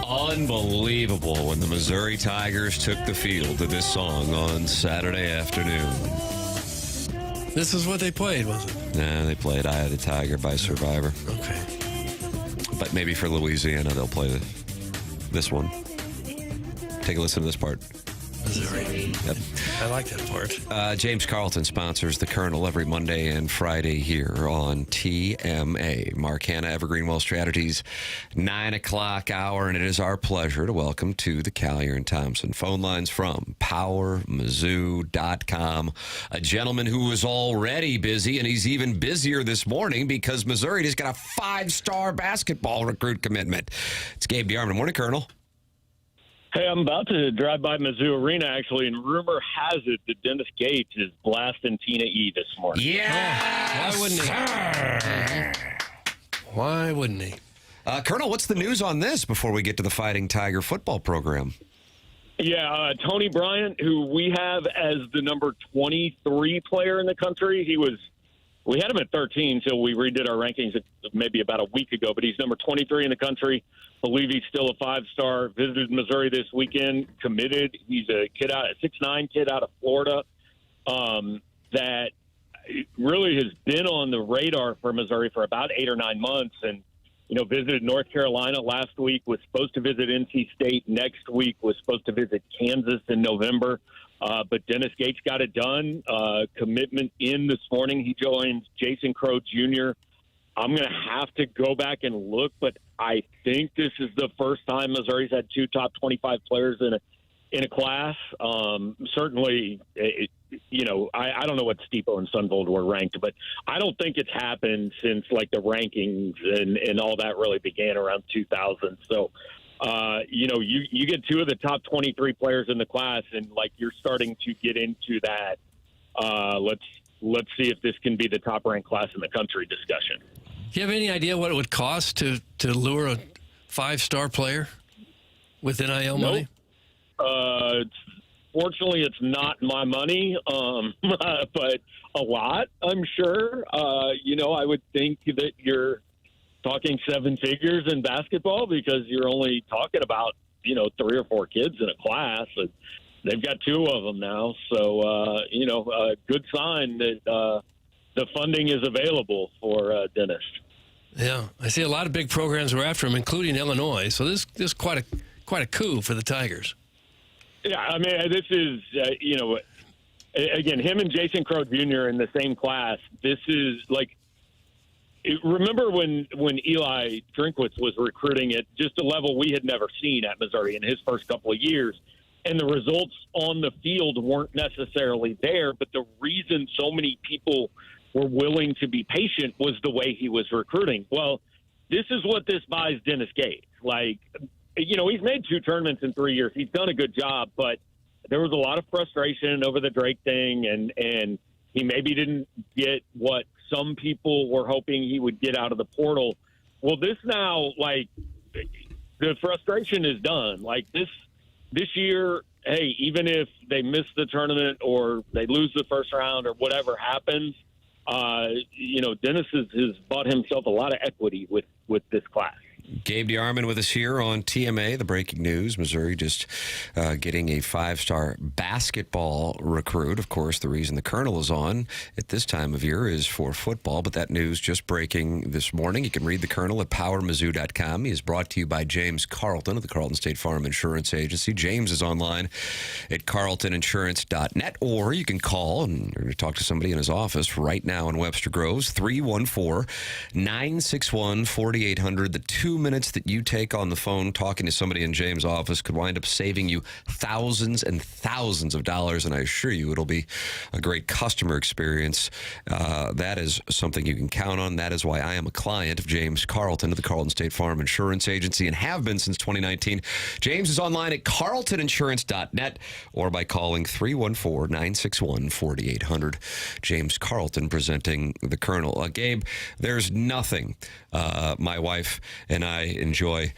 Unbelievable when the Missouri Tigers took the field to this song on Saturday afternoon. This is what they played, was it? Nah, they played Eye of the Tiger by Survivor. Okay. But maybe for Louisiana, they'll play this one. Take a listen to this part. Missouri. Yep. I like that part. James Carlton sponsors The Colonel every Monday and Friday here on TMA. Mark Hanna, Evergreen Wealth Strategies, 9 o'clock hour, and it is our pleasure to welcome to the Collier and Thompson phone lines from PowerMizzou.com, a gentleman who was already busy, and he's even busier this morning because Missouri just got a 5-star basketball recruit commitment. It's Gabe DeArmond. Morning, Colonel. Hey, I'm about to drive by Mizzou Arena, actually, and rumor has it that Dennis Gates is blasting Tina E this morning. Yeah! Why wouldn't he? Why wouldn't he? Colonel, what's the news on this before we get to the Fighting Tiger football program? Yeah, Tony Bryant, who we have as the number 23 player in the country, we had him at 13, so we redid our rankings maybe about a week ago, but he's number 23 in the country. Believe he's still a 5-star. Visited Missouri this weekend, committed. He's a 6'9" kid out of Florida that really has been on the radar for Missouri for about 8 or 9 months, and visited North Carolina last week, was supposed to visit NC State next week, was supposed to visit Kansas in November. But Dennis Gates got it done. Commitment in this morning. He joins Jason Crow Jr. I'm going to have to go back and look, but I think this is the first time Missouri's had 2 top 25 players in a class. Certainly, I don't know what Stipo and Sunvold were ranked, but I don't think it's happened since like the rankings and all that really began around 2000. So, you get 2 of the top 23 players in the class, and like you're starting to get into that. Let's see if this can be the top ranked class in the country discussion. Do you have any idea what it would cost to lure a 5-star player with NIL money? Fortunately, it's not my money, but a lot, I'm sure. I would think that you're talking 7 figures in basketball because you're only talking about 3 or 4 kids in a class, and they've got 2 of them now. So a good sign that the funding is available for Dennis. Yeah, I see a lot of big programs are after him, including Illinois. So this is quite a coup for the Tigers. Yeah, I mean, this is again, him and Jason Crow Jr. in the same class. This is like. Remember when Eli Drinkwitz was recruiting at just a level we had never seen at Missouri in his first couple of years, and the results on the field weren't necessarily there, but the reason so many people were willing to be patient was the way he was recruiting. Well, this is what this buys Dennis Gates. Like, he's made 2 tournaments in 3 years. He's done a good job, but there was a lot of frustration over the Drake thing, and he maybe didn't get what some people were hoping he would get out of the portal. Well, this now, like, the frustration is done. Like, this year, hey, even if they miss the tournament or they lose the first round or whatever happens, Dennis has bought himself a lot of equity with this class. Gabe DeArmond with us here on TMA, the breaking news. Missouri just getting a 5-star basketball recruit. Of course, the reason the Colonel is on at this time of year is for football, but that news just breaking this morning. You can read the Colonel at PowerMizzou.com. He is brought to you by James Carlton of the Carlton State Farm Insurance Agency. James is online at carltoninsurance.net, or you can call and talk to somebody in his office right now in Webster Groves, 314-961-4800. The 2 minutes that you take on the phone talking to somebody in James' office could wind up saving you thousands and thousands of dollars, and I assure you it'll be a great customer experience. That is something you can count on. That is why I am a client of James Carlton of the Carlton State Farm Insurance Agency and have been since 2019. James is online at carltoninsurance.net or by calling 314-961-4800. James Carlton presenting the Colonel. Gabe, there's nothing my wife and I enjoy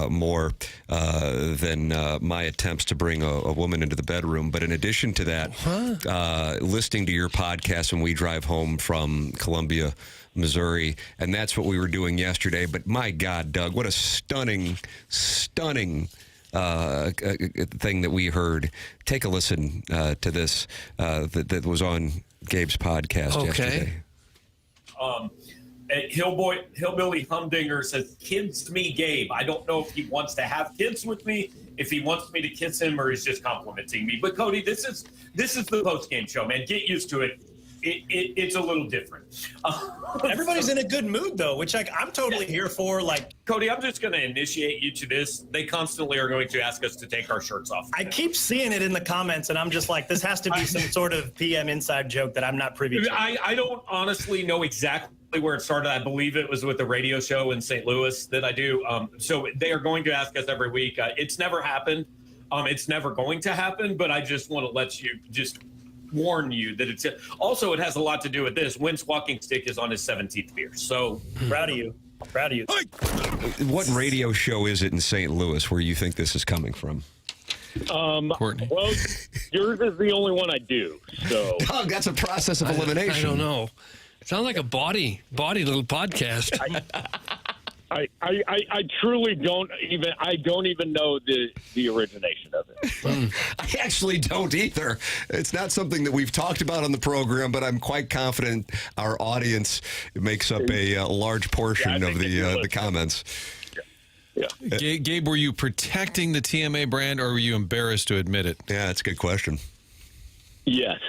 more than my attempts to bring a woman into the bedroom. But in addition to that, listening to your podcast when we drive home from Columbia, Missouri, and that's what we were doing yesterday. But my God, Doug, what a stunning thing that we heard. Take a listen to this that was on Gabe's podcast yesterday. Hillbilly Humdinger says, "Kids me, Gabe. I don't know if he wants to have kids with me, if he wants me to kiss him, or he's just complimenting me." But Cody, this is the post game show, man. Get used to it. It's a little different. Everybody's in a good mood though, which I'm totally here for. Cody, I'm just going to initiate you to this. They constantly are going to ask us to take our shirts off. I keep seeing it in the comments, and I'm just like, this has to be some sort of PM inside joke that I'm not privy to. I don't honestly know exactly where it started. I believe it was with the radio show in St. Louis that I do. So they are going to ask us every week. It's never happened. It's never going to happen. But I just want to let you warn you that it's also, it has a lot to do with this. Wynn's walking stick is on his 17th beer. So proud of you. What radio show is it in St. Louis where you think this is coming from? Courtney. Well, yours is the only one I do. So Doug, that's a process of elimination. I don't know. It sounds like a body little podcast. I truly don't even know the origination of it. I actually don't either. It's not something that we've talked about on the program, but I'm quite confident our audience makes up a large portion of the comments. Yeah. Gabe, were you protecting the TMA brand, or were you embarrassed to admit it? Yeah, that's a good question. Yes.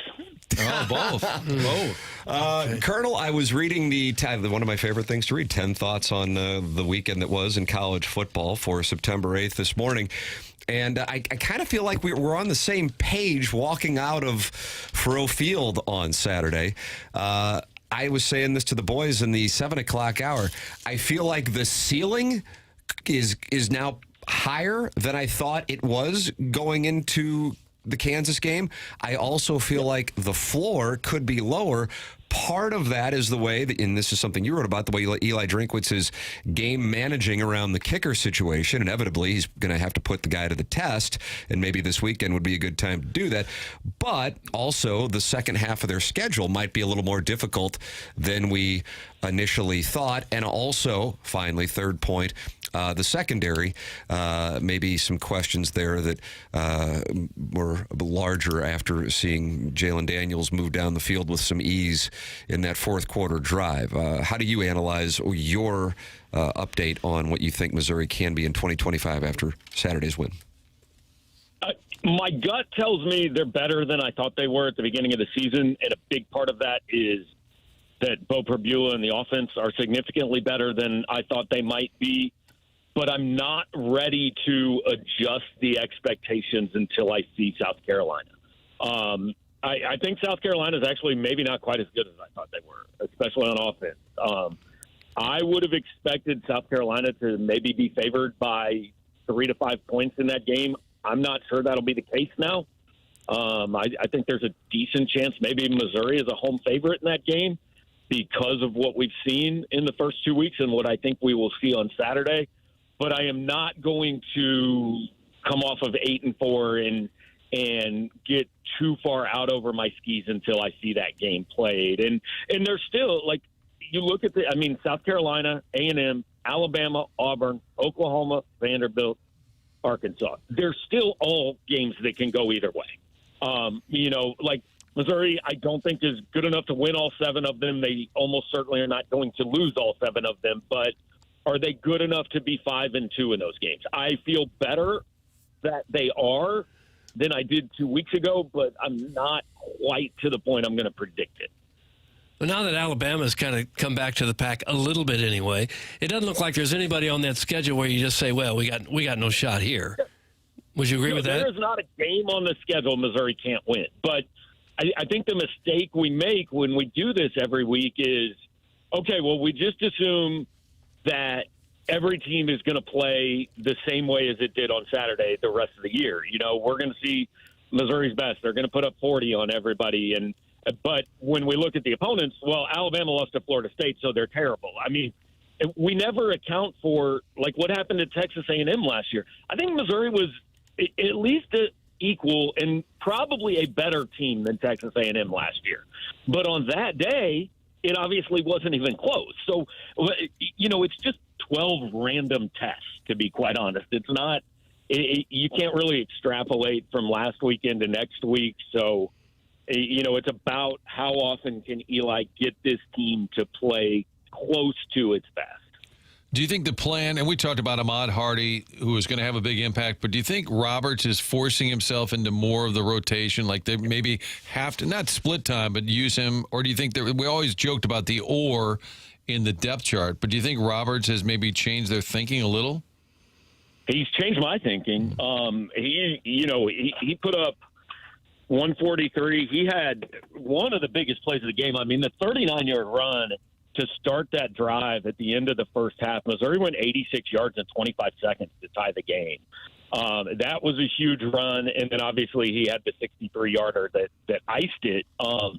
Oh, both. Colonel, I was reading one of my favorite things to read, 10 thoughts on the weekend that was in college football for September 8th this morning. And I kind of feel like we're on the same page walking out of Faurot Field on Saturday. I was saying this to the boys in the 7 o'clock hour. I feel like the ceiling is now higher than I thought it was going into the Kansas game. I also feel like the floor could be lower. Part of that is the way that, and this is something you wrote about, the way Eli Drinkwitz is game managing around the kicker situation. Inevitably, he's going to have to put the guy to the test, and maybe this weekend would be a good time to do that. But also, the second half of their schedule might be a little more difficult than we initially thought. And also, finally, third point, the secondary, maybe some questions there that were larger after seeing Jalen Daniels move down the field with some ease in that fourth quarter drive. How do you analyze your update on what you think Missouri can be in 2025 after Saturday's win? My gut tells me they're better than I thought they were at the beginning of the season, and a big part of that is that Beau Pribula and the offense are significantly better than I thought they might be. But I'm not ready to adjust the expectations until I see South Carolina. I think South Carolina is actually maybe not quite as good as I thought they were, especially on offense. I would have expected South Carolina to maybe be favored by 3 to 5 points in that game. I'm not sure that'll be the case now. I think there's a decent chance maybe Missouri is a home favorite in that game because of what we've seen in the first 2 weeks and what I think we will see on Saturday. But I am not going to come off of 8-4 and get too far out over my skis until I see that game played. And there's still, like, you look at South Carolina, A&M, Alabama, Auburn, Oklahoma, Vanderbilt, Arkansas. They're still all games that can go either way. Like Missouri, I don't think is good enough to win all 7 of them. They almost certainly are not going to lose all 7 of them, but are they good enough to be 5-2 in those games? I feel better that they are than I did 2 weeks ago, but I'm not quite to the point I'm going to predict it. Well, now that Alabama's kind of come back to the pack a little bit anyway, it doesn't look like there's anybody on that schedule where you just say, well, we got no shot here. Would you agree with that? There's not a game on the schedule Missouri can't win. But I think the mistake we make when we do this every week is, okay, well, we just assume that every team is going to play the same way as it did on Saturday the rest of the year. We're going to see Missouri's best. They're going to put up 40 on everybody. But when we look at the opponents, well, Alabama lost to Florida State, so they're terrible. I mean, we never account for, like, what happened to Texas A&M last year. I think Missouri was at least equal and probably a better team than Texas A&M last year. But on that day, it obviously wasn't even close. So, it's just 12 random tests, to be quite honest. It's not you can't really extrapolate from last weekend to next week. So, it's about how often can Eli get this team to play close to its best. Do you think the plan, and we talked about Ahmad Hardy, who is going to have a big impact, but do you think Roberts is forcing himself into more of the rotation? Like they maybe have to, not split time, but use him? Or do you think that we always joked about the or in the depth chart, but do you think Roberts has maybe changed their thinking a little? He's changed my thinking. He put up 143. He had one of the biggest plays of the game. I mean, the 39-yard run to start that drive at the end of the first half. Missouri went 86 yards in 25 seconds to tie the game. That was a huge run, and then obviously he had the 63-yarder that iced it. I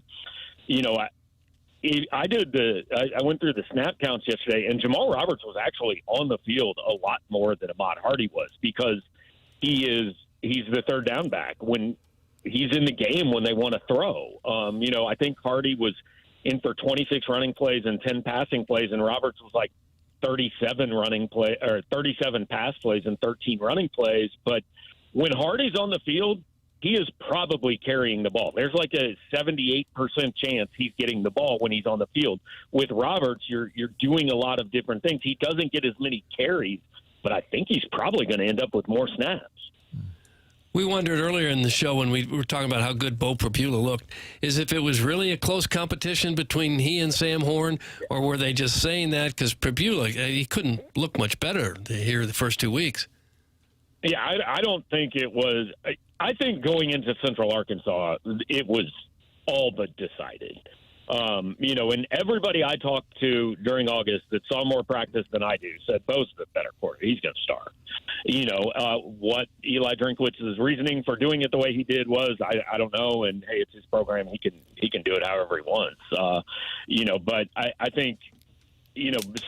went through the snap counts yesterday, and Jamal Roberts was actually on the field a lot more than Ahmad Hardy was because he's the third down back when he's in the game when they want to throw. I think Hardy was in for 26 running plays and 10 passing plays, and Roberts was like 37 pass plays and 13 running plays. But when Hardy's on the field, he is probably carrying the ball. There's like a 78% chance he's getting the ball when he's on the field. With Roberts, you're doing a lot of different things. He doesn't get as many carries, but I think he's probably going to end up with more snaps. We wondered earlier in the show when we were talking about how good Beau Pribula looked, is if it was really a close competition between he and Sam Horn, or were they just saying that because Pribula, he couldn't look much better here the first 2 weeks? Yeah, I don't think it was. I think going into Central Arkansas, it was all but decided. And everybody I talked to during August that saw more practice than I do said Beau's the better quarter. He's going to start. What Eli Drinkwitz's reasoning for doing it the way he did was, I don't know. And hey, it's his program. He can do it however he wants. But I think,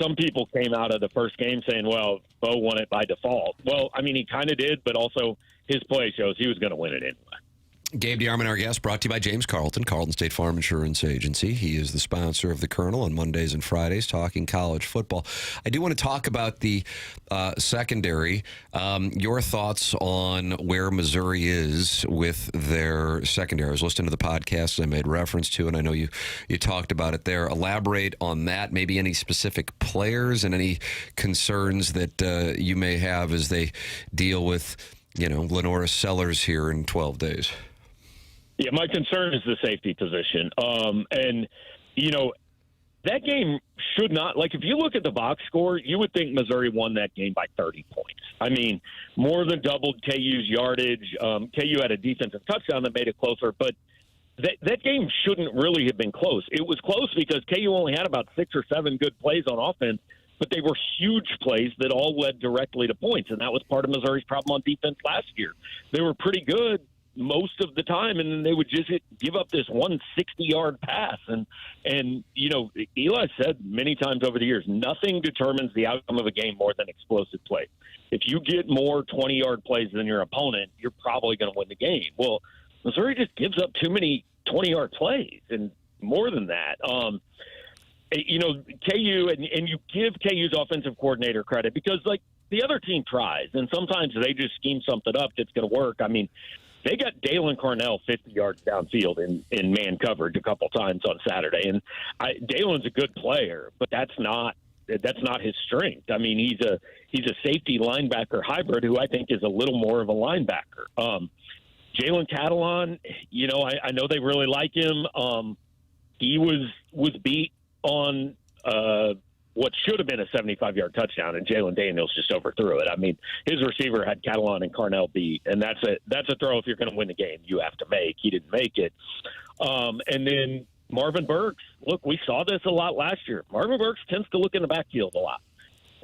some people came out of the first game saying, well, Beau won it by default. Well, I mean, he kind of did, but also his play shows he was going to win it anyway. Gabe DeArmond, our guest, brought to you by James Carlton State Farm Insurance Agency. He is the sponsor of the Colonel on Mondays and Fridays, talking college football. I do want to talk about the secondary. Your thoughts on where Missouri is with their secondary. I was listening to the podcast I made reference to, and I know you talked about it there. Elaborate on that, maybe any specific players and any concerns that you may have as they deal with, Lenora Sellers here in 12 days. Yeah, my concern is the safety position. That game should not, if you look at the box score, you would think Missouri won that game by 30 points. I mean, more than doubled KU's yardage. KU had a defensive touchdown that made it closer, but that game shouldn't really have been close. It was close because KU only had about 6 or 7 good plays on offense, but they were huge plays that all led directly to points, and that was part of Missouri's problem on defense last year. They were pretty good most of the time, and then they would just give up this 160-yard pass. And Eli said many times over the years, nothing determines the outcome of a game more than explosive play. If you get more 20-yard plays than your opponent, you're probably going to win the game. Well, Missouri just gives up too many 20-yard plays, and more than that. you know, KU, and you give KU's offensive coordinator credit because, like, the other team tries, and sometimes they just scheme something up that's going to work. I mean, they got Dalen Carnell 50 yards downfield in man coverage a couple times on Saturday, and Dalen's a good player, but that's not his strength. I mean, he's a safety linebacker hybrid who I think is a little more of a linebacker. Jalen Catalon, you know, I know they really like him. He was beat on what should have been a 75-yard touchdown, and Jalen Daniels just overthrew it. I mean, his receiver had Catalon and Carnell beat, and that's a throw if you're going to win the game you have to make. He didn't make it. And then Marvin Burks, look, we saw this a lot last year. Marvin Burks tends to look in the backfield a lot,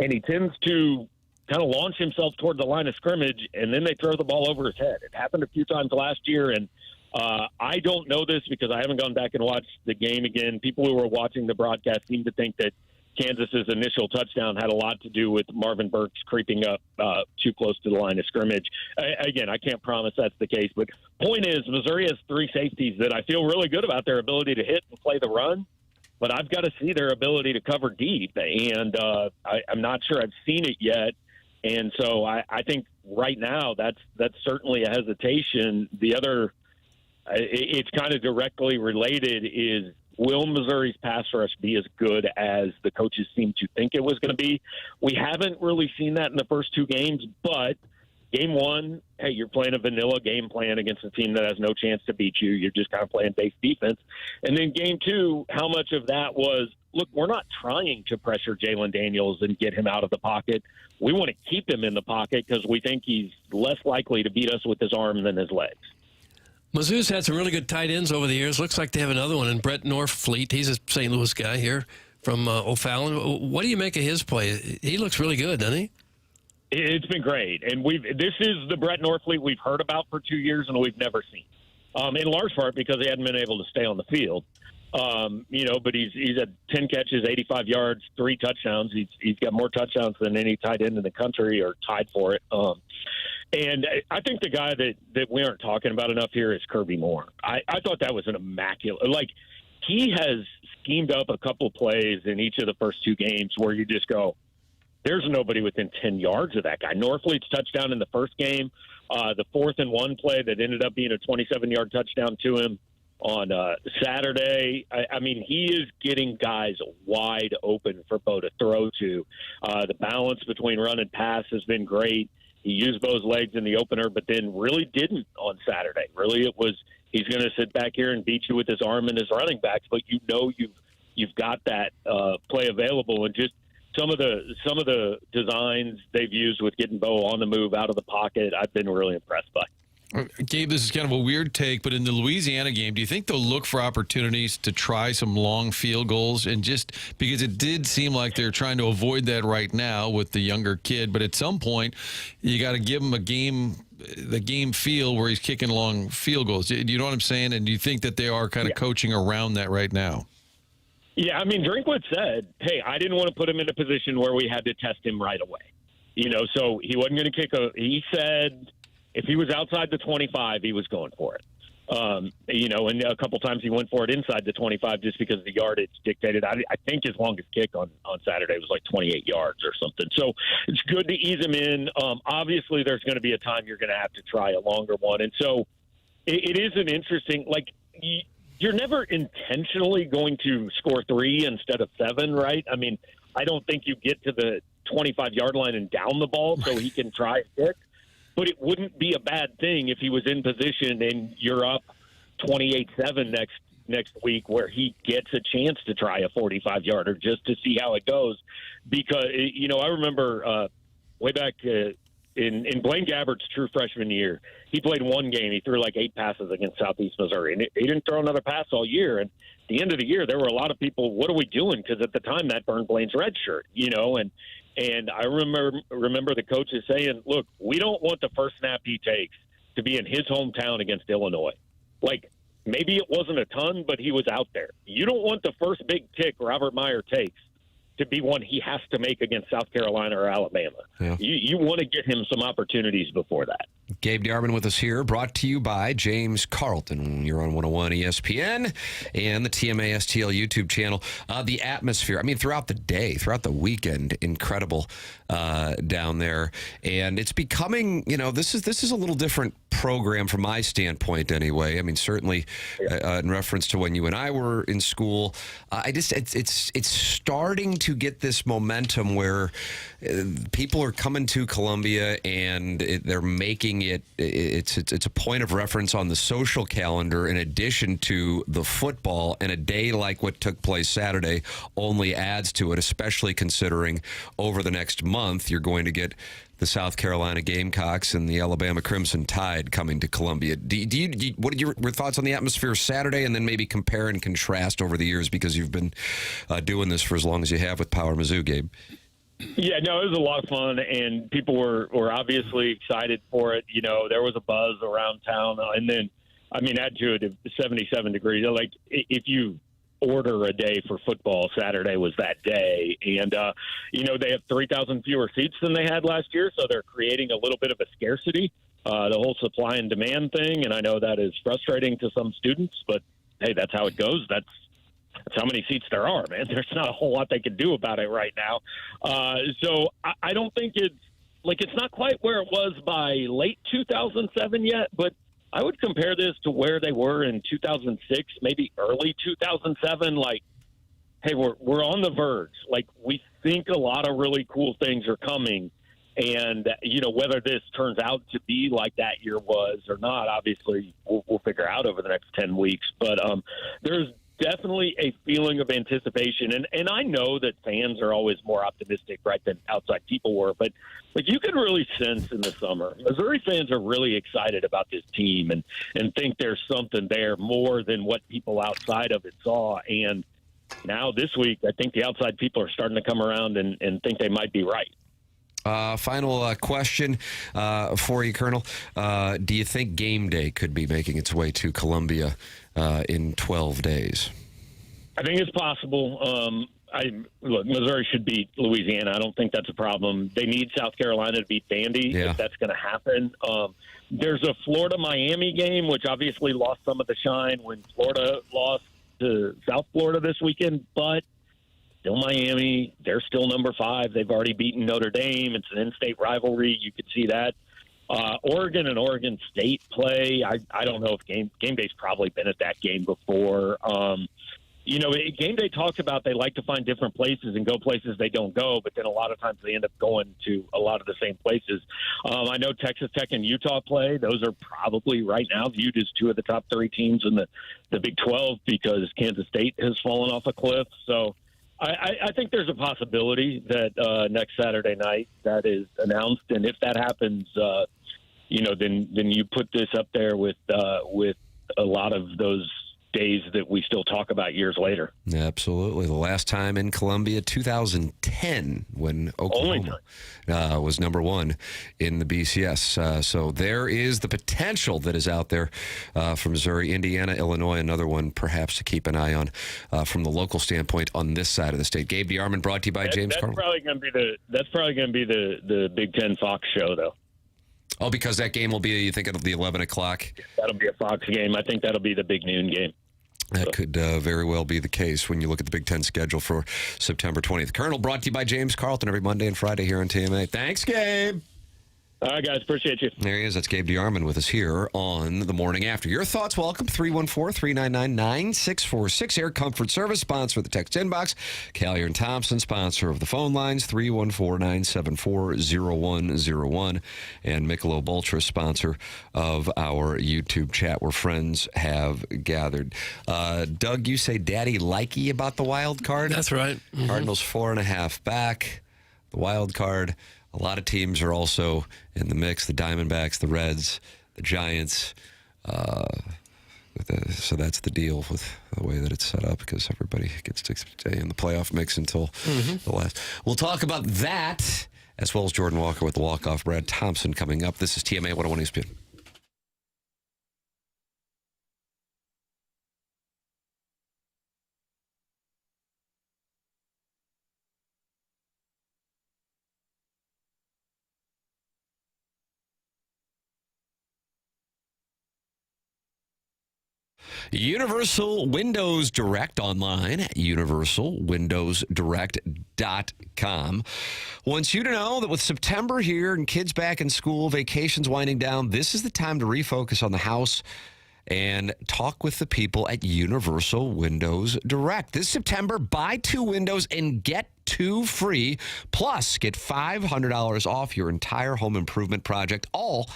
and he tends to kind of launch himself toward the line of scrimmage, and then they throw the ball over his head. It happened a few times last year, and I don't know this because I haven't gone back and watched the game again. People who were watching the broadcast seem to think that Kansas's initial touchdown had a lot to do with Marvin Burks creeping up too close to the line of scrimmage. Again, I can't promise that's the case, but point is Missouri has three safeties that I feel really good about their ability to hit and play the run, but I've got to see their ability to cover deep, and I'm not sure I've seen it yet. And so I think right now that's certainly a hesitation. The other, it's kind of directly related, is will Missouri's pass rush be as good as the coaches seem to think it was going to be? We haven't really seen that in the first two games, but game one, hey, you're playing a vanilla game plan against a team that has no chance to beat you. You're just kind of playing base defense. And then game two, how much of that was, look, we're not trying to pressure Jalen Daniels and get him out of the pocket. We want to keep him in the pocket because we think he's less likely to beat us with his arm than his legs. Mizzou's had some really good tight ends over the years. Looks like they have another one in Brett Norfleet. He's a St. Louis guy here from O'Fallon. What do you make of his play? He looks really good, doesn't he? It's been great. And this is the Brett Norfleet we've heard about for 2 years and we've never seen. In large part because he hadn't been able to stay on the field. You know, but he's had 10 catches, 85 yards, 3 touchdowns. He's got more touchdowns than any tight end in the country, or tied for it. And I think the guy that we aren't talking about enough here is Kirby Moore. I thought that was an immaculate, like, he has schemed up a couple plays in each of the first 2 games where you just go, there's nobody within 10 yards of that guy. Norfleet's touchdown in the first game, the 4th and 1 play that ended up being a 27-yard touchdown to him on Saturday. I mean, he is getting guys wide open for Beau to throw to. The balance between run and pass has been great. He used Beau's legs in the opener, but then really didn't on Saturday. Really, it was he's going to sit back here and beat you with his arm and his running backs, but you know you've got that play available. And just some of the designs they've used with getting Beau on the move out of the pocket, I've been really impressed by. Gabe, this is kind of a weird take, but in the Louisiana game, do you think they'll look for opportunities to try some long field goals? And just because it did seem like they're trying to avoid that right now with the younger kid, but at some point, you got to give him the game feel where he's kicking long field goals. Do you know what I'm saying? And do you think that they are kind of coaching around that right now? Yeah, I mean, Drinkwitz said, hey, I didn't want to put him in a position where we had to test him right away. You know, so he wasn't going to kick he said if he was outside the 25, he was going for it. You know, and a couple times he went for it inside the 25 just because the yardage dictated. I think his longest kick on Saturday was like 28 yards or something. So it's good to ease him in. Obviously, there's going to be a time you're going to have to try a longer one. And so it is an interesting, like, you're never intentionally going to score 3 instead of 7, right? I mean, I don't think you get to the 25-yard line and down the ball so he can try a kick. But it wouldn't be a bad thing if he was in position and you're up 28-7 next week where he gets a chance to try a 45-yarder just to see how it goes. Because, you know, I remember way back in Blaine Gabbert's true freshman year, he played one game. He threw like 8 passes against Southeast Missouri, and he didn't throw another pass all year. And at the end of the year, there were a lot of people, what are we doing? Because at the time, that burned Blaine's red shirt, you know, and I remember the coaches saying, look, we don't want the first snap he takes to be in his hometown against Illinois. Like, maybe it wasn't a ton, but he was out there. You don't want the first big kick Robert Meyer takes to be one he has to make against South Carolina or Alabama. Yeah. You want to get him some opportunities before that. Gabe DeArmond with us here, brought to you by James Carlton. You're on 101 ESPN and the TMA STL YouTube channel. The atmosphere, I mean, throughout the day, throughout the weekend, incredible down there. And it's becoming, this is a little different program from my standpoint anyway. I mean, certainly in reference to when you and I were in school, it's starting to get this momentum where people are coming to Columbia and they're making it's a point of reference on the social calendar in addition to the football, and a day like what took place Saturday only adds to it, especially considering over the next month you're going to get the South Carolina Gamecocks and the Alabama Crimson Tide coming to Columbia. What are your thoughts on the atmosphere Saturday, and then maybe compare and contrast over the years, because you've been doing this for as long as you have with PowerMizzou, Gabe? Yeah, no, it was a lot of fun, and people were obviously excited for it. There was a buzz around town, and then, I mean, add to it 77 degrees. Like, if you order a day for football, Saturday was that day. And, they have 3,000 fewer seats than they had last year, so they're creating a little bit of a scarcity, the whole supply and demand thing. And I know that is frustrating to some students, but, hey, that's how it goes. That's how many seats there are, man. There's not a whole lot they can do about it right now. So I don't think it's not quite where it was by late 2007 yet, but I would compare this to where they were in 2006, maybe early 2007. Like, hey, we're on the verge. Like, we think a lot of really cool things are coming. And, whether this turns out to be like that year was or not, obviously we'll figure out over the next 10 weeks. But there's definitely a feeling of anticipation. And I know that fans are always more optimistic, right, than outside people were. But you can really sense in the summer, Missouri fans are really excited about this team and think there's something there more than what people outside of it saw. And now this week, I think the outside people are starting to come around and think they might be right. Final question for you, Colonel. Do you think game day could be making its way to Columbia in 12 days? I think it's possible. Look, Missouri should beat Louisiana. I don't think that's a problem. They need South Carolina to beat Vandy if that's going to happen. There's a Florida-Miami game, which obviously lost some of the shine when Florida lost to South Florida this weekend, but still Miami. They're still number 5. They've already beaten Notre Dame. It's an in-state rivalry. You could see that. Oregon and Oregon State play. I don't know if game day's probably been at that game before. Game day talks about they like to find different places and go places they don't go, but then a lot of times they end up going to a lot of the same places. I know Texas Tech and Utah play. Those are probably right now viewed as 2 of the top 3 teams in the Big 12 because Kansas State has fallen off a cliff. So I think there's a possibility that next Saturday night that is announced, and if that happens, then you put this up there with a lot of those days that we still talk about years later. Absolutely. The last time in Columbia, 2010, when Oklahoma was number 1 in the BCS. So there is the potential that is out there for Missouri, Indiana, Illinois, another one perhaps to keep an eye on from the local standpoint on this side of the state. Gabe DeArmond, brought to you by James Carlton. That's probably going to be the Big Ten Fox show, though. Oh, because that game will be, you think it'll be 11 o'clock? That'll be a Fox game. I think that'll be the big noon game. That could very well be the case when you look at the Big Ten schedule for September 20th. Colonel, brought to you by James Carlton every Monday and Friday here on TMA. Thanks, Gabe. All right, guys. Appreciate you. There he is. That's Gabe DeArmond with us here on The Morning After. Your thoughts, welcome. 314-399-9646. Air Comfort Service, sponsor of the text inbox. Callier and Thompson, sponsor of the phone lines. 314-974-0101. And Michelob Ultra, sponsor of our YouTube chat where friends have gathered. Doug, you say daddy likey about the wild card? That's right. Mm-hmm. Cardinals 4.5 back. The wild card. A lot of teams are also in the mix, the Diamondbacks, the Reds, the Giants. So that's the deal with the way that it's set up because everybody gets to stay in the playoff mix until the last. We'll talk about that as well as Jordan Walker with the walk-off. Brad Thompson coming up. This is TMA 101 ESPN. Universal Windows Direct online at universalwindowsdirect.com wants you to know that with September here and kids back in school, vacations winding down, this is the time to refocus on the house and talk with the people at Universal Windows Direct. This September, buy 2 windows and get 2 free. Plus, get $500 off your entire home improvement project, all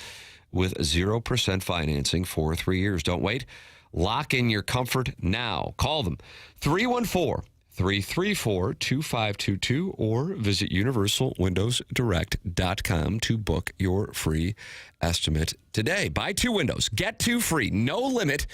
with 0% financing for 3 years. Don't wait. Lock in your comfort now. Call them 314-334-2522 or visit universalwindowsdirect.com to book your free estimate today. Buy 2 windows, get 2 free. No limit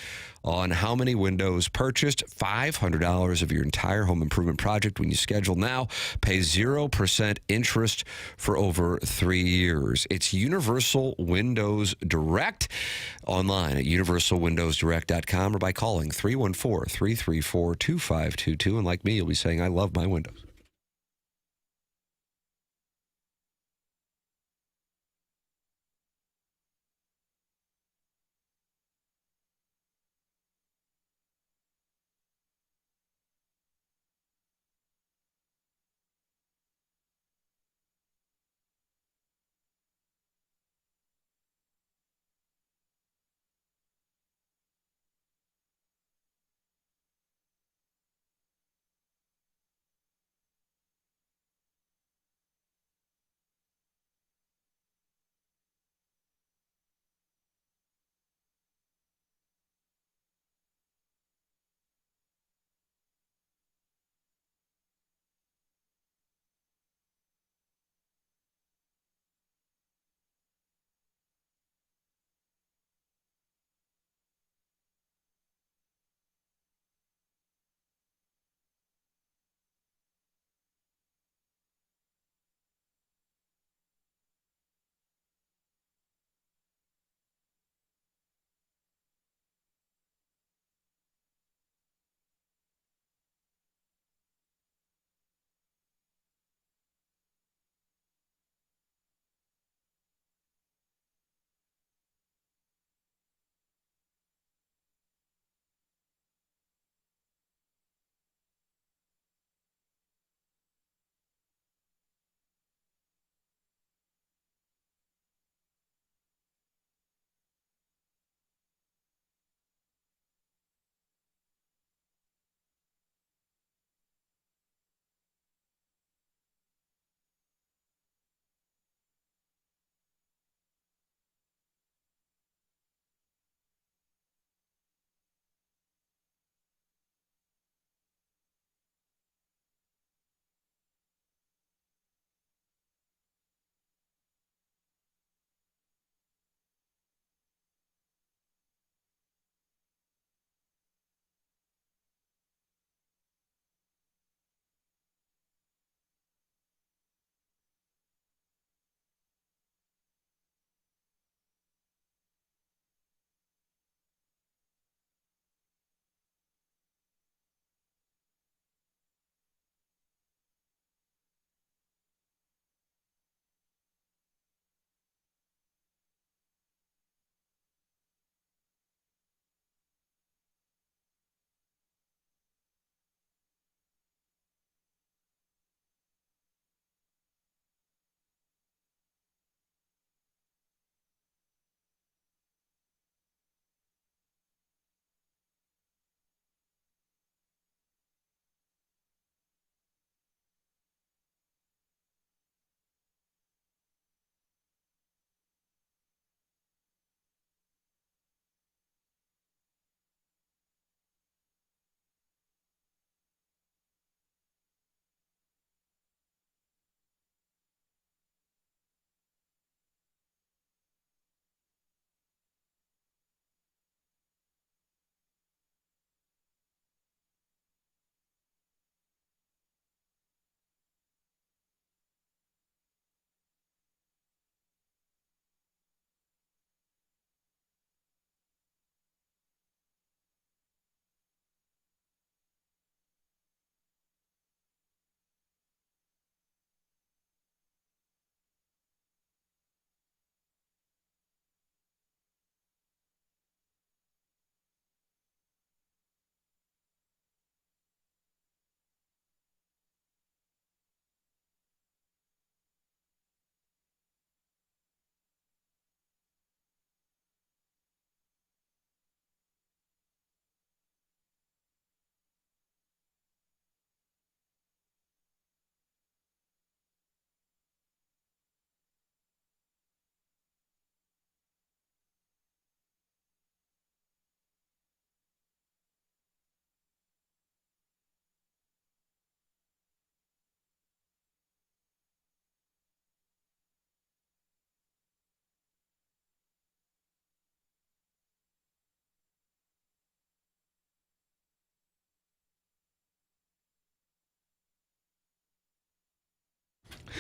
on how many windows purchased. $500 of your entire home improvement project when you schedule now. Pay 0% interest for over 3 years. It's Universal Windows Direct online at universalwindowsdirect.com or by calling 314-334-2522. And like me, you'll be saying, I love my windows.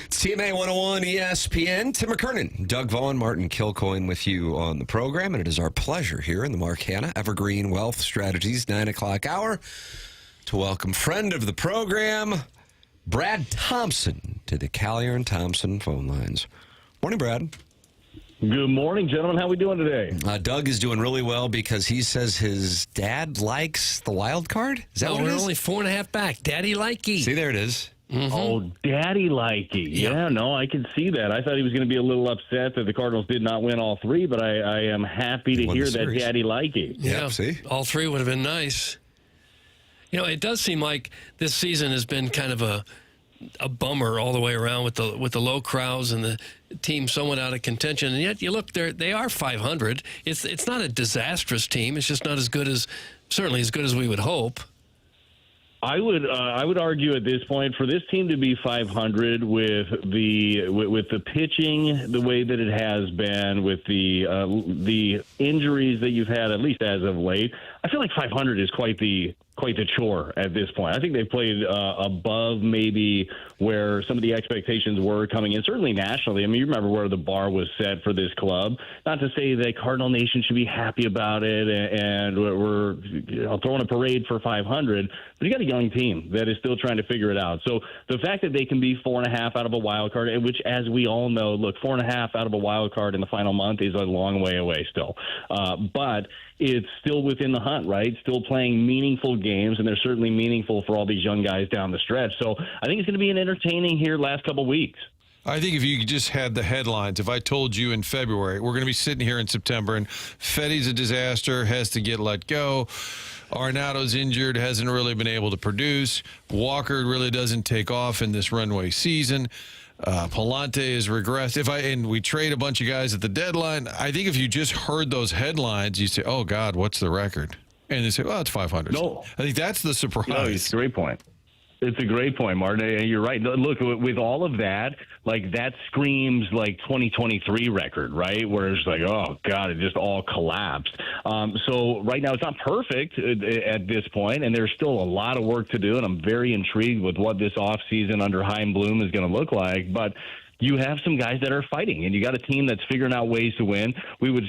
It's TMA 101 ESPN. Tim McKernan, Doug Vaughn, Martin Kilcoyne with you on the program. And it is our pleasure here in the Mark Hanna Evergreen Wealth Strategies 9 o'clock hour to welcome friend of the program, Brad Thompson, to the Callier and Thompson phone lines. Morning, Brad. Good morning, gentlemen. How we doing today? Doug is doing really well because he says his dad likes the wild card. Is that what it we're is? only 4.5 back. Daddy likey. See, there it is. Mm-hmm. Oh, daddy likey. Yeah, no, I can see that. I thought he was going to be a little upset that the Cardinals did not win all three, but I am happy to hear that daddy likey. Yeah, see? All three would have been nice. You know, it does seem like this season has been kind of a bummer all the way around with the low crowds and the team somewhat out of contention. And yet, you look, they are 500. It's not a disastrous team. It's just not certainly as good as we would hope. I would argue at this point for this team to be 500 with the pitching the way that it has been, with the injuries that you've had, at least as of late, I feel like 500 is quite the chore at this point. I think they've played above maybe where some of the expectations were coming in, certainly nationally. I mean, you remember where the bar was set for this club. Not to say that Cardinal Nation should be happy about it and we're throwing a parade for 500, but you got a young team that is still trying to figure it out. So the fact that they can be 4.5 out of a wild card, which, as we all know, look, 4.5 out of a wild card in the final month is a long way away still. But it's still within the hunt, right? Still playing meaningful games, and they're certainly meaningful for all these young guys down the stretch. So I think it's going to be an entertaining here last couple weeks. I think if you just had the headlines, if I told you in February, we're going to be sitting here in September, and Fetty's a disaster, has to get let go. Arenado's injured, hasn't really been able to produce. Walker really doesn't take off in this runway season. Palante has regressed. And we trade a bunch of guys at the deadline, I think if you just heard those headlines, you say, oh, God, what's the record? And they say, well, it's 500. No. I think that's the surprise. No, it's a great point. It's a great point, Martin. And you're right. Look, with all of that, like that screams like 2023 record, right? Where it's like, oh, God, it just all collapsed. So right now it's not perfect at this point, and there's still a lot of work to do, and I'm very intrigued with what this offseason under Chaim Bloom is going to look like. But you have some guys that are fighting, and you got a team that's figuring out ways to win. We would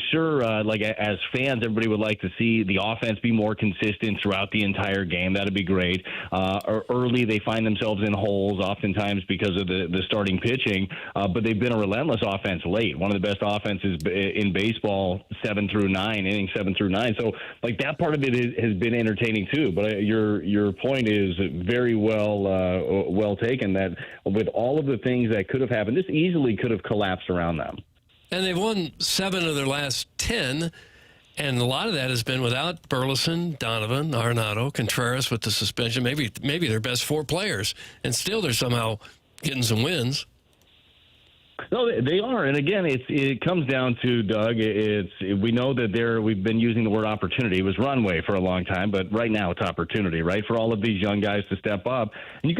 like as fans, everybody would like to see the offense be more consistent throughout the entire game. That'd be great. Early, they find themselves in holes, oftentimes because of the starting pitching, but they've been a relentless offense late. One of the best offenses in baseball, 7 through 9, innings 7 through 9. So, like, that part of it has been entertaining too. But your point is very well taken. That with all of the things that could have happened, this easily could have collapsed around them. And they've won 7 of their last 10, and a lot of that has been without Burleson, Donovan, Arenado, Contreras with the suspension, maybe their best 4 players, and still they're somehow getting some wins. No, they are, and again, it comes down to, Doug. We know that we've been using the word opportunity. It was runway for a long time, but right now it's opportunity, right, for all of these young guys to step up. And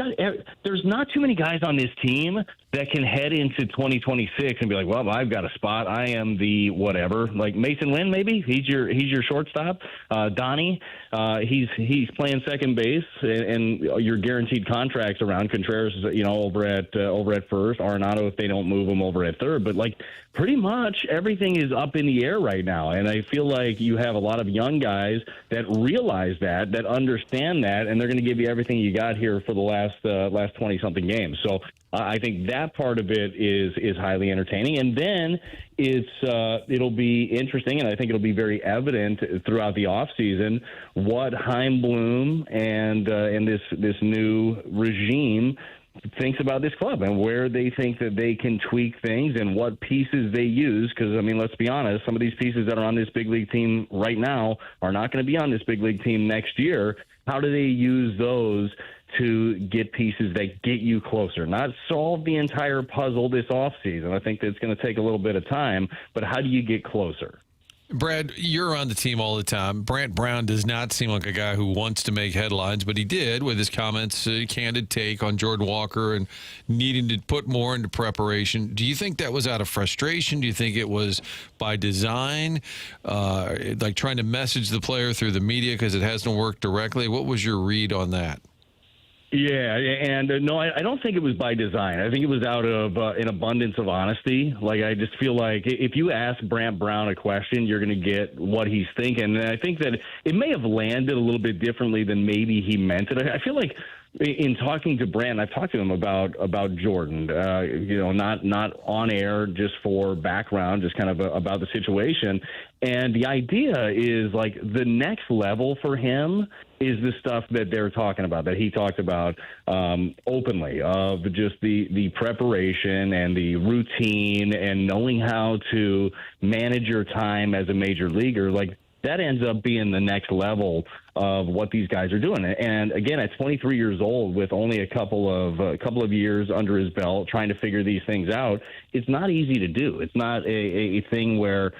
there's not too many guys on this team that can head into 2026 and be like, well, I've got a spot. I am the whatever. Like Mason Lynn, maybe he's your shortstop. Donnie, he's playing second base, and your guaranteed contracts around Contreras, over at first. Arenado, if they don't move him, over at third. But like pretty much everything is up in the air right now, and I feel like you have a lot of young guys that realize that understand that, and they're going to give you everything you got here for the last 20-something games. So I think that part of it is highly entertaining, and then it'll be interesting, and I think it'll be very evident throughout the offseason what Chaim Bloom and this new regime thinks about this club and where they think that they can tweak things and what pieces they use. Because, I mean, let's be honest, some of these pieces that are on this big league team right now are not going to be on this big league team next year. How do they use those to get pieces that get you closer? Not solve the entire puzzle this offseason. I think that's going to take a little bit of time, but how do you get closer? Brad, you're on the team all the time. Brant Brown does not seem like a guy who wants to make headlines, but he did with his comments, candid take on Jordan Walker and needing to put more into preparation. Do you think that was out of frustration? Do you think it was by design, like trying to message the player through the media because it hasn't worked directly? What was your read on that? Yeah, and no, I don't think it was by design. I think it was out of an abundance of honesty. Like, I just feel like if you ask Brant Brown a question, you're going to get what he's thinking. And I think that it may have landed a little bit differently than maybe he meant it. I feel like in talking to Brant, I've talked to him about Jordan, not on air, just for background, just kind of about the situation. And the idea is like the next level for him is the stuff that they're talking about, that he talked about openly, of just the preparation and the routine and knowing how to manage your time as a major leaguer. Like, that ends up being the next level of what these guys are doing. And again, at 23 years old, with only a couple of years under his belt, trying to figure these things out, it's not easy to do. It's not a thing where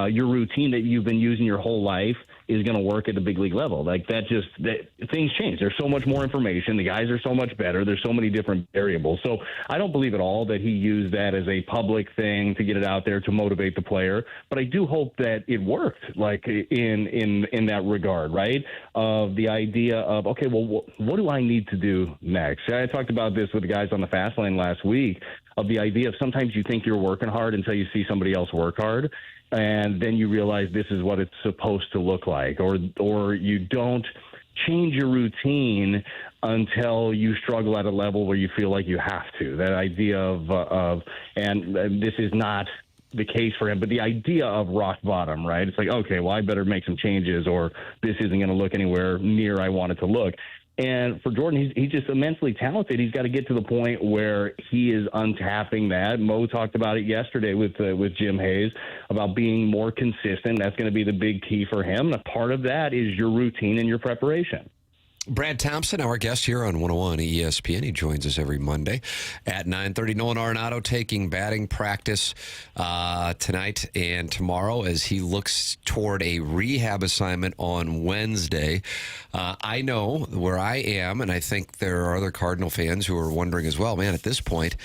your routine that you've been using your whole life is going to work at the big league level. Like, things change. There's so much more information. The guys are so much better. There's so many different variables. So I don't believe at all that he used that as a public thing to get it out there to motivate the player. But I do hope that it worked, like in that regard, right? Of the idea of, okay, well, what do I need to do next? I talked about this with the guys on the fast lane last week, of the idea of sometimes you think you're working hard until you see somebody else work hard. And then you realize this is what it's supposed to look like, or you don't change your routine until you struggle at a level where you feel like you have to. That idea of and this is not the case for him, but the idea of rock bottom, right? It's like, okay, well, I better make some changes, or this isn't going to look anywhere near I want it to look. And for Jordan, he's just immensely talented. He's got to get to the point where he is untapping that. Mo talked about it yesterday with Jim Hayes about being more consistent. That's going to be the big key for him. And a part of that is your routine and your preparation. Brad Thompson, our guest here on 101 ESPN. He joins us every Monday at 9:30. Nolan Arenado taking batting practice tonight and tomorrow as he looks toward a rehab assignment on Wednesday. I know where I am, and I think there are other Cardinal fans who are wondering as well, man, at this point,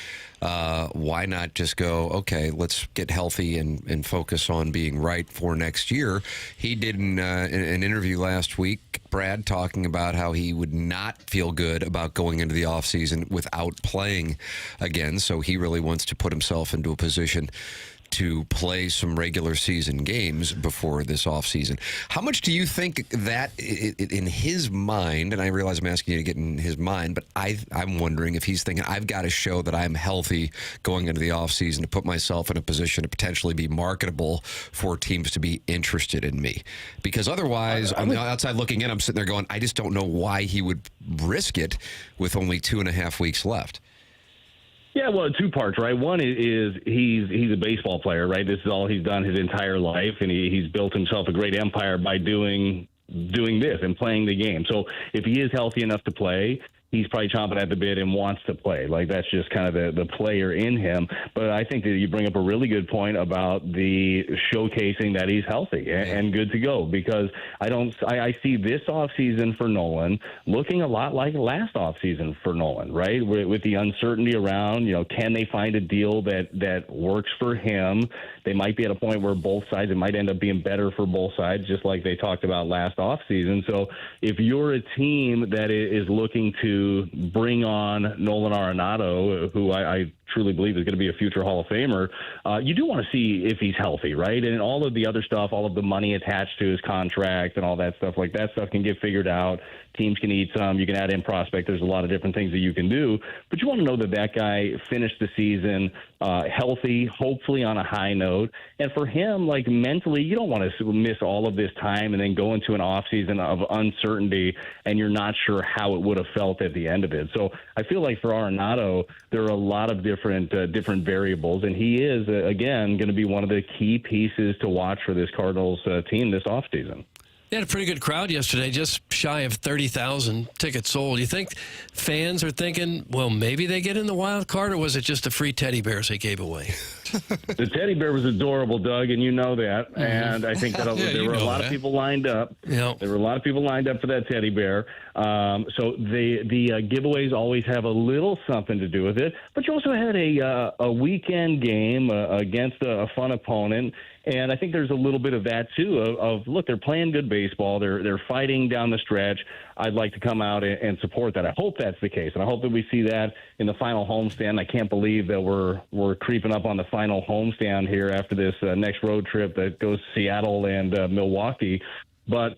why not just go, okay, let's get healthy and focus on being right for next year. He did an interview last week, Brad, talking about how he would not feel good about going into the offseason without playing again. So he really wants to put himself into a position to play some regular season games before this offseason. How much do you think that in his mind, and I realize I'm asking you to get in his mind, but I'm wondering if he's thinking, I've got to show that I'm healthy going into the offseason to put myself in a position to potentially be marketable for teams to be interested in me. Because otherwise, on the outside looking in, I'm sitting there going, I just don't know why he would risk it with only 2.5 weeks left. Yeah, well, two parts, right? One is he's a baseball player, right? This is all he's done his entire life, and he's built himself a great empire by doing this and playing the game. So if he is healthy enough to play, he's probably chomping at the bit and wants to play. Like, that's just kind of the player in him. But I think that you bring up a really good point about the showcasing that he's healthy and good to go, because I see this offseason for Nolan looking a lot like last offseason for Nolan, right? With the uncertainty around, can they find a deal that works for him? They might be at a point where both sides, it might end up being better for both sides, just like they talked about last offseason. So if you're a team that is looking to bring on Nolan Arenado, who I truly believe is going to be a future Hall of Famer, you do want to see if he's healthy, right? And all of the other stuff, all of the money attached to his contract and all that stuff, like that stuff can get figured out. Teams can eat some. You can add in prospect. There's a lot of different things that you can do. But you want to know that guy finished the season healthy, hopefully on a high note. And for him, like, mentally, you don't want to miss all of this time and then go into an offseason of uncertainty and you're not sure how it would have felt at the end of it. So I feel like for Arenado, there are a lot of different variables, and he is, again, going to be one of the key pieces to watch for this Cardinals team this offseason. They had a pretty good crowd yesterday, just shy of 30,000 tickets sold. You think fans are thinking, well, maybe they get in the wild card, or was it just the free teddy bears they gave away? The teddy bear was adorable, Doug, and you know that. Mm-hmm. And I think that there were a lot of people lined up. Yep. There were a lot of people lined up for that teddy bear. So the giveaways always have a little something to do with it. But you also had a weekend game against a fun opponent. And I think there's a little bit of that, too, of look, they're playing good baseball. baseball. They're fighting down the stretch. I'd like to come out and support that. I hope that's the case, and I hope that we see that in the final homestand. I can't believe that we're creeping up on the final homestand here after this next road trip that goes to Seattle and Milwaukee. But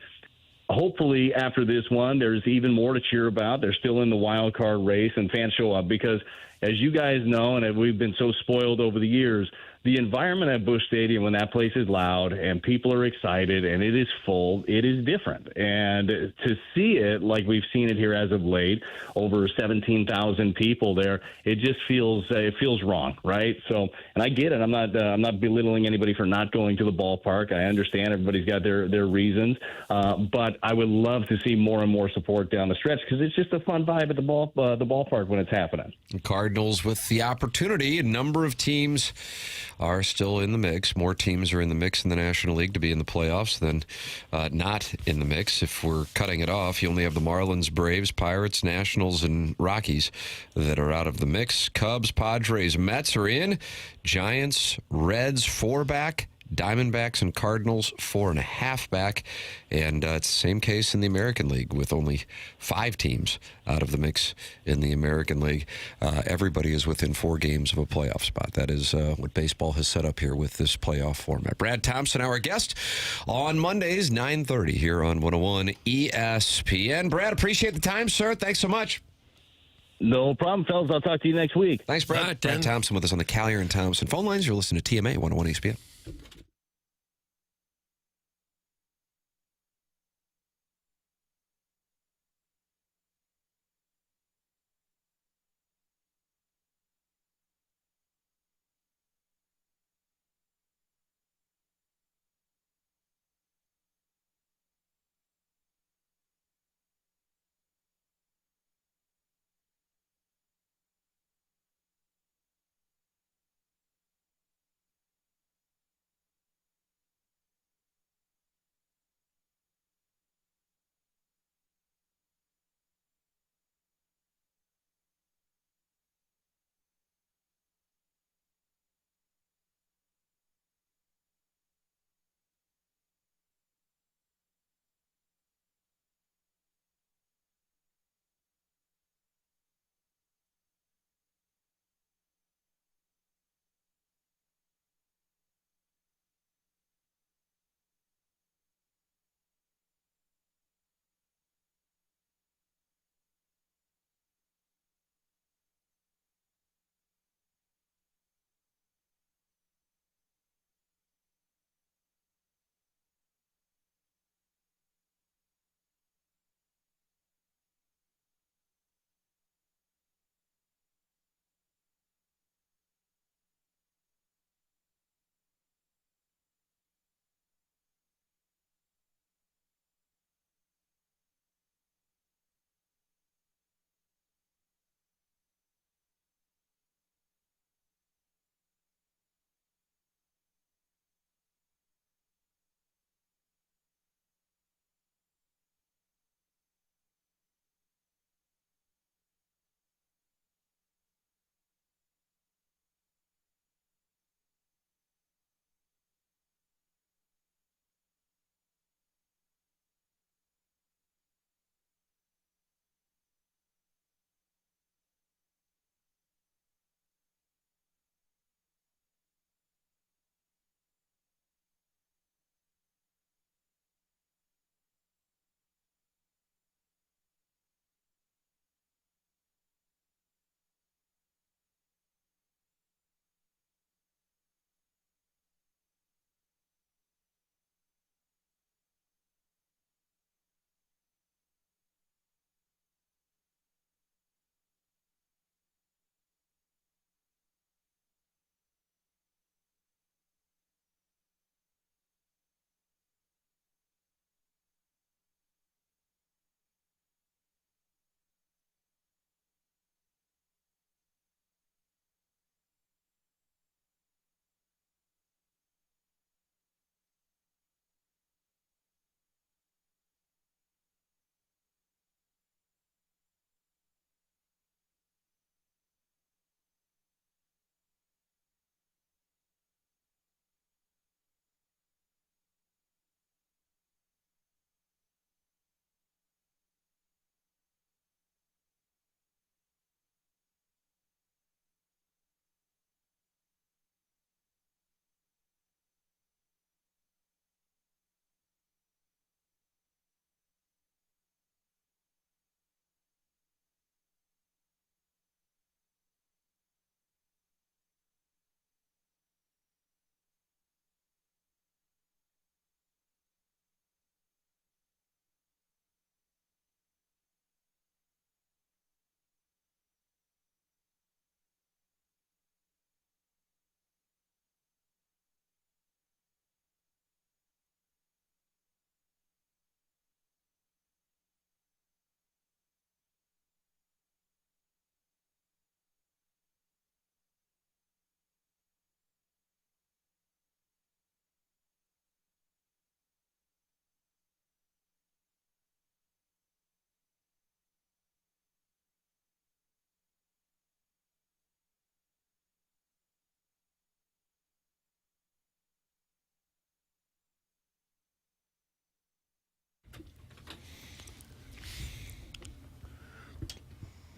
hopefully after this one, there's even more to cheer about. They're still in the wild card race, and fans show up because, as you guys know, and we've been so spoiled over the years, the environment at Busch Stadium when that place is loud and people are excited and it is full, it is different. And to see it like we've seen it here as of late, over 17,000 people there, it just feels wrong, right? So, and I get it. I'm not belittling anybody for not going to the ballpark. I understand everybody's got their reasons, but I would love to see more and more support down the stretch because it's just a fun vibe at the ballpark when it's happening. Cardinals with the opportunity. A number of teams are still in the mix. More teams are in the mix in the National League to be in the playoffs than not in the mix. If we're cutting it off, you only have the Marlins, Braves, Pirates, Nationals, and Rockies that are out of the mix. Cubs, Padres, Mets are in. Giants, Reds, 4 back. Diamondbacks and Cardinals 4.5 back, and it's the same case in the American League with only 5 teams out of the mix in the American League. Everybody is within 4 games of a playoff spot. That is what baseball has set up here with this playoff format. Brad Thompson, our guest, on Mondays 9:30 here on 101 ESPN. Brad, appreciate the time, sir. Thanks so much. No problem, fellas. I'll talk to you next week. Thanks, Brad. Right, Brad Thompson with us on the Callier and Thompson phone lines. You're listening to TMA 101 ESPN.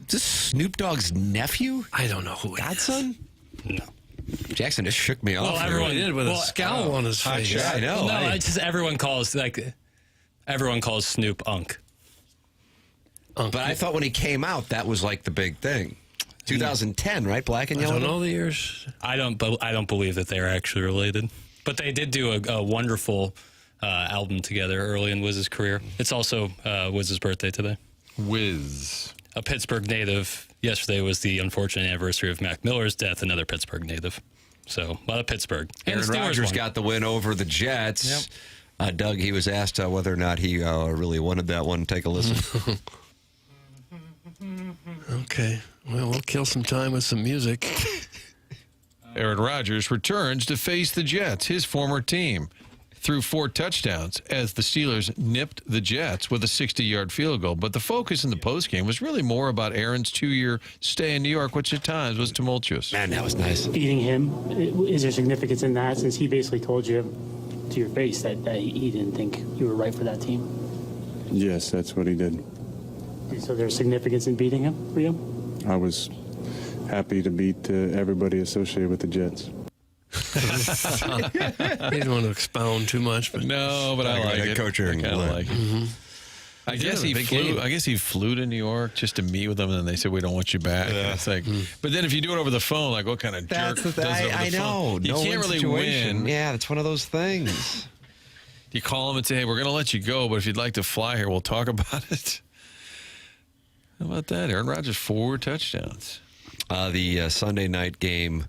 Is this Snoop Dogg's nephew? I don't know who it is. Godson? No. Jackson just shook me off. Well, everyone did with a scowl on his face. Yeah, I know. No, it's just everyone calls Snoop Unc. But I thought when he came out, that was like the big thing. 2010, right? Black and Yellow. I don't know the years. I don't believe that they're actually related. But they did do a wonderful album together early in Wiz's career. It's also Wiz's birthday today. Wiz. A Pittsburgh native. Yesterday was the unfortunate anniversary of Mac Miller's death, another Pittsburgh native. So, a lot of Pittsburgh. And Aaron Rodgers got the win over the Jets. Yep. Doug, he was asked whether or not he really wanted that one. Take a listen. Okay. Well, we'll kill some time with some music. Aaron Rodgers returns to face the Jets, his former team, threw 4 touchdowns as the Steelers nipped the Jets with a 60-yard field goal. But the focus in the postgame was really more about Aaron's 2-year stay in New York, which at times was tumultuous. Man, that was nice. Beating him, is there significance in that, since he basically told you to your face that he didn't think you were right for that team? Yes, that's what he did. So there's significance in beating him for you? I was happy to beat everybody associated with the Jets. He didn't want to expound too much, but no, but I like it. Coach Aaron, I kind of like it. Mm-hmm. I guess he flew. I guess he flew to New York just to meet with them, and then they said we don't want you back. And it's like, but then if you do it over the phone, like what kind of jerk does it over the phone? You can't really win. Yeah, it's one of those things. You call them and say, "Hey, we're going to let you go, but if you'd like to fly here, we'll talk about it." How about that? Aaron Rodgers 4 touchdowns. The Sunday night game,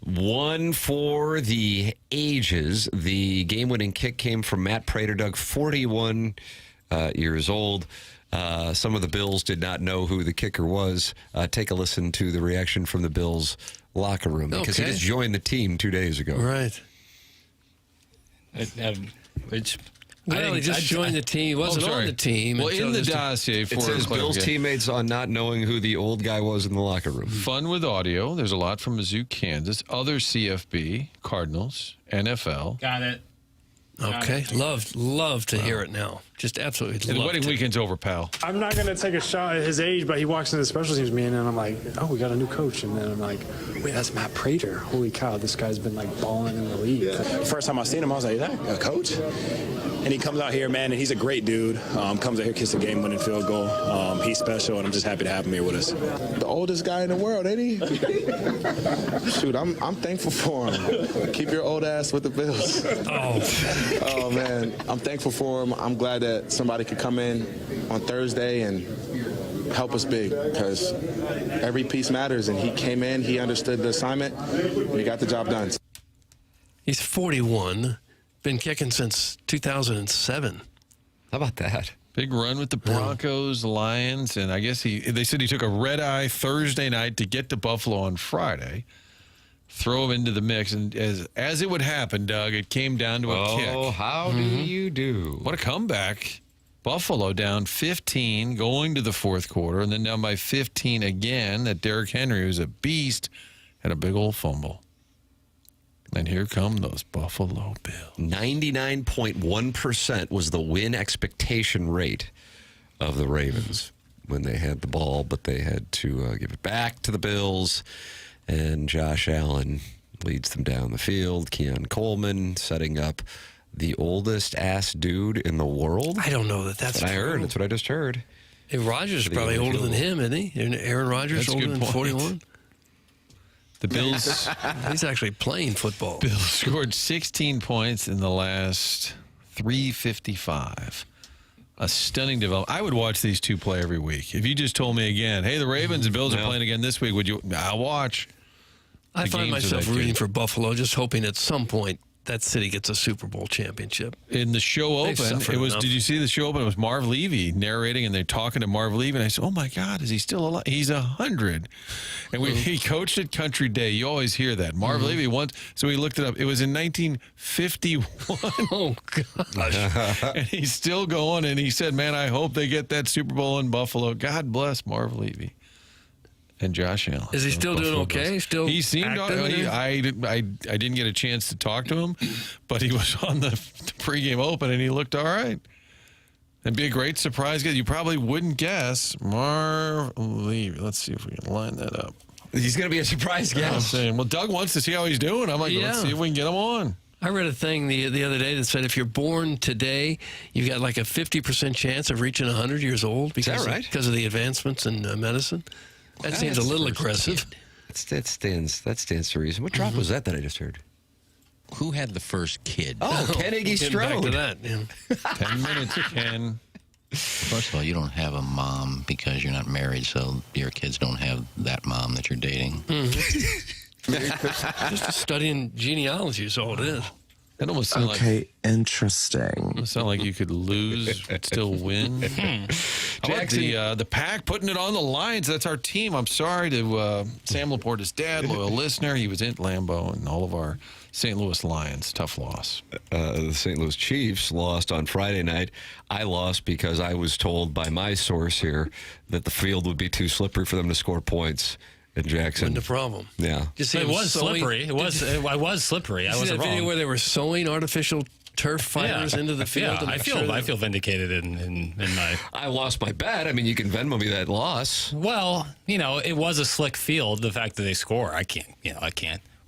one for the ages. The game-winning kick came from Matt Prater, Doug, 41 years old. Some of the Bills did not know who the kicker was. Take a listen to the reaction from the Bills locker room because he just joined the team 2 days ago. Right. Well, he just joined the team. He wasn't on the team. Well, in the dossier, it says Bill's teammates on not knowing who the old guy was in the locker room. Fun with audio. There's a lot from Mizzou, Kansas. Other CFB, Cardinals, NFL. Got it. Okay. Love to hear it now. Just absolutely love it. The wedding weekend's over, pal. I'm not going to take a shot at his age, but he walks into the special teams meeting, and I'm like, oh, we got a new coach. And then I'm like, wait, that's Matt Prater. Holy cow, this guy's been, like, balling in the league. Yeah. First time I seen him, I was like, is that a coach? And he comes out here, man, and he's a great dude. Comes out here, kicks a game-winning field goal. He's special, and I'm just happy to have him here with us. The oldest guy in the world, ain't he? Shoot, I'm thankful for him. Keep your old ass with the Bills. Oh, man. I'm thankful for him. I'm glad that somebody could come in on Thursday and help us big because every piece matters. And he came in, he understood the assignment, and he got the job done. He's 41, been kicking since 2007. How about that? Big run with the Broncos, Lions, and I guess they said he took a red-eye Thursday night to get to Buffalo on Friday. Throw him into the mix, and as it would happen, Doug, it came down to a kick. Oh, how do you do? What a comeback. Buffalo down 15 going to the fourth quarter, and then down by 15 again. That Derrick Henry, who's a beast, had a big old fumble. And here come those Buffalo Bills. 99.1% was the win expectation rate of the Ravens when they had the ball, but they had to give it back to the Bills. And Josh Allen leads them down the field. Keon Coleman setting up the oldest ass dude in the world. I don't know that's what I heard. true. That's what I just heard. Hey, Rodgers is probably older than him, isn't he? Aaron Rodgers That's a older good than point. 41? The Bills. He's actually playing football. Bills scored 16 points in the last 3:55. A stunning development. I would watch these two play every week. If you just told me again, hey, the Ravens and Bills are playing again this week, would you? I'll watch. I The find games are myself that rooting good. for Buffalo, just hoping at some point that city gets a Super Bowl championship. In the show They've open, suffered it was. enough. Did you see the show open? It was Marv Levy narrating, and they're talking to Marv Levy, and I said, "Oh my God, is he still alive? He's 100." And he coached at Country Day. You always hear that. Marv Levy once, so he looked it up. It was in 1951. Oh gosh! And he's still going. And he said, "Man, I hope they get that Super Bowl in Buffalo." God bless Marv Levy. And Josh Allen. Is he still doing okay? Bills. Still he seemed. active? I didn't get a chance to talk to him, but he was on the pregame open, and he looked all right. It'd be a great surprise. You probably wouldn't guess. Marv Levy. Let's see if we can line that up. He's going to be a surprise guest. I'm saying, well, Doug wants to see how he's doing. I'm like, let's see if we can get him on. I read a thing the other day that said if you're born today, you've got like a 50% chance of reaching 100 years old because, because of the advancements in medicine. That seems a little aggressive. That stands to reason. What drop was that I just heard? Who had the first kid? Oh, Ken Iggy Strode. Back to that. Yeah. 10 minutes, Ken. First of all, you don't have a mom because you're not married, so your kids don't have that mom that you're dating. Just studying genealogy is all it is. That almost sounds interesting. It sounds like you could lose but still win. Jackson, the Pack putting it on the Lions. That's our team. I'm sorry to Sam Laporte, his dad, loyal listener. He was in Lambeau, and all of our St. Louis Lions. Tough loss. The St. Louis Chiefs lost on Friday night. I lost because I was told by my source here that the field would be too slippery for them to score points. In Jackson. Wasn't a problem. Yeah. It was slippery. I was slippery. I wasn't wrong. Video where they were sewing artificial turf fibers into the field. Yeah, I feel vindicated in my. I lost my bet. I mean, you can Venmo me that loss. Well, it was a slick field. The fact that they score, I can't.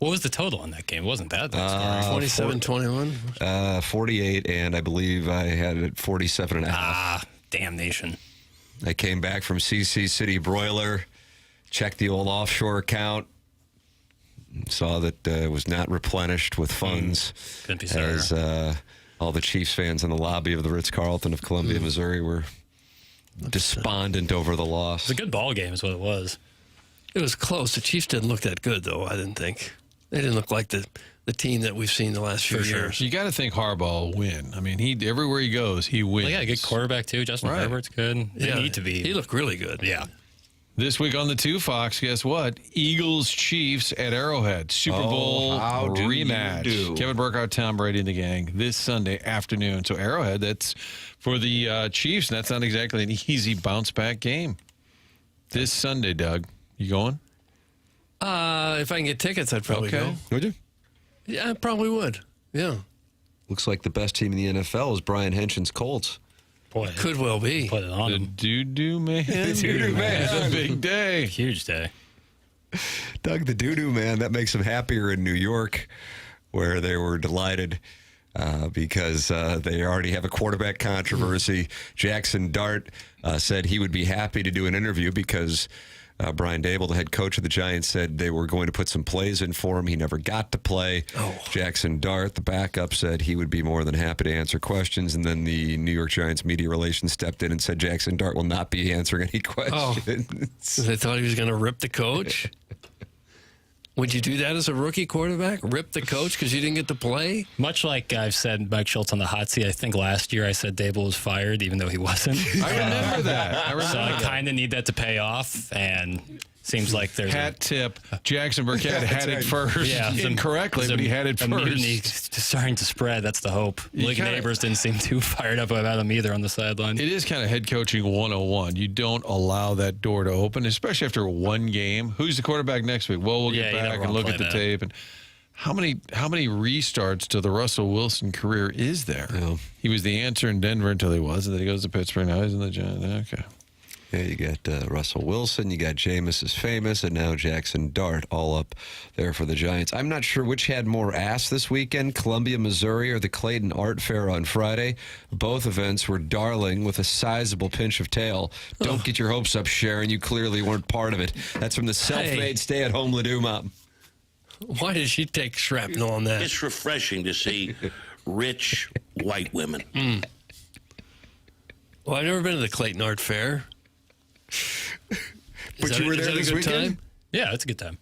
What was the total in that game? It wasn't that 27-21? 48, and I believe I had it at 47.5. Ah, damnation. I came back from CC City Broiler. Checked the old offshore account. Saw that it was not replenished with funds. Couldn't be as all the Chiefs fans in the lobby of the Ritz-Carlton of Columbia, Missouri were despondent over the loss. It was a good ball game is what it was. It was close. The Chiefs didn't look that good, though, I didn't think. They didn't look like the team that we've seen the last few years. You got to think Harbaugh will win. I mean, everywhere he goes, he wins. Well, yeah, good quarterback, too. Justin Herbert's good. They need to be. He looked really good. Yeah. This week on the 2 Fox, guess what? Eagles-Chiefs at Arrowhead. Super Bowl rematch. Kevin Burkhardt, Tom Brady, and the gang this Sunday afternoon. So Arrowhead, that's for the Chiefs, and that's not exactly an easy bounce-back game. This Sunday, Doug. You going? If I can get tickets, I'd probably go. Would you? Yeah, I probably would. Yeah. Looks like the best team in the NFL is Brian Henshin's Colts. Boy, could well be. Put it on the doo-doo man. The doo-doo man. It's a big day. Huge day. Doug, the doo-doo man, that makes him happier in New York, where they were delighted because they already have a quarterback controversy. Jackson Dart said he would be happy to do an interview because Brian Dable, the head coach of the Giants, said they were going to put some plays in for him. He never got to play. Jackson Dart, the backup, said he would be more than happy to answer questions. And then the New York Giants media relations stepped in and said Jackson Dart will not be answering any questions. They thought he was going to rip the coach? Would you do that as a rookie quarterback? Rip the coach because you didn't get to play? Much like I've said Mike Schultz on the hot seat, I think last year I said Dable was fired even though he wasn't. I remember that. So I kind of need that to pay off, and seems like there's tip. Jackson Burkett had it first. Yeah, incorrectly, but he had it first. Mutiny starting to spread. That's the hope. Neighbors didn't seem too fired up about him either on the sideline. It is kind of head coaching 101. You don't allow that door to open, especially after one game. Who's the quarterback next week? Well, we'll get back and look at the tape. And how many restarts to the Russell Wilson career is there? Yeah. He was the answer in Denver until he was, and then he goes to Pittsburgh. Now he's in the Giants. Okay. Yeah, you got Russell Wilson, you got Jameis is famous, and now Jackson Dart all up there for the Giants. I'm not sure which had more ass this weekend, Columbia, Missouri, or the Clayton Art Fair on Friday. Both events were darling with a sizable pinch of tail. Don't get your hopes up, Sharon. You clearly weren't part of it. That's from the self-made stay-at-home Ladue mom. Why did she take shrapnel on that? It's refreshing to see rich white women. Well, I've never been to the Clayton Art Fair. But you were there this weekend? Yeah, it's a good time.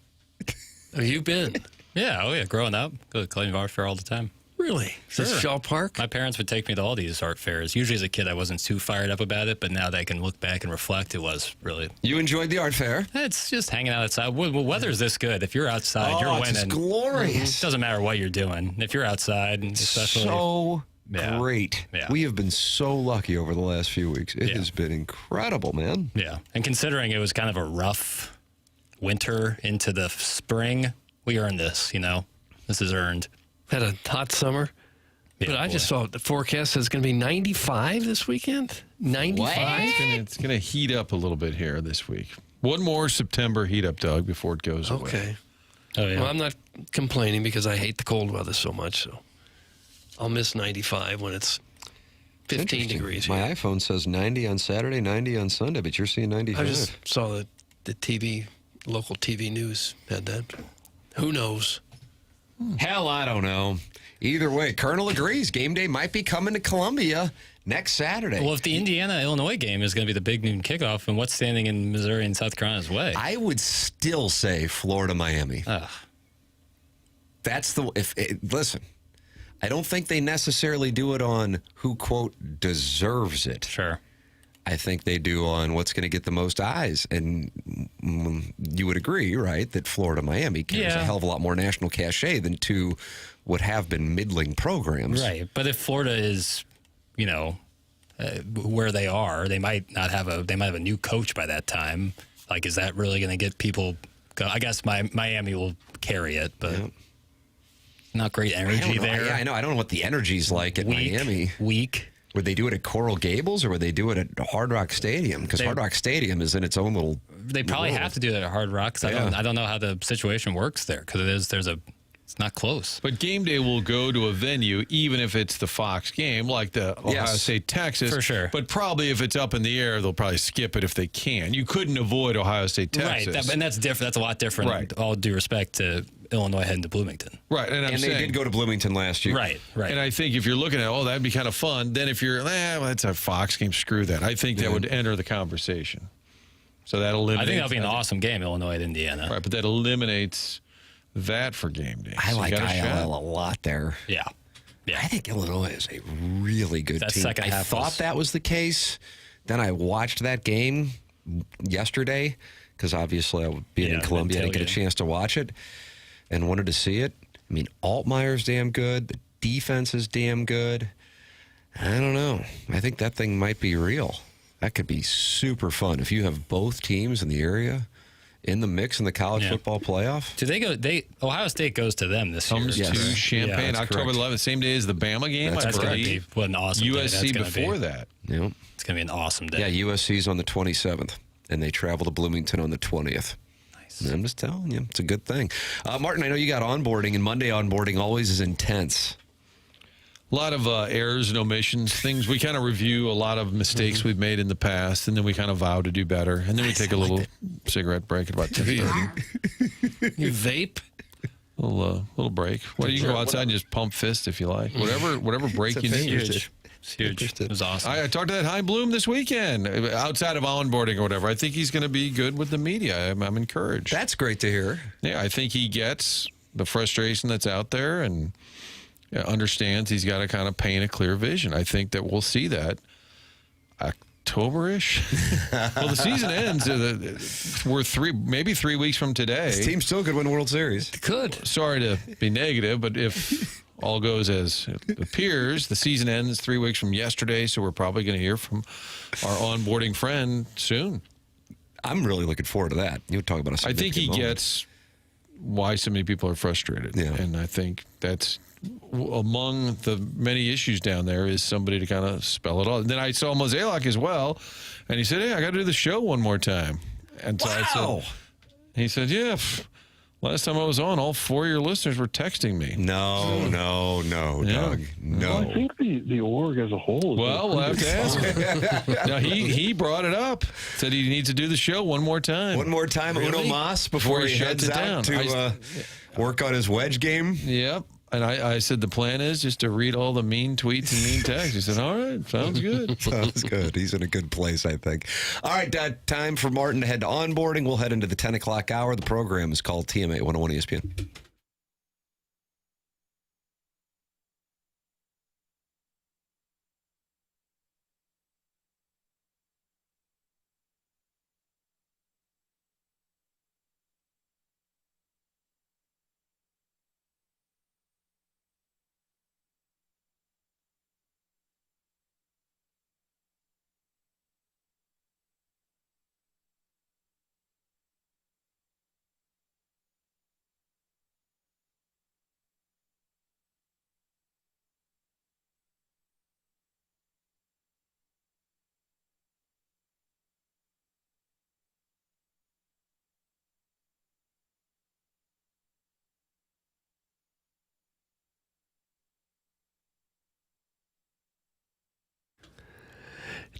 Have you been? Yeah, growing up, go to Clayton Art Fair all the time. Really? Sure. Is Shaw Park? My parents would take me to all these art fairs. Usually as a kid, I wasn't too fired up about it, but now that I can look back and reflect, it was really... You enjoyed the art fair? It's just hanging out outside. Well, weather's this good. If you're outside, you're winning. It's glorious. It doesn't matter what you're doing. If you're outside, especially... Great. Yeah. We have been so lucky over the last few weeks. It has been incredible, man. Yeah. And considering it was kind of a rough winter into the spring, we earned this, This is earned. Had a hot summer. But I just saw the forecast says it's going to be 95 this weekend. 95. It's going to heat up a little bit here this week. One more September heat up, Doug, before it goes away. Okay. Oh, yeah. Well, I'm not complaining because I hate the cold weather so much. So I'll miss 95 when it's 15 degrees. My iPhone says 90 on Saturday, 90 on Sunday, but you're seeing 95. I just saw the TV, local TV news had that. Who knows? Hell, I don't know. Either way, Colonel agrees. Game day might be coming to Columbia next Saturday. Well, if the Indiana-Illinois game is going to be the big noon kickoff, and what's standing in Missouri and South Carolina's way? I would still say Florida-Miami. That's listen, I don't think they necessarily do it on who, quote, deserves it. Sure. I think they do on what's going to get the most eyes. And you would agree, right, that Florida-Miami carries a hell of a lot more national cachet than two what have been middling programs. Right. But if Florida is, where they are, they might have a new coach by that time. Like, is that really going to get people I guess Miami will carry it, but not great energy there. Yeah, I know. I don't know what the energy's like at Miami. Weak. Would they do it at Coral Gables or would they do it at Hard Rock Stadium? Because Hard Rock Stadium is in its own little. They probably have to do it at Hard Rock. Cause I don't know how the situation works there because it's not close. But game day will go to a venue, even if it's the Fox game, like the Ohio State, Texas. For sure. But probably if it's up in the air, they'll probably skip it if they can. You couldn't avoid Ohio State, Texas. Right, and that's different. That's a lot different. Right. All due respect to Illinois heading to Bloomington. Right, and they did go to Bloomington last year. Right. And I think if you're looking at, that'd be kind of fun. Then if you're, well, that's a Fox game, screw that. I think that would enter the conversation. So that eliminates. I think that'll be an awesome game, Illinois at Indiana. Right, but that eliminates that for game day. I like ILL a lot there. Yeah. I think Illinois is a really good team. Second half thought that was the case. Then I watched that game yesterday because obviously I would be in Columbia. I didn't get a chance to watch it and wanted to see it. I mean, Altmaier's damn good. The defense is damn good. I don't know. I think that thing might be real. That could be super fun if you have both teams in the area in the mix in the college football playoff. Do they go? Ohio State goes to them this year. Comes to Champaign, October 11th, same day as the Bama game. That's going to be what an awesome USC day. before that. Yep. It's going to be an awesome day. Yeah, USC's on the 27th, and they travel to Bloomington on the 20th. Nice. And I'm just telling you, it's a good thing. Martin, I know you got onboarding, and Monday onboarding always is intense. A lot of errors and omissions, things we kind of review a lot of mistakes we've made in the past, and then we kind of vow to do better, and then we take a little cigarette break at about 10:30. You vape? A little break. Well, you can go outside and just pump fist if you like. Whatever break you need. It's huge. It was awesome. I talked to that Hein Bloom this weekend, outside of onboarding or whatever. I think he's going to be good with the media. I'm encouraged. That's great to hear. Yeah, I think he gets the frustration that's out there and understands he's got to kind of paint a clear vision. I think that we'll see that October-ish. Well, the season ends. We're maybe 3 weeks from today. This team still could win the World Series. Could. Sorry to be negative, but if all goes as it appears, the season ends 3 weeks from yesterday, so we're probably going to hear from our onboarding friend soon. I'm really looking forward to that. You would talk about a I think he moment. gets why so many people are frustrated. Yeah. And I think that's among the many issues down there is somebody to kind of spell it all. And then I saw Mozeliak as well, and he said, hey, I got to do the show one more time. And so he said, yeah, last time I was on, all 4 of your listeners were texting me. No, Doug. No. Well, I think the org as a whole. Well, we'll have to ask him. No, he brought it up. Said he needs to do the show one more time. One more time, Really? Uno Mas before he shuts heads it out down. to work on his wedge game. Yep. And I said the plan is just to read all the mean tweets and mean texts. He said, all right, sounds good. Sounds good. He's in a good place, I think. All right, time for Martin to head to onboarding. We'll head into the 10 o'clock hour. The program is called TMA 101 ESPN.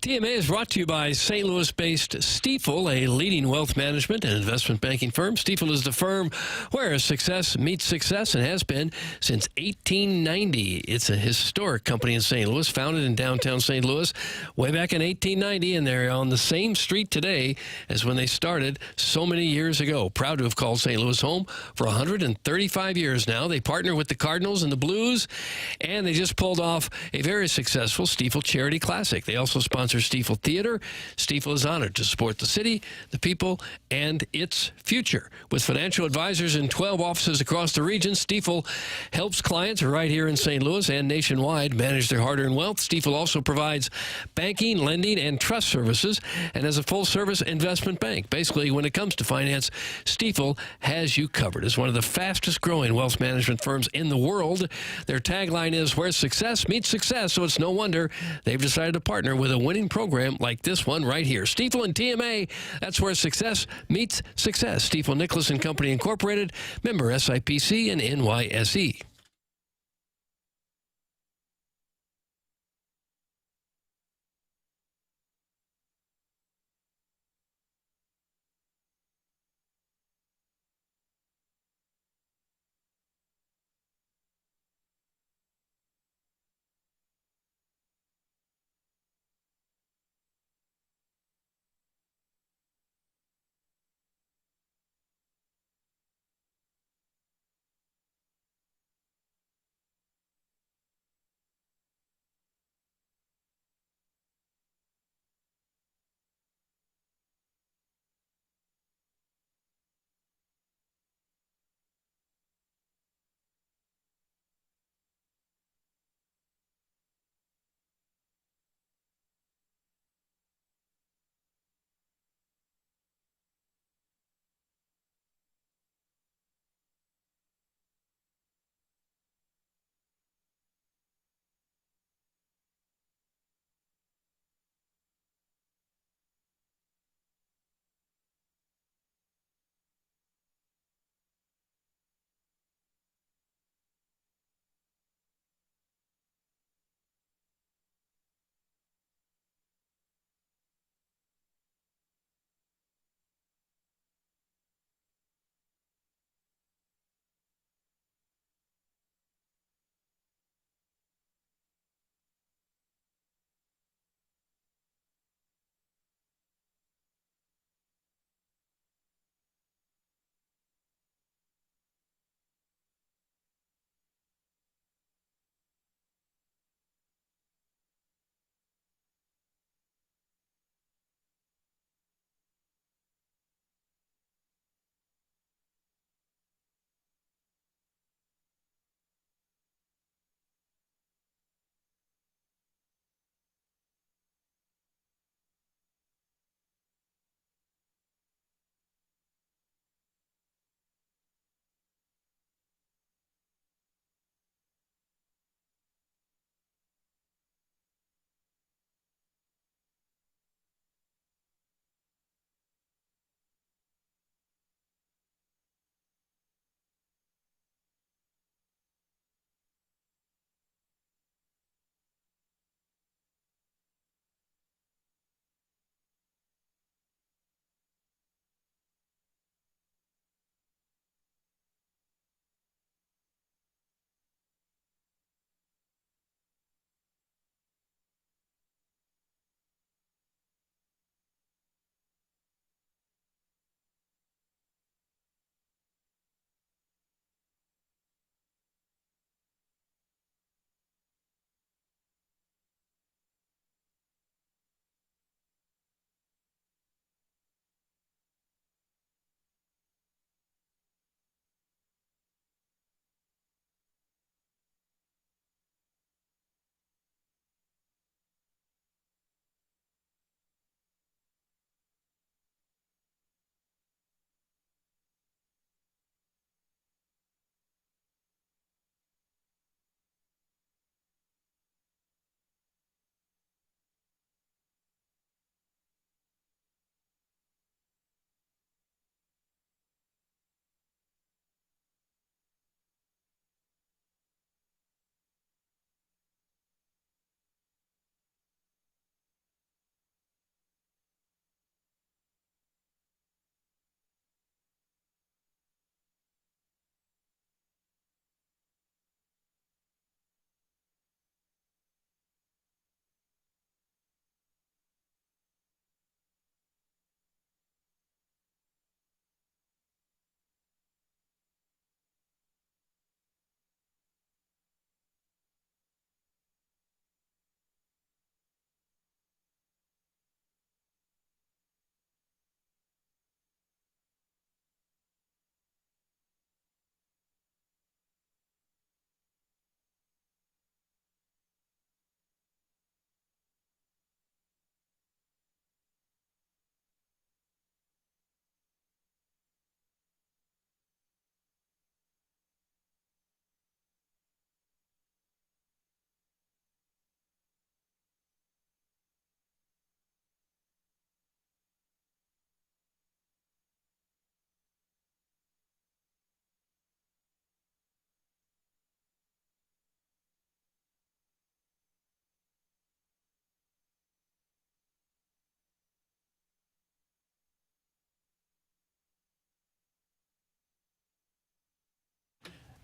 TMA is brought to you by St. Louis-based Stifel, a leading wealth management and investment banking firm. Stifel is the firm where success meets success and has been since 1890. It's a historic company in St. Louis, founded in downtown St. Louis way back in 1890, and they're on the same street today as when they started so many years ago. Proud to have called St. Louis home for 135 years now. They partner with the Cardinals and the Blues, and they just pulled off a very successful Stifel Charity Classic. They also sponsor Stifel Theater. Stifel is honored to support the city, the people, and its future. With financial advisors in 12 offices across the region, Stifel helps clients right here in St. Louis and nationwide manage their hard-earned wealth. Stifel also provides banking, lending, and trust services, and as a full-service investment bank. Basically, when it comes to finance, Stifel has you covered. As one of the fastest-growing wealth management firms in the world, their tagline is, where success meets success, so it's no wonder they've decided to partner with a winning program like this one right here. Stifel and TMA, that's where success meets success. Stifel Nicholas and Company Incorporated, member SIPC and NYSE.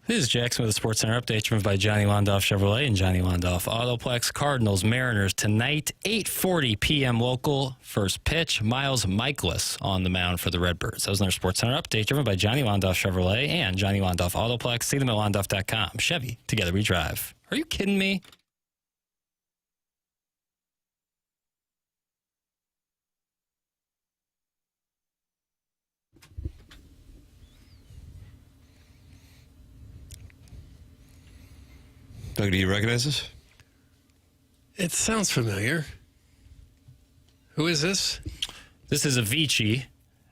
This is Jackson with a Sports Center update driven by Johnny Londoff Chevrolet and Johnny Londoff Autoplex. Cardinals, Mariners tonight, 8:40 p.m. local. First pitch, Miles Michaelis on the mound for the Redbirds. That was another Sports Center update driven by Johnny Londoff Chevrolet and Johnny Londoff Autoplex. See them at londoff.com. Chevy, together we drive. Are you kidding me? Doug, do you recognize this? It sounds familiar. Who is this? This is Avicii.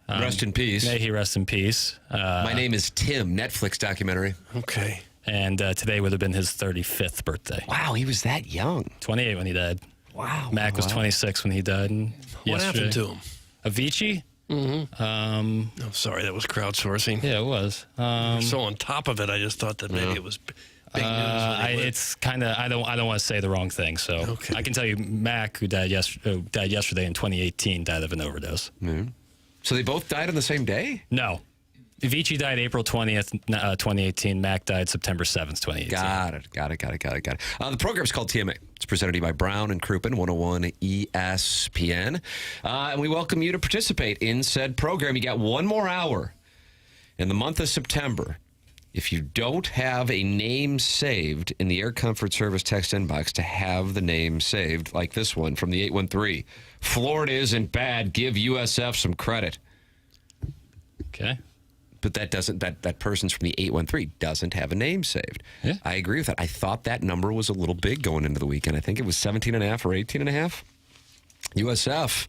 Rest in peace. May he rest in peace. My Name is Tim, Netflix documentary. Okay. And today would have been his 35th birthday. Wow, he was that young. 28 when he died. Wow. Mac was 26 when he died. And What happened to him? Avicii? Oh, sorry, that was crowdsourcing. Yeah, it was. So on top of it, I just thought that maybe it was big news. It's kind of I don't want to say the wrong thing, so I can tell you Mac, who died yesterday in 2018, died of an overdose. Mm-hmm. So they both died on the same day? No. Avicii died April 20th, 2018. Mac died September 7th, 2018. Got it. The program's called TMA. It's presented to you by Brown and Crouppen, 101 ESPN. And we welcome you to participate in said program. You got one more hour in the month of September. If you don't have a name saved in the Air Comfort Service text inbox, to have the name saved, like this one from the 813. Florida isn't bad. Give USF some credit. Okay. But that person's from the 813 doesn't have a name saved. Yeah. I agree with that. I thought that number was a little big going into the weekend. I think it was 17.5 or 18.5. USF,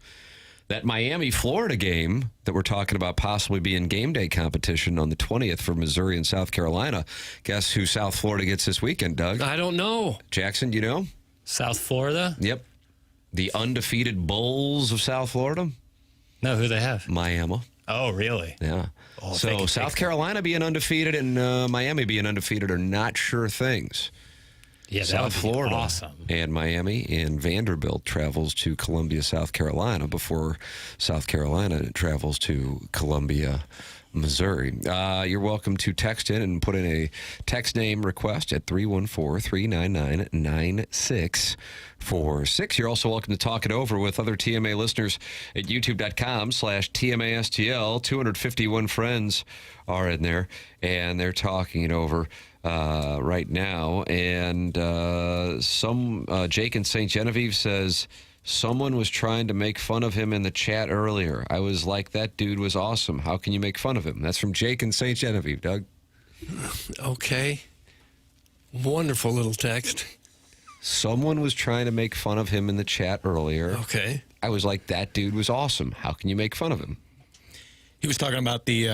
that Miami-Florida game that we're talking about possibly being game day competition on the 20th for Missouri and South Carolina. Guess who South Florida gets this weekend, Doug? I don't know. Jackson, do you know? South Florida? Yep. The undefeated Bulls of South Florida. No, who they have? Miami. Oh, really? Yeah. So South Carolina being undefeated and Miami being undefeated are not sure things. Yeah, that South would be Florida awesome. and Miami and Vanderbilt travels to Columbia, South Carolina before South Carolina travels to Columbia, Missouri. You're welcome to text in and put in a text name request at 314-399-9646. You're also welcome to talk it over with other TMA listeners at youtube.com/TMASTL. 251 friends are in there, and they're talking it over right now. And Jake in St. Genevieve says, someone was trying to make fun of him in the chat earlier. I was like, that dude was awesome. How can you make fun of him? That's from Jake in St. Genevieve, Doug. Okay. Wonderful little text. Someone was trying to make fun of him in the chat earlier. Okay. I was like, that dude was awesome. How can you make fun of him? He was talking about the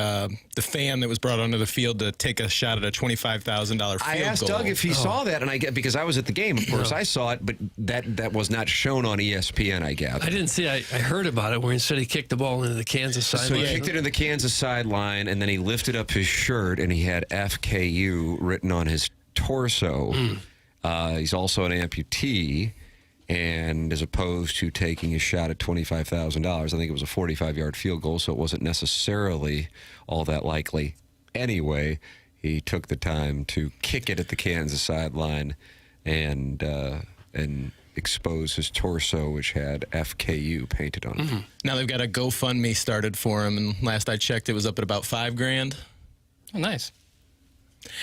fan that was brought onto the field to take a shot at a $25,000 field goal. I asked Doug if he saw that, and because I was at the game, of course, I saw it, but that was not shown on ESPN, I gather. I didn't see. I heard about it where instead he kicked the ball into the Kansas sideline. So he kicked it in the Kansas sideline, and then he lifted up his shirt, and he had FKU written on his torso. He's also an amputee. And as opposed to taking a shot at $25,000, I think it was a 45-yard field goal, so it wasn't necessarily all that likely. Anyway, he took the time to kick it at the Kansas sideline and expose his torso, which had FKU painted on it. Now they've got a GoFundMe started for him, and last I checked, it was up at about $5,000. Oh, nice.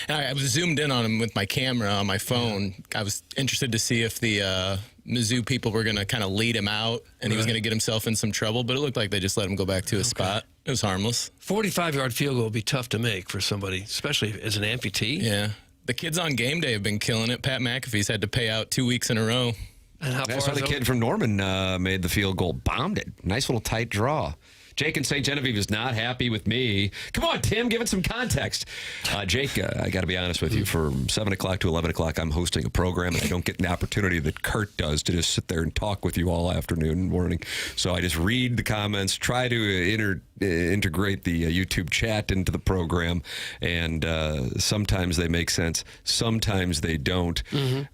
I was zoomed in on him with my camera on my phone. I was interested to see if the Mizzou people were going to kind of lead him out and he was going to get himself in some trouble, but it looked like they just let him go back to his spot. It was harmless. 45-yard field goal would be tough to make for somebody, especially as an amputee. Yeah. The kids on game day have been killing it. Pat McAfee's had to pay out 2 weeks in a row. And how That's how the kid from Norman made the field goal. Bombed it. Nice little tight draw. Jake in St. Genevieve is not happy with me. Come on, Tim, give it some context. Jake, I got to be honest with you. From 7 o'clock to 11 o'clock, I'm hosting a program, and I don't get an opportunity that Kurt does to just sit there and talk with you all afternoon and morning. So I just read the comments, try to integrate the YouTube chat into the program, and sometimes they make sense, sometimes they don't.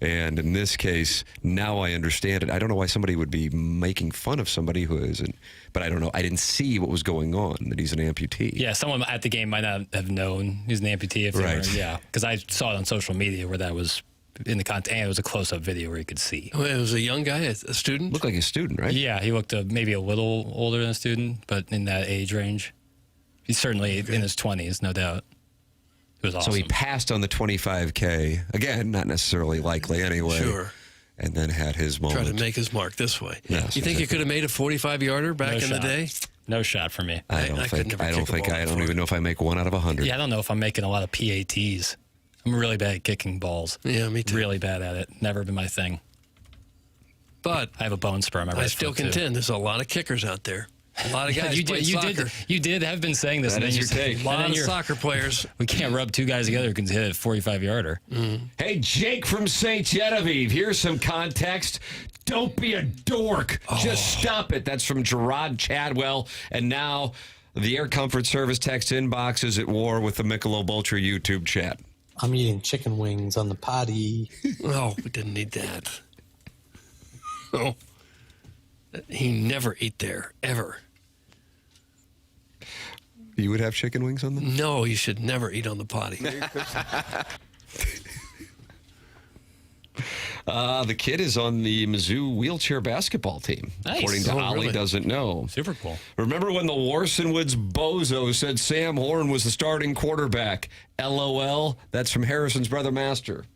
And in this case, now I understand it. I don't know why somebody would be making fun of somebody who isn't, but I don't know. I didn't see what was going on, that he's an amputee. Yeah, someone at the game might not have known he's an amputee. If Right. Yeah, because I saw it on social media where that was in the content, and it was a close-up video where you could see. Well, it was a young guy, a student? Looked like a student, right? Yeah, he looked maybe a little older than a student, but in that age range. He's certainly in his 20s, no doubt. It was awesome. So he passed on the 25K. Again, not necessarily likely anyway. Sure. And then had his moment. Try to make his mark this way. Yes, You think you could have made a 45-yarder back in the day? No shot for me. I don't even know if I make 1 out of 100. Yeah, I don't know if I'm making a lot of PATs. I'm really bad at kicking balls. Yeah, me too. Really bad at it. Never been my thing. But I have a bone spur on my right I still foot, too. contend there's a lot of kickers out there. A lot of guys play soccer. You did have been saying this. That and is then your you take. A lot of soccer players. We can't rub two guys together who can hit a 45-yarder. Hey, Jake from St. Genevieve, here's some context. Don't be a dork. Just stop it. That's from Gerard Chadwell. And now the Air Comfort Service text inbox is at war with the Michelob Ultra YouTube chat. I'm eating chicken wings on the potty. Oh, we didn't need that. Oh. He never ate there, ever. You would have chicken wings on them? No, you should never eat on the potty. The kid is on the Mizzou wheelchair basketball team. Nice. According to Ollie really? Doesn't Know. Super cool. Remember when the Warson Woods bozo said Sam Horn was the starting quarterback? LOL. That's from Harrison's brother Master.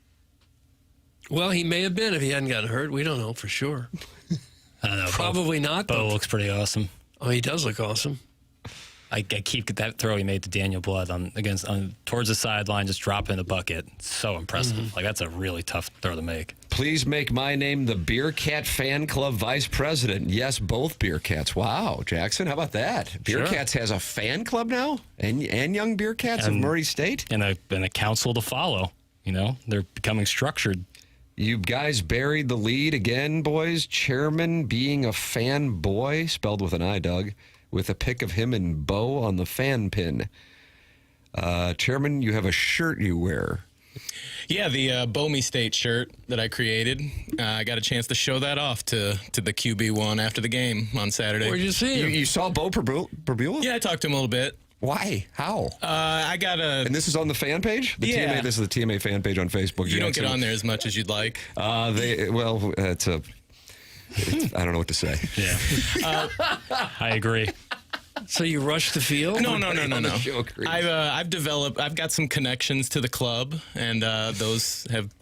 Well, he may have been if he hadn't gotten hurt. We don't know for sure. I don't know. Probably not. Bo looks pretty awesome. Oh, he does look awesome. I keep that throw he made to Daniel Blood towards the sideline, just dropping the bucket. So impressive. Like, that's a really tough throw to make. Please make my name the Beer Cat Fan Club Vice President. Yes, both Beer Cats. Wow, Jackson, how about that? Beer Cats has a fan club now? And Young Beer Cats of Murray State? And a council to follow. You know, they're becoming structured. You guys buried the lead again, boys. Chairman being a fan boy, spelled with an I, Doug, with a pic of him and Beau on the fan pin. Chairman, you have a shirt you wear. Yeah, the Beau State shirt that I created. I got a chance to show that off to the QB1 after the game on Saturday. Where'd you see him? You saw Beau Pribula? Yeah, I talked to him a little bit. Why? How? I got a... And this is on the fan page? Yeah. This is the TMA fan page on Facebook. You don't get on there as much as you'd like. It's I don't know what to say. Yeah. I agree. So you rushed the field? No. I've got some connections to the club, and those have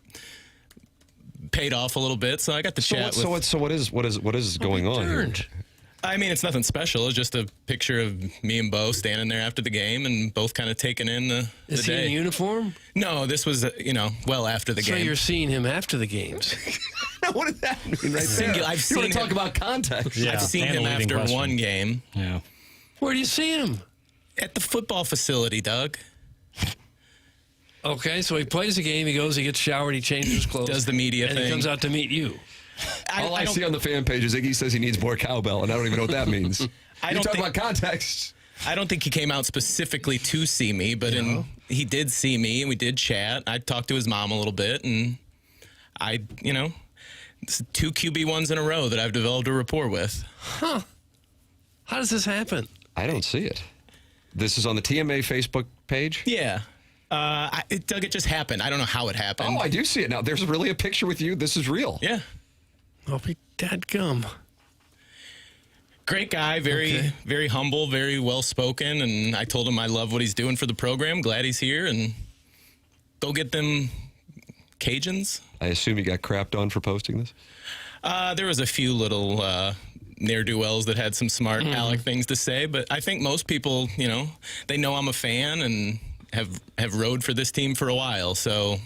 paid off a little bit. So I got to chat with. So what is going on here? I mean, it's nothing special. It's just a picture of me and Beau standing there after the game, and both kind of taking in the Is day. he in uniform? No, this was well after the game. So you're seeing him after the games. What does that mean right there? You want to talk about context? Yeah, I've seen him after one game. Yeah. Where do you see him? At the football facility, Doug. Okay, so he plays the game, he goes, he gets showered, he changes his clothes. Does the media and thing. he comes out to meet you. All I see on the fan page is Iggy says he needs more cowbell, and I don't even know what that means. You talk about context. I don't think he came out specifically to see me, but he did see me, and we did chat. I talked to his mom a little bit, and it's 2 QB1s in a row that I've developed a rapport with. Huh. How does this happen? I don't see it. This is on the TMA Facebook page? Yeah. Doug, it just happened. I don't know how it happened. Oh, I do see it now. There's really a picture with you. This is real. Yeah. I'll be dadgum. Great guy, very humble, very well-spoken, and I told him I love what he's doing for the program. Glad he's here, and go get them Cajuns. I assume you got crapped on for posting this? There was a few little ne'er-do-wells that had some smart aleck things to say, but I think most people, they know I'm a fan and have rode for this team for a while, so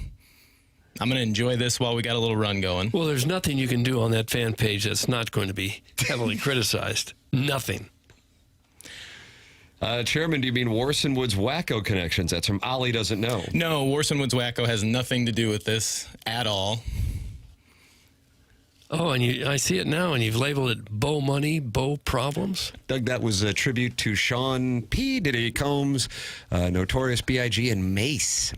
I'm going to enjoy this while we got a little run going. Well, there's nothing you can do on that fan page that's not going to be heavily criticized. Nothing. Chairman, do you mean Warson Woods Wacko Connections? That's from Ollie Doesn't Know. No, Warson Woods Wacko has nothing to do with this at all. Oh, and I see it now, and you've labeled it Beau Money, Beau Problems. Doug, that was a tribute to Sean P. Diddy Combs, Notorious B.I.G., and Mace.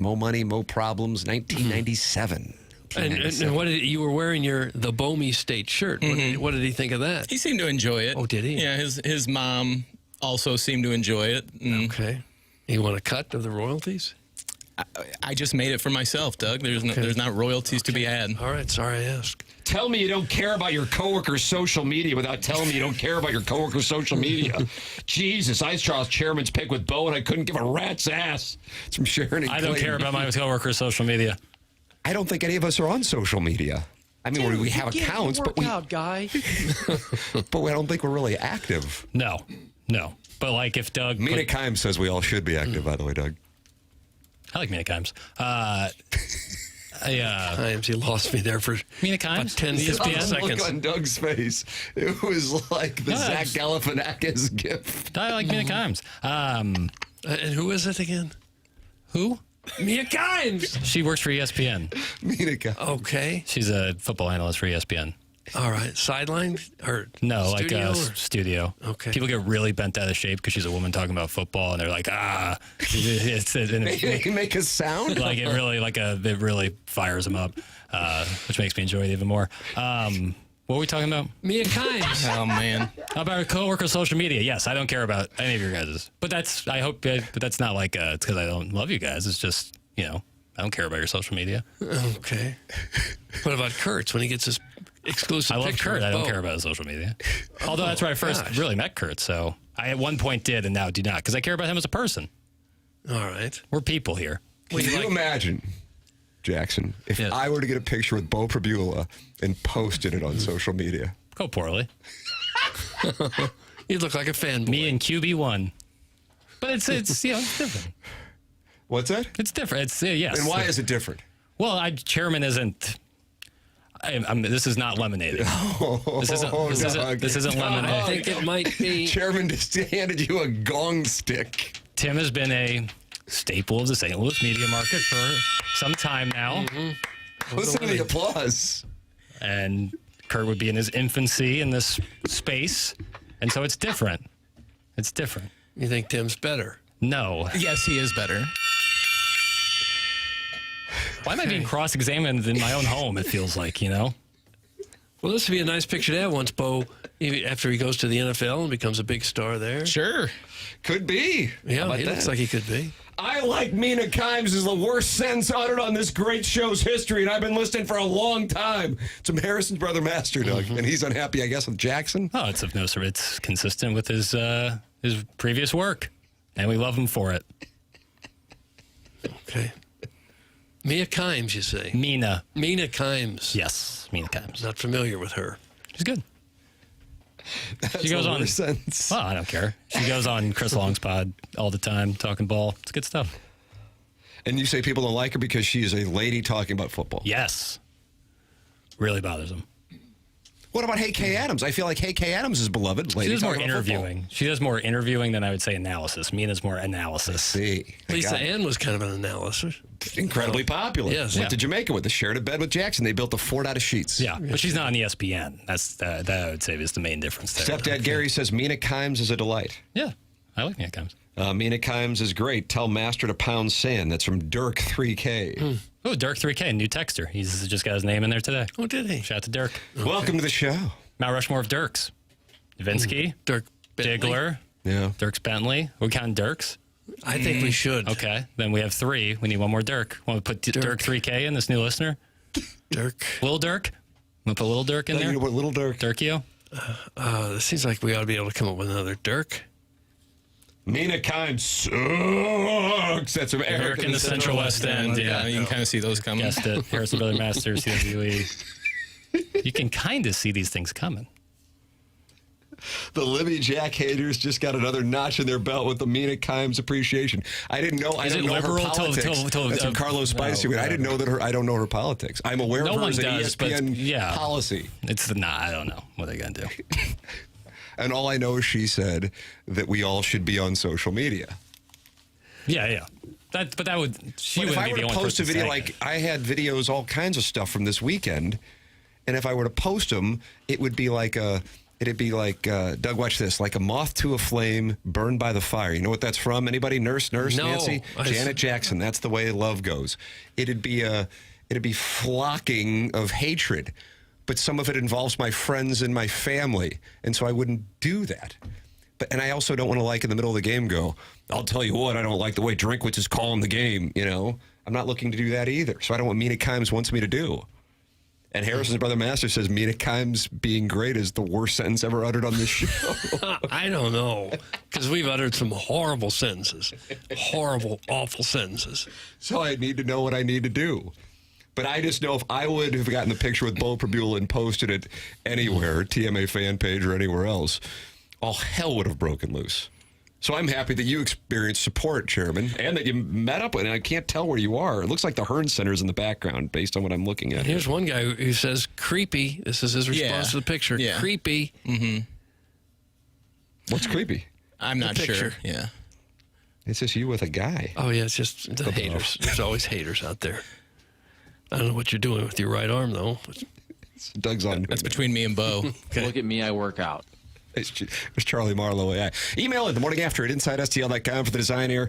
Mo Money, Mo Problems, 1997. And what did you were wearing the Bomi State shirt? What did he think of that? He seemed to enjoy it. Oh, did he? Yeah, his mom also seemed to enjoy it. Okay. You want a cut of the royalties? I just made it for myself, Doug. There's not royalties to be had. All right, sorry I asked. Tell me you don't care about your coworkers' social media without telling me you don't care about your coworkers' social media. Jesus, I saw Chairman's pick with Beau, and I couldn't give a rat's ass. It's from Sharon and I don't care about my coworkers' social media. I don't think any of us are on social media. I mean, we have accounts, but guy. but I don't think we're really active. No. But like if Doug... Mina Kimes says we all should be active, by the way, Doug. I like Mina Kimes. Kimes, you lost me there for Mina Kimes? 10 seconds. Look on Doug's face. It was like the Zach Galifianakis gift. I like Mina Kimes. And who is it again? Who? Mina Kimes. She works for ESPN. Mina Kimes. Okay. She's a football analyst for ESPN. All right. Sideline or no, studio like or? Studio. Okay. People get really bent out of shape because she's a woman talking about football, and they're like, They make a sound like it really fires them up, which makes me enjoy it even more. What were we talking about? Mina Kimes. Oh man, about a coworker social media. Yes, I don't care about any of your guys'. But that's not like it's because I don't love you guys. It's just I don't care about your social media. Okay. What about Kurtz when he gets his exclusive I love picture? Kurt. I don't care about his social media. Although that's where I first really met Kurt. So I at one point did and now do not because I care about him as a person. All right. We're people here. Can you imagine, Jackson, if I were to get a picture with Beau Pribula and posted it on social media? Go poorly. You look like a fanboy. Me and QB1. But it's it's different. What's that? It's different. It's yes. And why is it different? Well, Chairman isn't. This is not lemonade. This isn't lemonade. I think it might be. Chairman just handed you a gong stick. Tim has been a staple of the St. Louis media market for some time now. Listen to the applause. And Kurt would be in his infancy in this space, and so it's different. It's different. You think Tim's better? No. Yes, he is better. Why am I being cross-examined in my own home, it feels like, Well, this would be a nice picture to have once Beau, after he goes to the NFL and becomes a big star there. Sure. Could be. Yeah, he looks like he could be. I like Mina Kimes is the worst sentence uttered on this great show's history, and I've been listening for a long time. It's from Harrison's brother, Master Doug, and he's unhappy, I guess, with Jackson. Oh, it's of no sort. It's consistent with his previous work, and we love him for it. Okay. Mina Kimes, you say? Mina Kimes. Yes, Mina Kimes. Not familiar with her. She's good. That's she goes on. Sense. Well, I don't care. She goes on Chris Long's pod all the time, talking ball. It's good stuff. And you say people don't like her because she is a lady talking about football. Yes. Really bothers them. What about Hey K. Adams? I feel like Hey K. Adams is beloved. She does more interviewing. She does more interviewing than I would say analysis. Mina's more analysis. See. Lisa Ann was kind of an analysis. Incredibly popular. Yes. Went to Jamaica with us, shared a bed with Jackson. They built a fort out of sheets. Yeah, but she's not on ESPN. That I would say is the main difference there. Stepdad Gary says Mina Kimes is a delight. Yeah, I like Mina Kimes. Mina Kimes is great. Tell Master to pound sand. That's from Dirk 3K. Oh, Dirk 3K, new texter. He's just got his name in there today. Oh, did he? Shout out to Dirk. Okay. Welcome to the show. Mount Rushmore of Dirks. Vinsky. Dirk Bentley. Diggler. Yeah. Dirks Bentley. We're counting Dirks. I think we should. Okay, then we have three. We need one more Dirk. Want to put Dirk 3K in, this new listener? Dirk. Little Dirk? Want to put Little Dirk in there? You know what, Little Dirk? Dirkio? This seems like we ought to be able to come up with another Dirk. Mina Kimes sucks. That's from Eric in the Central West End. Yeah, you can kind of see those coming. Guessed it. Harrison Brother Masters, CWE. You can kind of see these things coming. The Libby Jack haters just got another notch in their belt with the Mina Kimes appreciation. I didn't know. I Is don't it know her liberal politics. That's from Carlos Spicy. I didn't know that I don't know her politics. I'm aware of her as an ESPN policy. It's not. I don't know what they're gonna do. And all I know is she said that we all should be on social media. Yeah. But that would. She But if wouldn't I be were the to only post a person video, saying like I had videos, all kinds of stuff from this weekend, And if I were to post them, it would be like Doug, watch this, like a moth to a flame burned by the fire. You know what that's from? Anybody? Nurse, No. Nancy? Janet Jackson. That's the way love goes. It'd be flocking of hatred. But some of it involves my friends and my family. And so I wouldn't do that. And I also don't want to, like, in the middle of the game go, I'll tell you what, I don't like the way Drinkwitz is calling the game, you know? I'm not looking to do that either. So I don't want Mina Kimes wants me to do. And Harrison's brother Master says Mina Kimes being great is the worst sentence ever uttered on this show. I don't know, because we've uttered some horrible sentences. Horrible, awful sentences. So I need to know what I need to do. But I just know if I would have gotten the picture with Beau Pribula and posted it anywhere, TMA fan page or anywhere else, all hell would have broken loose. So I'm happy that you experienced support, Chairman, and that you met up with, and I can't tell where you are. It looks like the Hearn Center's in the background based on what I'm looking at. Here's one guy who says, creepy. This is his response to the picture. Yeah. Creepy. Mm-hmm. What's creepy? I'm not sure. Yeah. It's just you with a guy. Oh, yeah, it's just the haters. There's always haters out there. I don't know what you're doing with your right arm, though. Doug's on. That's between me and Beau. Okay. Look at me, I work out. It's Charlie Marlowe. Yeah. Email at themorningafter at InsideSTL.com for the Design Air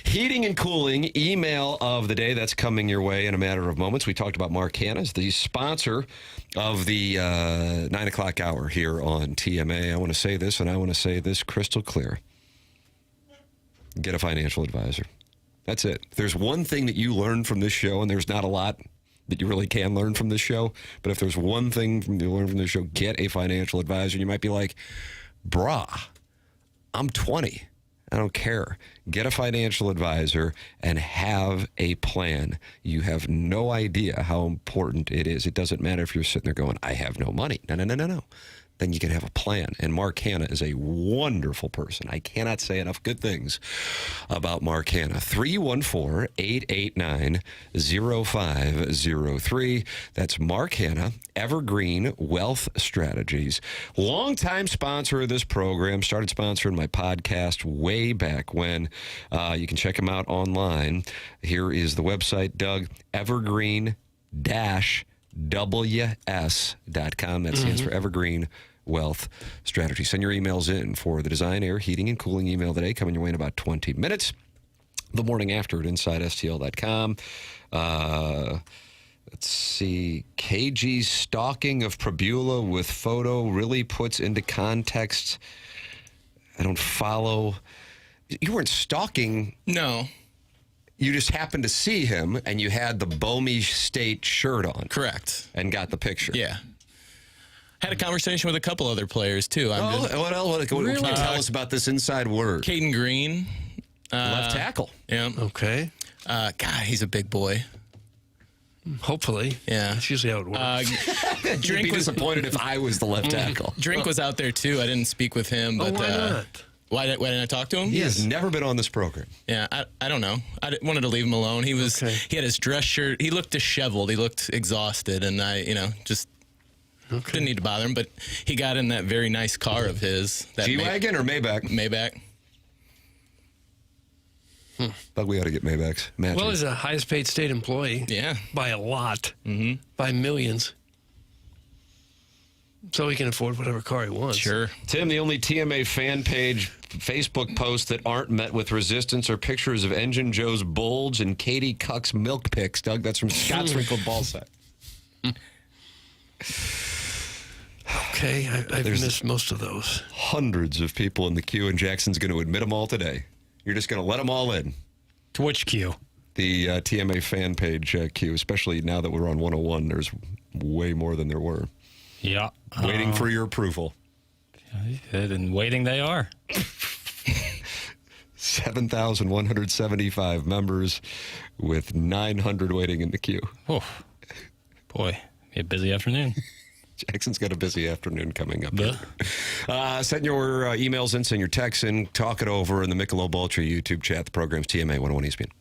Heating and Cooling email of the day. That's coming your way in a matter of moments. We talked about Mark Hanna as the sponsor of the 9 o'clock hour here on TMA. I want to say this, and I want to say this crystal clear. Get a financial advisor. That's it. If there's one thing that you learn from this show, and there's not a lot that you really can learn from this show, but if there's one thing you learn from this show, get a financial advisor. You might be like, brah, I'm 20. I don't care. Get a financial advisor and have a plan. You have no idea how important it is. It doesn't matter if you're sitting there going, I have no money. No. Then you can have a plan. And Mark Hanna is a wonderful person. I cannot say enough good things about Mark Hanna. 314-889-0503. That's Mark Hanna, Evergreen Wealth Strategies. Longtime sponsor of this program. Started sponsoring my podcast way back when. You can check him out online. Here is the website, Doug, evergreen-ws.com. That stands for Evergreen Wealth Strategy. Send your emails in for the Design, Air, Heating, and Cooling email today, coming your way in about 20 minutes. The morning after at InsideSTL.com. Let's see. KG's stalking of Pribula with photo really puts into context. I don't follow. You weren't stalking. No. You just happened to see him, and you had the Bomi State shirt on. Correct. And got the picture. Yeah. Had a conversation with a couple other players, too. What else? What can you tell us about this inside word? Caden Green. Left tackle. Yeah. Okay. God, he's a big boy. Hopefully. Yeah. That's usually how it works. Drink be disappointed if I was the left tackle. Drink was out there, too. I didn't speak with him. But, why not? Why didn't I talk to him? He has never been on this program. Yeah, I don't know. Wanted to leave him alone. He had his dress shirt. He looked disheveled. He looked exhausted, and I just didn't need to bother him. But he got in that very nice car of his. That G-Wagon or Maybach? Maybach. But we ought to get Maybachs. Imagine. Well, he's a highest paid state employee. Yeah. By a lot. Mm-hmm. By millions. So he can afford whatever car he wants. Sure. Tim, the only TMA fan page Facebook posts that aren't met with resistance are pictures of Engine Joe's bulge and Katie Cuck's milk pics. Doug, that's from Scott's Wrinkled Ballsack. Okay, I've missed most of those. Hundreds of people in the queue, and Jackson's going to admit them all today. You're just going to let them all in. To which queue? The TMA fan page queue, especially now that we're on 101. There's way more than there were. Yeah. Waiting for your approval. And waiting they are. 7,175 members with 900 waiting in the queue. Oh, boy. A busy afternoon. Jackson's got a busy afternoon coming up. Send your emails in, send your texts in, talk it over in the Michelob Ultra YouTube chat. The program's TMA 101 ESPN.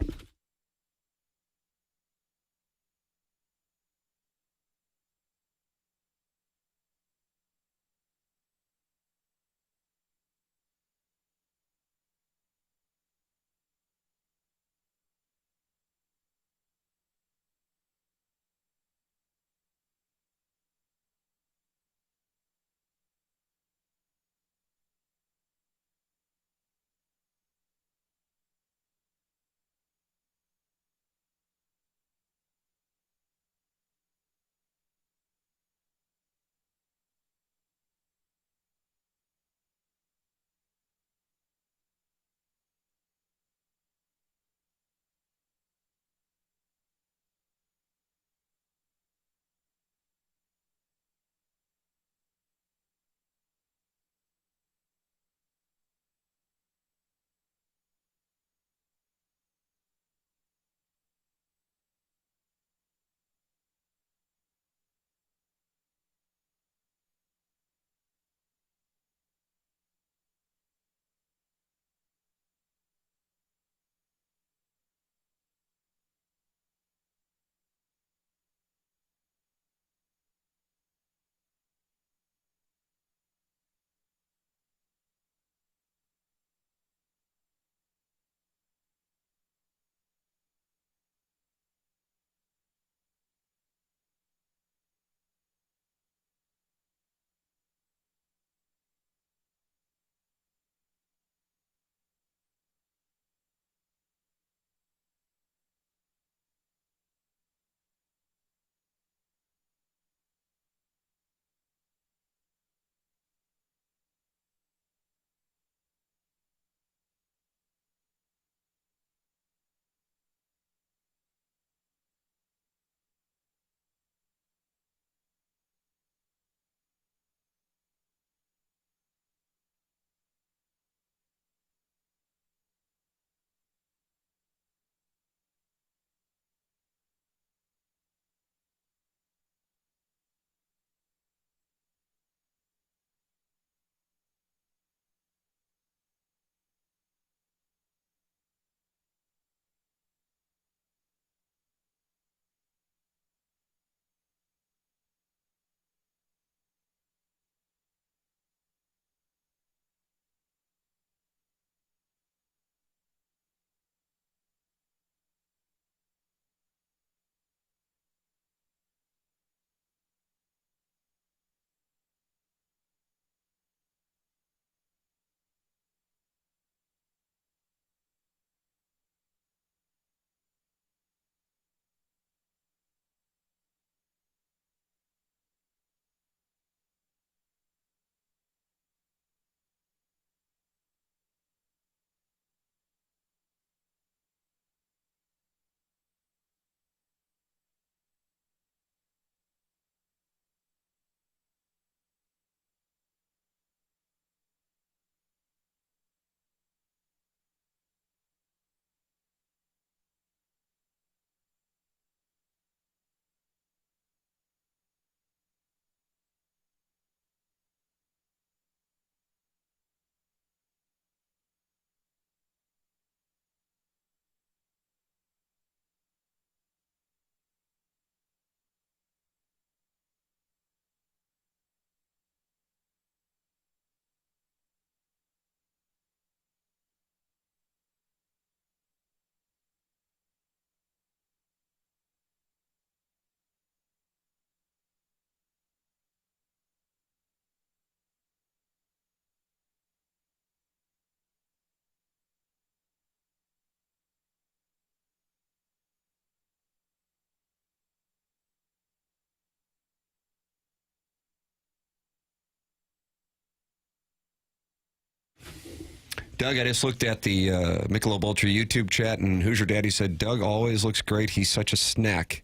Doug, I just looked at the Michelob Ultra YouTube chat, and Hoosier Daddy said, Doug always looks great. He's such a snack.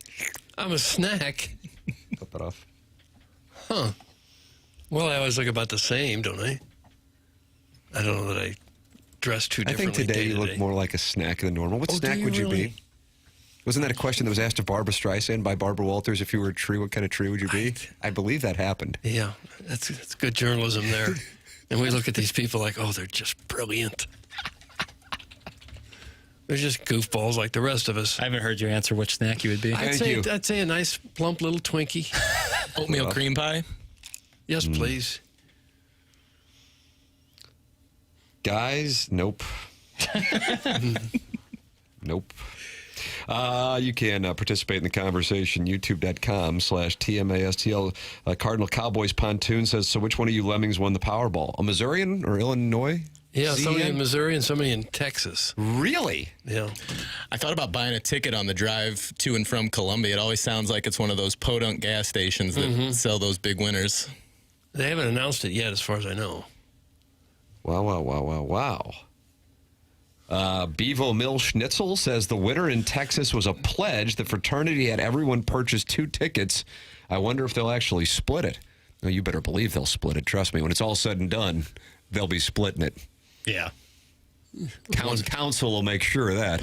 I'm a snack? Flip it off. Huh. Well, I always look about the same, don't I? I don't know that I dress too differently. I think today you look more like a snack than normal. What snack would you be? Wasn't that a question that was asked of Barbara Streisand by Barbara Walters? If you were a tree, what kind of tree would you be? I believe that happened. Yeah, that's good journalism there. And we look at these people like, oh, they're just brilliant. They're just goofballs like the rest of us. I haven't heard you answer which snack you would be. I'd say a nice, plump little Twinkie. Oatmeal cream pie? Yes, please. Guys, nope. Nope. You can participate in the conversation, youtube.com/TMASTL. Cardinal Cowboys Pontoon says, so which one of you lemmings won the Powerball? A Missourian or Illinois? Yeah, somebody in Missouri and somebody in Texas. Really? Yeah. I thought about buying a ticket on the drive to and from Columbia. It always sounds like it's one of those podunk gas stations that sell those big winners. They haven't announced it yet, as far as I know. Wow. Bevo Mill Schnitzel says the winner in Texas was a pledge. The fraternity had everyone purchase 2 tickets. I wonder if they'll actually split it. No, you better believe they'll split it. Trust me, when it's all said and done, they'll be splitting it. Yeah. Council will make sure of that.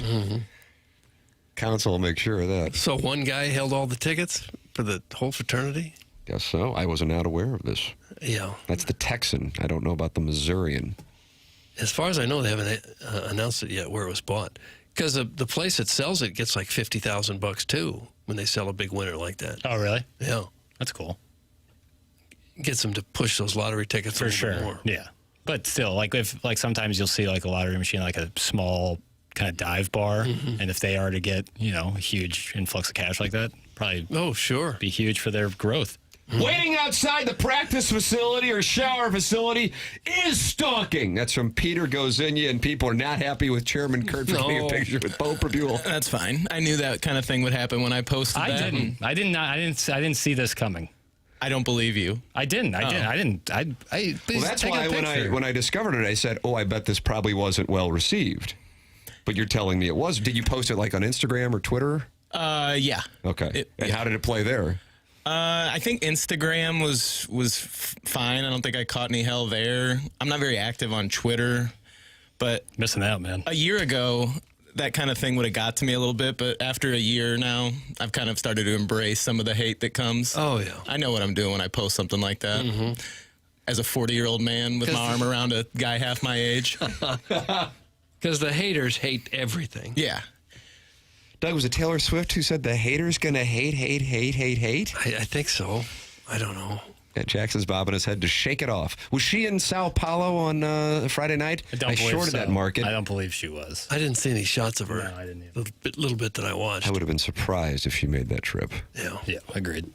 Council will make sure of that. So one guy held all the tickets for the whole fraternity? Guess so. I was not aware of this. Yeah. That's the Texan. I don't know about the Missourian. As far as I know, they haven't announced it yet where it was bought. Because the place that sells it gets like $50,000 too when they sell a big winner like that. Oh, really? Yeah. That's cool. Gets them to push those lottery tickets For a little sure. bit more. Yeah. But still, like sometimes you'll see like a lottery machine, like a small kind of dive bar, and if they are to get a huge influx of cash like that, probably be huge for their growth. Waiting outside the practice facility or shower facility is stalking. That's from Peter Gozinia, and people are not happy with Chairman Kurt for getting a picture with Beau Pribula. That's fine. I knew that kind of thing would happen when I posted that. I didn't see this coming. I don't believe you. I didn't. Well, that's why when I discovered it, I said, "Oh, I bet this probably wasn't well received." But you're telling me it was. Did you post it like on Instagram or Twitter? Yeah. Okay. And how did it play there? I think Instagram was fine. I don't think I caught any hell there. I'm not very active on Twitter, but missing out, man. A year ago, that kind of thing would have got to me a little bit, but after a year now, I've kind of started to embrace some of the hate that comes. Oh, yeah. I know what I'm doing when I post something like that. As a 40-year-old man with my arm around a guy half my age. Because the haters hate everything. Yeah. Doug, was it Taylor Swift who said the haters going to hate? I think so. I don't know. Yeah, Jackson's bobbing his head to shake it off. Was she in Sao Paulo on Friday night? I shorted that market. I don't believe she was. I didn't see any shots of her. No, I didn't either. Little bit that I watched. I would have been surprised if she made that trip. Yeah, agreed.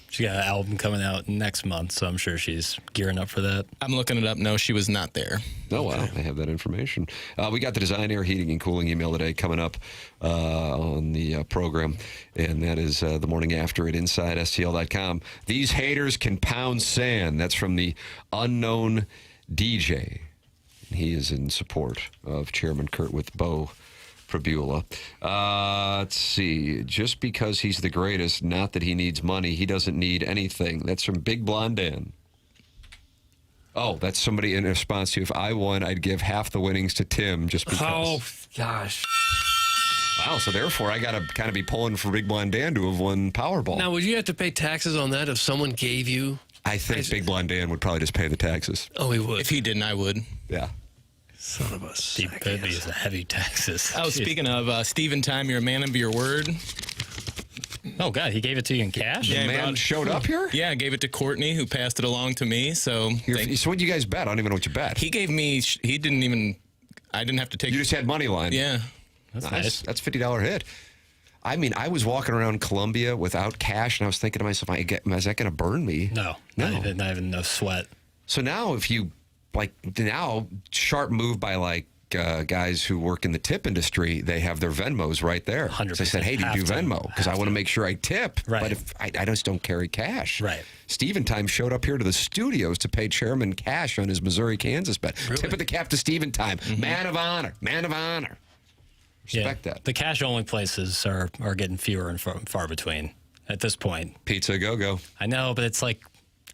She got an album coming out next month, so I'm sure she's gearing up for that. I'm looking it up. No, she was not there. Oh, wow. I have that information. We got the Design Air Heating and Cooling email today coming up on the program, and that is the morning after at InsideSTL.com. These haters can pound sand. That's from the unknown DJ. He is in support of Chairman Kurt with Beau Pribula. Let's see. Just because he's the greatest, not that he needs money. He doesn't need anything. That's from Big Blonde Dan. Oh, that's somebody in response to, if I won, I'd give half the winnings to Tim just because. Oh, gosh. Wow, so therefore I got to kind of be pulling for Big Blonde Dan to have won Powerball. Now, would you have to pay taxes on that if someone gave you? I think Big Blonde Dan would probably just pay the taxes. Oh, he would. If he didn't, I would. Yeah. Son of a That'd be heavy taxes. Oh, speaking of Stephen Time, you're a man of your word. Oh, God, he gave it to you in cash? The man showed up here? Yeah, I gave it to Courtney, who passed it along to me. So so what did you guys bet? I don't even know what you bet. He gave me, I didn't have to take. You just had money line. Yeah. That's nice. That's $50 hit. I mean, I was walking around Columbia without cash, and I was thinking to myself, is that going to burn me? No. Not even no sweat. So now if you, now, sharp move by guys who work in the tip industry, they have their Venmos right there. 100%. So I said, hey, do you do Venmo? Because I want to make sure I tip. Right. But if I just don't carry cash. Right. Steven Time showed up here to the studios to pay Chairman cash on his Missouri-Kansas bet. Really? Tip of the cap to Steven Time. Man of honor. Man of honor. Respect that. The cash-only places are getting fewer and far between at this point. Pizza Go-Go. I know, but it's like...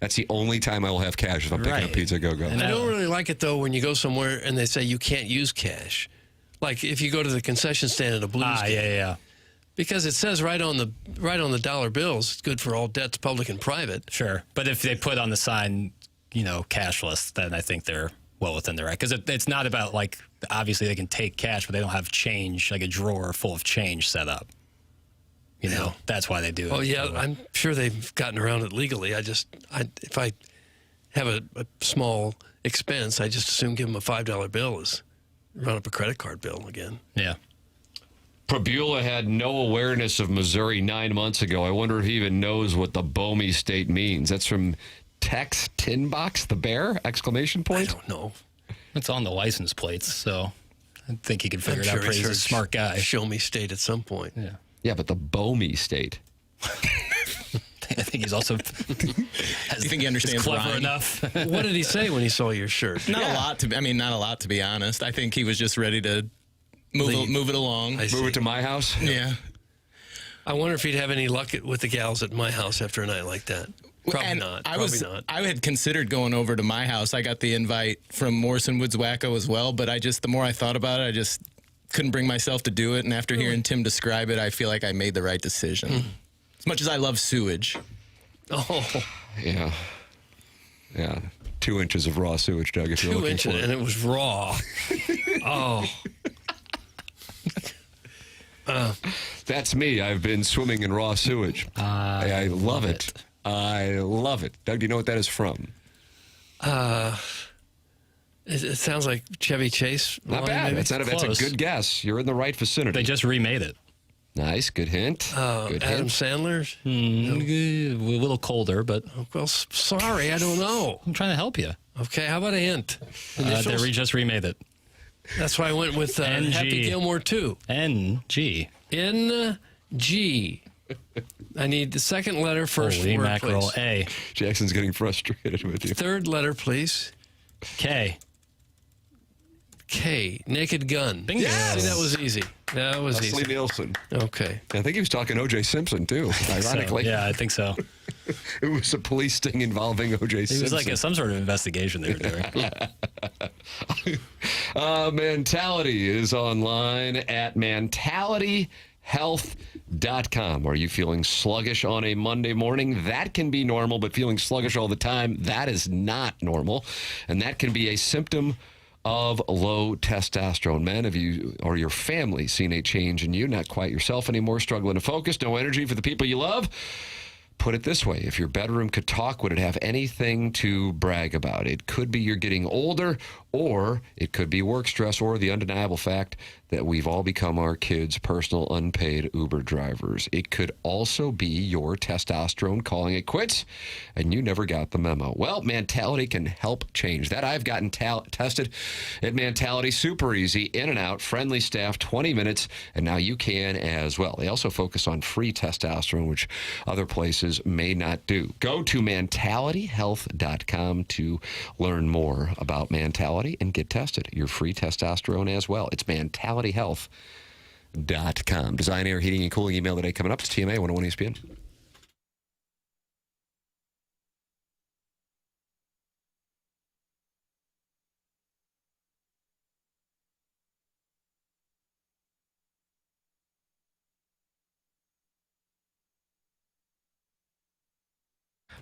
That's the only time I will have cash if I'm picking up Pizza Go-Go. I don't really like it, though, when you go somewhere and they say you can't use cash. Like if you go to the concession stand at a Blues game. Yeah. Because it says right on the dollar bills, it's good for all debts, public and private. Sure. But if they put on the sign, cashless, then I think they're well within their right. Because it's not about, like, obviously they can take cash, but they don't have change, like a drawer full of change set up. That's why they do it. Oh, yeah, I'm sure they've gotten around it legally. If I have a small expense, I just assume give them a $5 bill is run up a credit card bill again. Yeah. Pribula had no awareness of Missouri 9 months ago. I wonder if he even knows what the Bomi State means. That's from Tex Tinbox, the Bear, exclamation point. I don't know. It's on the license plates, so I think he could figure it out. He's a smart guy. Show me state at some point. Yeah. Yeah, but the Bomi State. I think he's also. Do you think he understands clever rhyme? enough? What did he say when he saw your shirt? Not a lot to be honest. I think he was just ready to move it along. Move it to my house? Yeah. I wonder if he'd have any luck with the gals at my house after a night like that. Probably not. I had considered going over to my house. I got the invite from Morrison Woods Wacko as well, but the more I thought about it, I just couldn't bring myself to do it. And after hearing Tim describe it, I feel like I made the right decision. As much as I love sewage. Oh. Yeah. 2 inches of raw sewage, Doug, if you're looking for it. And it was raw. Oh. That's me. I've been swimming in raw sewage. I love it. I love it. Doug, do you know what that is from? It sounds like Chevy Chase. Not bad. That's a good guess. You're in the right vicinity. They just remade it. Nice. Good hint. Good Adam hint. Sandler's? A little colder, but... Well, sorry, I don't know. I'm trying to help you. Okay, how about a hint? They just remade it. That's why I went with Happy Gilmore 2. N-G. N-G. I need the second letter first. Holy word, mackerel. please. A. Jackson's getting frustrated with you. Third letter, please. K. K. Naked Gun. Bingo. Yes! See, that was easy. That was Leslie easy. Nielsen. Okay. I think he was talking O.J. Simpson, too, ironically. Yeah, I think so. It was a police sting involving O.J. Simpson. It was like some sort of investigation they were doing. Mentality is online at mentalityhealth.com. Are you feeling sluggish on a Monday morning? That can be normal, but feeling sluggish all the time, that is not normal. And that can be a symptom of low testosterone. Men, have you or your family seen a change in you? Not quite yourself anymore, struggling to focus, no energy for the people you love? Put it this way, if your bedroom could talk, would it have anything to brag about? It could be you're getting older, or it could be work stress, or the undeniable fact that we've all become our kids' personal unpaid Uber drivers. It could also be your testosterone calling it quits, and you never got the memo. Well, Mentality can help change that. I've gotten tested at Mentality, super easy, in and out, friendly staff, 20 minutes, and now you can as well. They also focus on free testosterone, which other places may not do. Go to mentalityhealth.com to learn more about Mentality and get tested. Your free testosterone as well. It's mentalityhealth.com. Design, Air, Heating, and Cooling email today coming up. It's TMA 101 ESPN.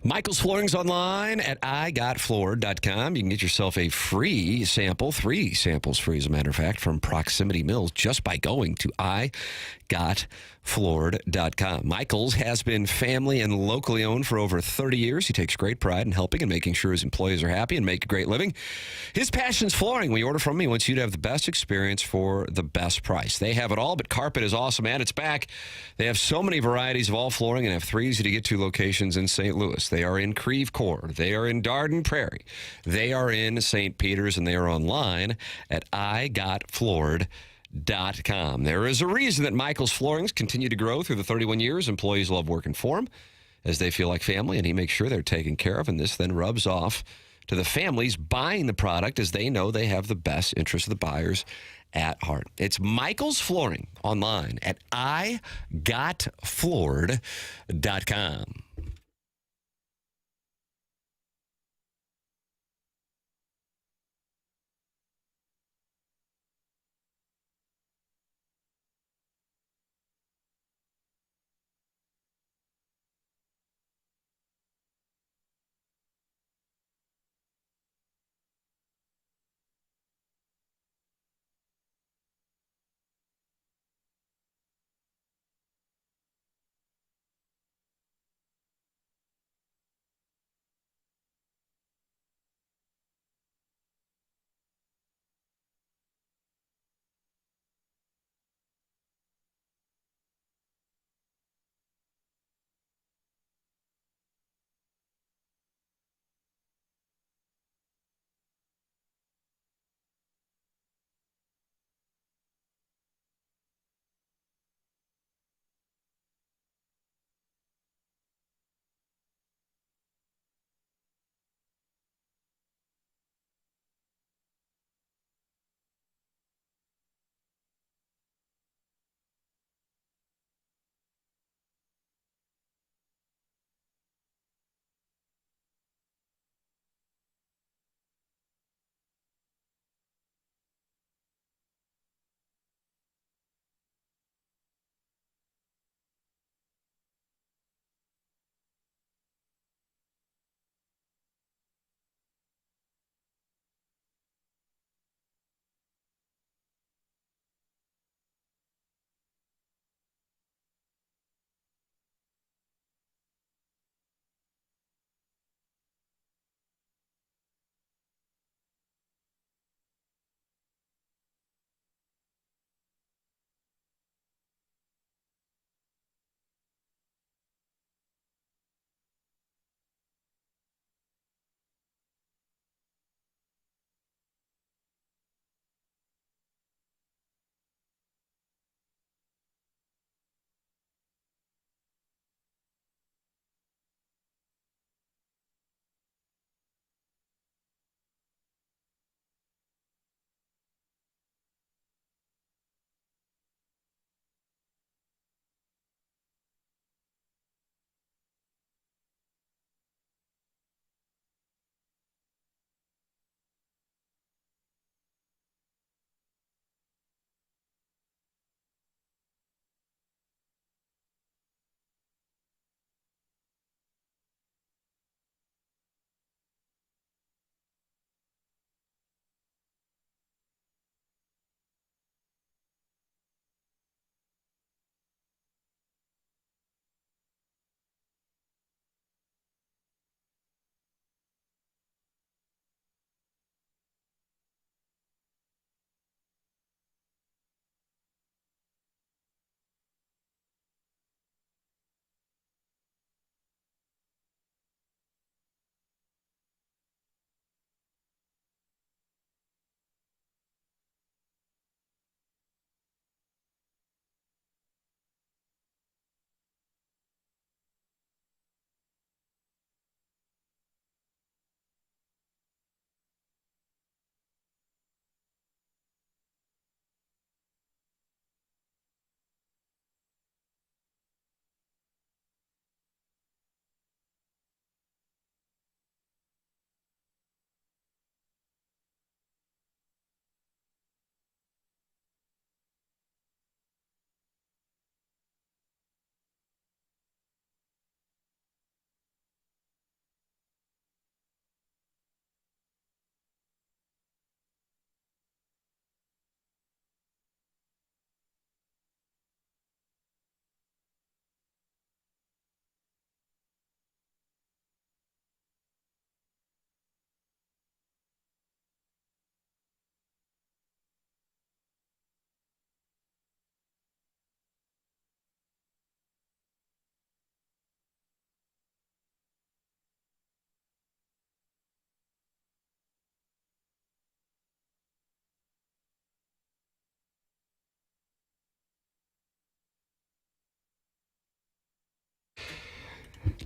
Michael's Flooring's online at igotfloor.com. You can get yourself a free sample, 3 samples free, as a matter of fact, from Proximity Mills just by going to igotfloor.com. gotfloored.com. Michael's has been family and locally owned for over 30 years. He takes great pride in helping and making sure his employees are happy and make a great living. His passion's flooring. When you order from him, he wants you to have the best experience for the best price. They have it all, but carpet is awesome, and it's back. They have so many varieties of all flooring and have 3 easy-to-get-to locations in St. Louis. They are in Creve Coeur. They are in Dardenne Prairie. They are in St. Peters, and they are online at igotfloored.com. There is a reason that Michael's Floorings continue to grow through the 31 years. Employees love working for him as they feel like family, and he makes sure they're taken care of, and this then rubs off to the families buying the product as they know they have the best interest of the buyers at heart. It's Michael's Flooring online at igotfloored.com.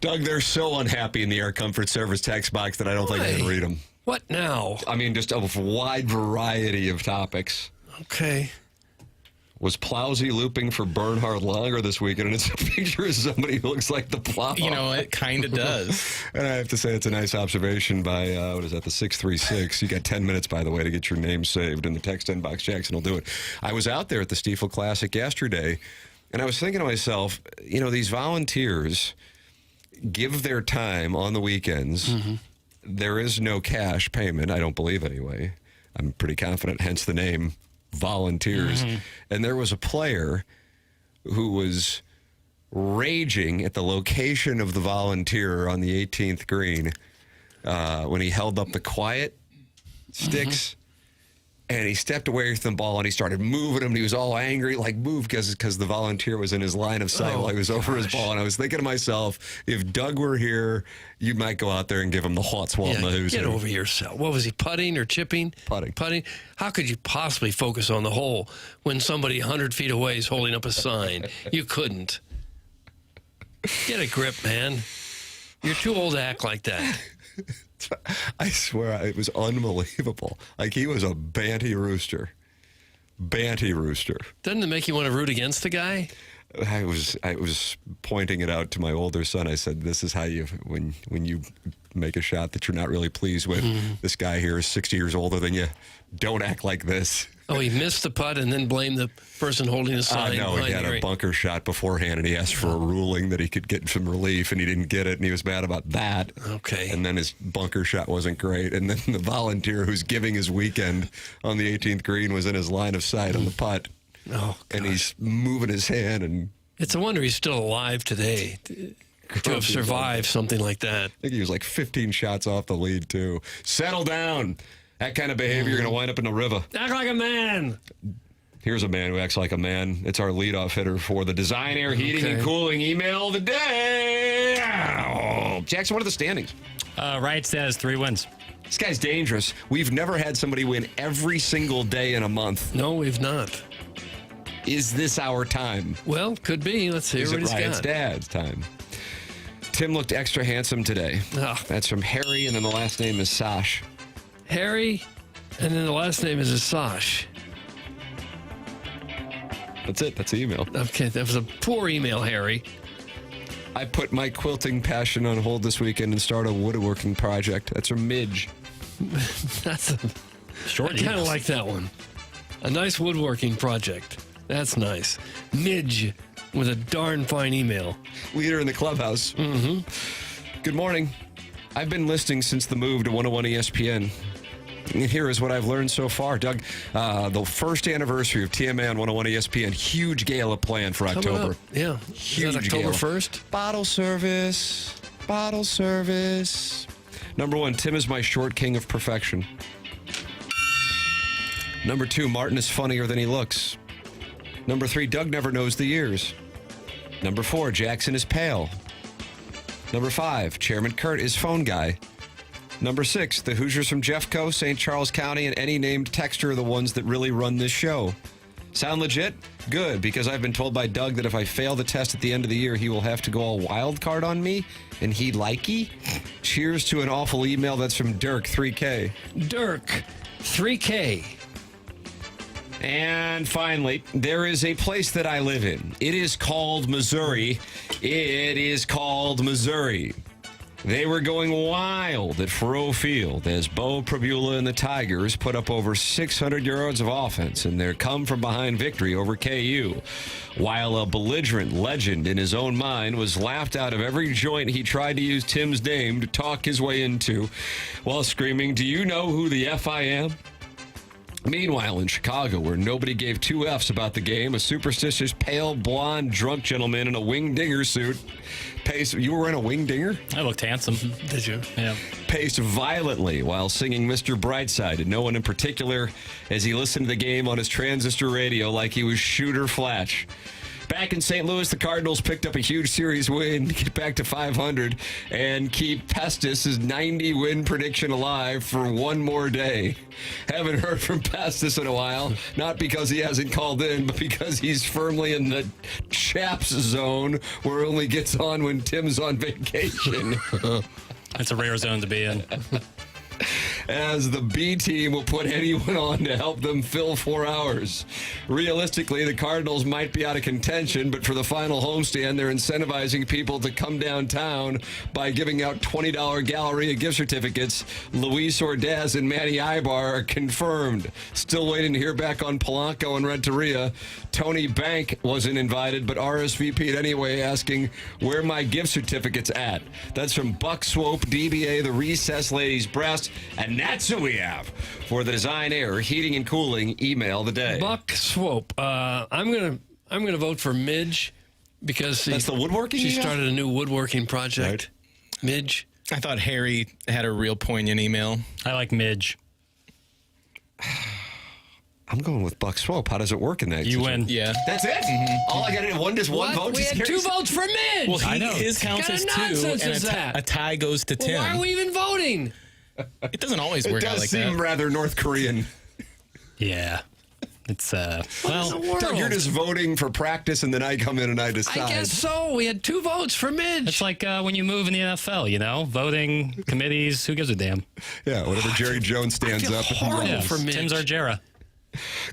Doug, they're so unhappy in the Air Comfort Service text box that I don't think I can read them. What now? I mean, just a wide variety of topics. Okay. Was Plowsy looping for Bernhard Langer this weekend? And it's a picture of somebody who looks like the Plow. You know, it kind of does. And I have to say, it's a nice observation by, the 636. You got 10 minutes, by the way, to get your name saved in the text inbox. Jackson will do it. I was out there at the Stiefel Classic yesterday, and I was thinking to myself, these volunteers give their time on the weekends. Mm-hmm. There is no cash payment, I don't believe anyway. I'm pretty confident, hence the name Volunteers. Mm-hmm. And there was a player who was raging at the location of the volunteer on the 18th green when he held up the quiet sticks. Mm-hmm. And he stepped away from the ball and he started moving him. And he was all angry, like, move, because the volunteer was in his line of sight while he was over his ball. And I was thinking to myself, if Doug were here, you might go out there and give him the hot swab nose. Get over yourself. What was he, putting or chipping? Putting. How could you possibly focus on the hole when somebody 100 feet away is holding up a sign? You couldn't. Get a grip, man. You're too old to act like that. I swear, it was unbelievable. Like, he was a banty rooster. Doesn't it make you want to root against the guy? I was pointing it out to my older son. I said, this is how you, when you make a shot that you're not really pleased with, this guy here is 60 years older than you. Don't act like this. Oh, he missed the putt and then blamed the person holding the sign. No, he had a bunker shot beforehand, and he asked for a ruling that he could get some relief, and he didn't get it, and he was mad about that. Okay. And then his bunker shot wasn't great, and then the volunteer who's giving his weekend on the 18th green was in his line of sight on the putt. Oh, gosh. And he's moving his hand. And it's a wonder he's still alive today to have survived something like that. I think he was like 15 shots off the lead, too. Settle down. That kind of behavior, you're going to wind up in the river. Act like a man. Here's a man who acts like a man. It's our leadoff hitter for the Design Air Heating and Cooling email of the day. Oh. Jackson, what are the standings? Riot says 3 wins. This guy's dangerous. We've never had somebody win every single day in a month. No, we've not. Is this our time? Well, could be. Let's see what he's got. Riot's dad's time. Tim looked extra handsome today. Oh. That's from Harry, and then the last name is Sash. Harry, and then the last name is Asash. That's it. That's the email. Okay, that was a poor email, Harry. I put my quilting passion on hold this weekend and started a woodworking project. That's from Midge. That's a short. I kind of like that one. A nice woodworking project. That's nice. Midge with a darn fine email. Leader in the clubhouse. Mm-hmm. Good morning. I've been listening since the move to 101 ESPN. And here is what I've learned so far. Doug, the first anniversary of TMA on 101 ESPN, huge gala planned for October. Yeah. Huge October gala. 1st? Bottle service. Number 1, Tim is my short king of perfection. Number 2, Martin is funnier than he looks. Number 3, Doug never knows the years. Number 4, Jackson is pale. Number 5, Chairman Kurt is phone guy. Number 6, the Hoosiers from Jeffco, St. Charles County, and any named texter are the ones that really run this show. Sound legit? Good, because I've been told by Doug that if I fail the test at the end of the year, he will have to go all wild card on me, and he likey? Cheers to an awful email. That's from Dirk, 3K. Dirk, 3K. And finally, there is a place that I live in. It is called Missouri. They were going wild at Faroe Field as Beau Pribula and the Tigers put up over 600 yards of offense in their come-from-behind victory over KU, while a belligerent legend in his own mind was laughed out of every joint he tried to use Tim's name to talk his way into while screaming, "Do you know who the F I am?" Meanwhile, in Chicago, where nobody gave 2 Fs about the game, a superstitious, pale, blonde, drunk gentleman in a wing-dinger suit paced... You were in a wing-dinger? I looked handsome. Did you? Yeah. Paced violently while singing Mr. Brightside, and no one in particular, as he listened to the game on his transistor radio like he was Shooter Flatch. Back in St. Louis, the Cardinals picked up a huge series win to get back to 500 and keep Pestis' 90-win prediction alive for one more day. Haven't heard from Pestis in a while, not because he hasn't called in, but because he's firmly in the chaps zone where it only gets on when Tim's on vacation. That's a rare zone to be in. As the B team will put anyone on to help them fill 4 hours. Realistically, the Cardinals might be out of contention, but for the final homestand, they're incentivizing people to come downtown by giving out $20 Galleria gift certificates. Luis Ordaz and Manny Ibar are confirmed. Still waiting to hear back on Polanco and Renteria. Tony Bank wasn't invited, but RSVP'd anyway, asking where my gift certificates at. That's from Buck Swope, DBA, the Recess Ladies Breast. And that's who we have for the Design Air Heating and Cooling email of the day. Buck Swope. I'm gonna vote for Midge because that's the woodworking. She started a new woodworking project. Right. Midge. I thought Harry had a real poignant email. I like Midge. I'm going with Buck Swope. How does it work in that? You win. Yeah. That's it? Mm-hmm. All I got to do, one vote? We had 2 votes for Midge. Well, his counts as 2, and a tie goes to Tim. Well, why are we even voting? It doesn't always work out like that. It does seem rather North Korean. Yeah. It's, well, Doug, you're just voting for practice, and then I come in and I decide. I guess so. We had 2 votes for Midge. It's like when you move in the NFL, you know? Voting, committees, who gives a damn? Yeah, whenever Jerry Jones stands up. Horrible for Midge. Tim's Argera.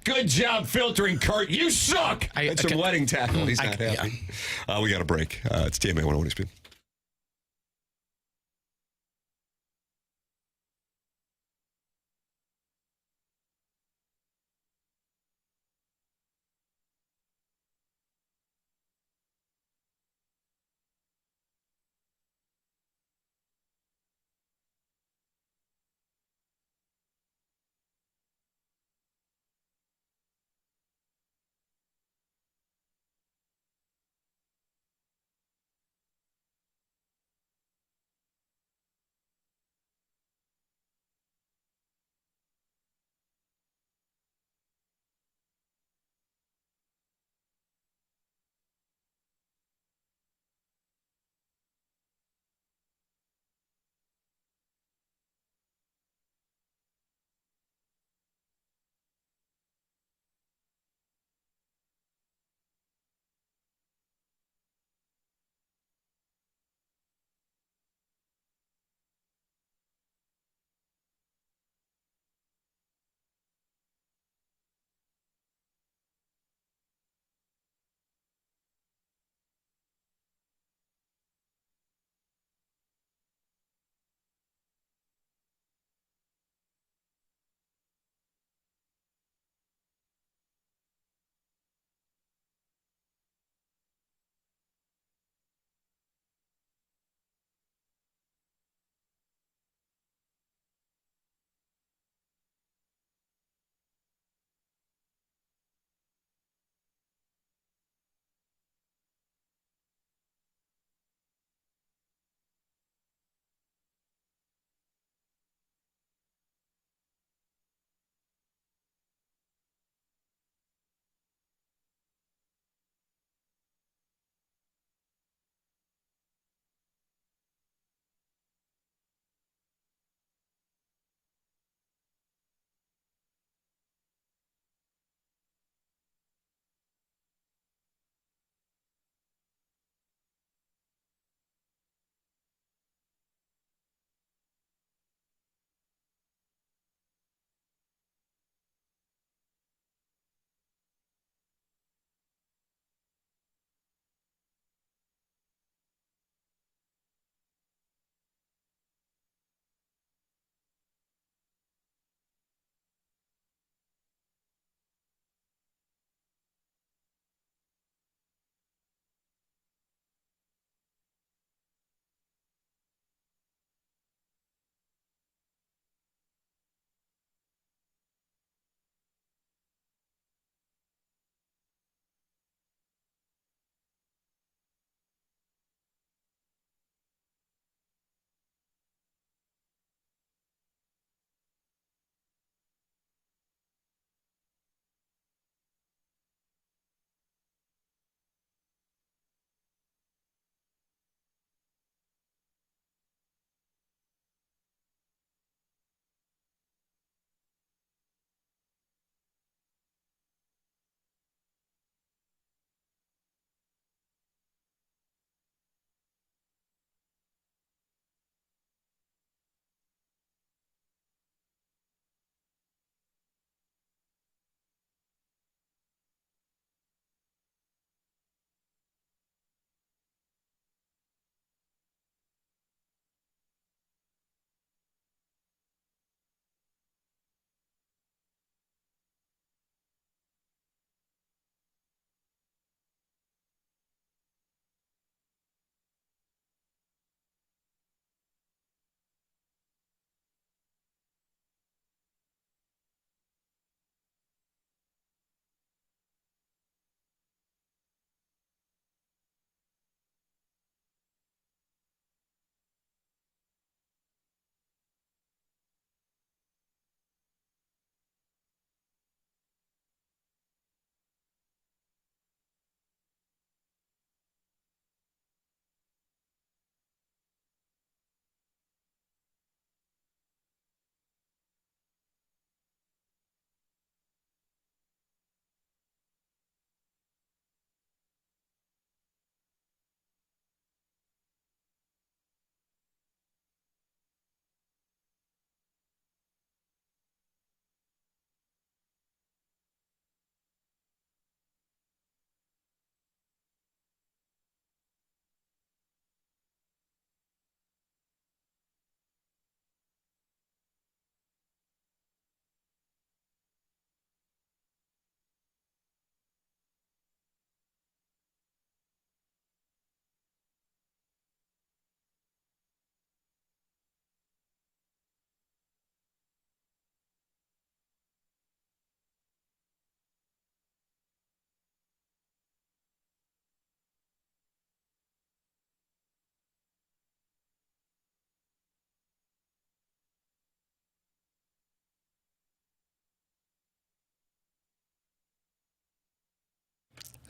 Good job filtering, Kurt. You suck. That's some wedding tackle. He's not happy. Yeah. We got a break. It's TMA 101 Speed.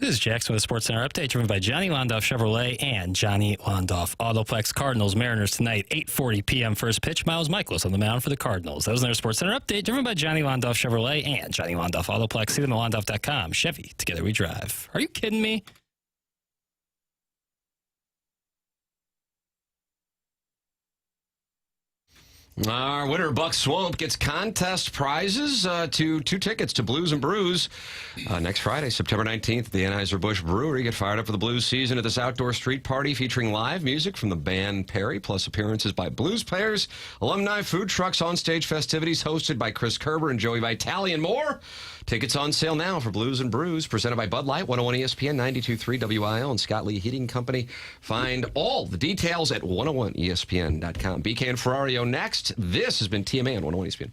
This is Jackson with a Sports Center update driven by Johnny Londoff Chevrolet and Johnny Londoff Autoplex. Cardinals Mariners tonight, 8:40 p.m. first pitch. Miles Michaelis on the mound for the Cardinals. That was their Sports Center update driven by Johnny Londoff Chevrolet and Johnny Londoff Autoplex. See them at Londoff.com. Chevy, together we drive. Are you kidding me? Our winner, Buck Swamp, gets contest prizes to 2 tickets to Blues and Brews next Friday, September 19th, at the Anheuser-Busch Brewery. Get fired up for the blues season at this outdoor street party featuring live music from the band Perry, plus appearances by blues players, alumni, food trucks, onstage festivities hosted by Chris Kerber and Joey Vitale, and more. Tickets on sale now for Blues and Brews, presented by Bud Light, 101 ESPN, 92.3 WIL, and Scott Lee Heating Company. Find all the details at 101ESPN.com. BK and Ferrario next. This has been TMA on 101 ESPN.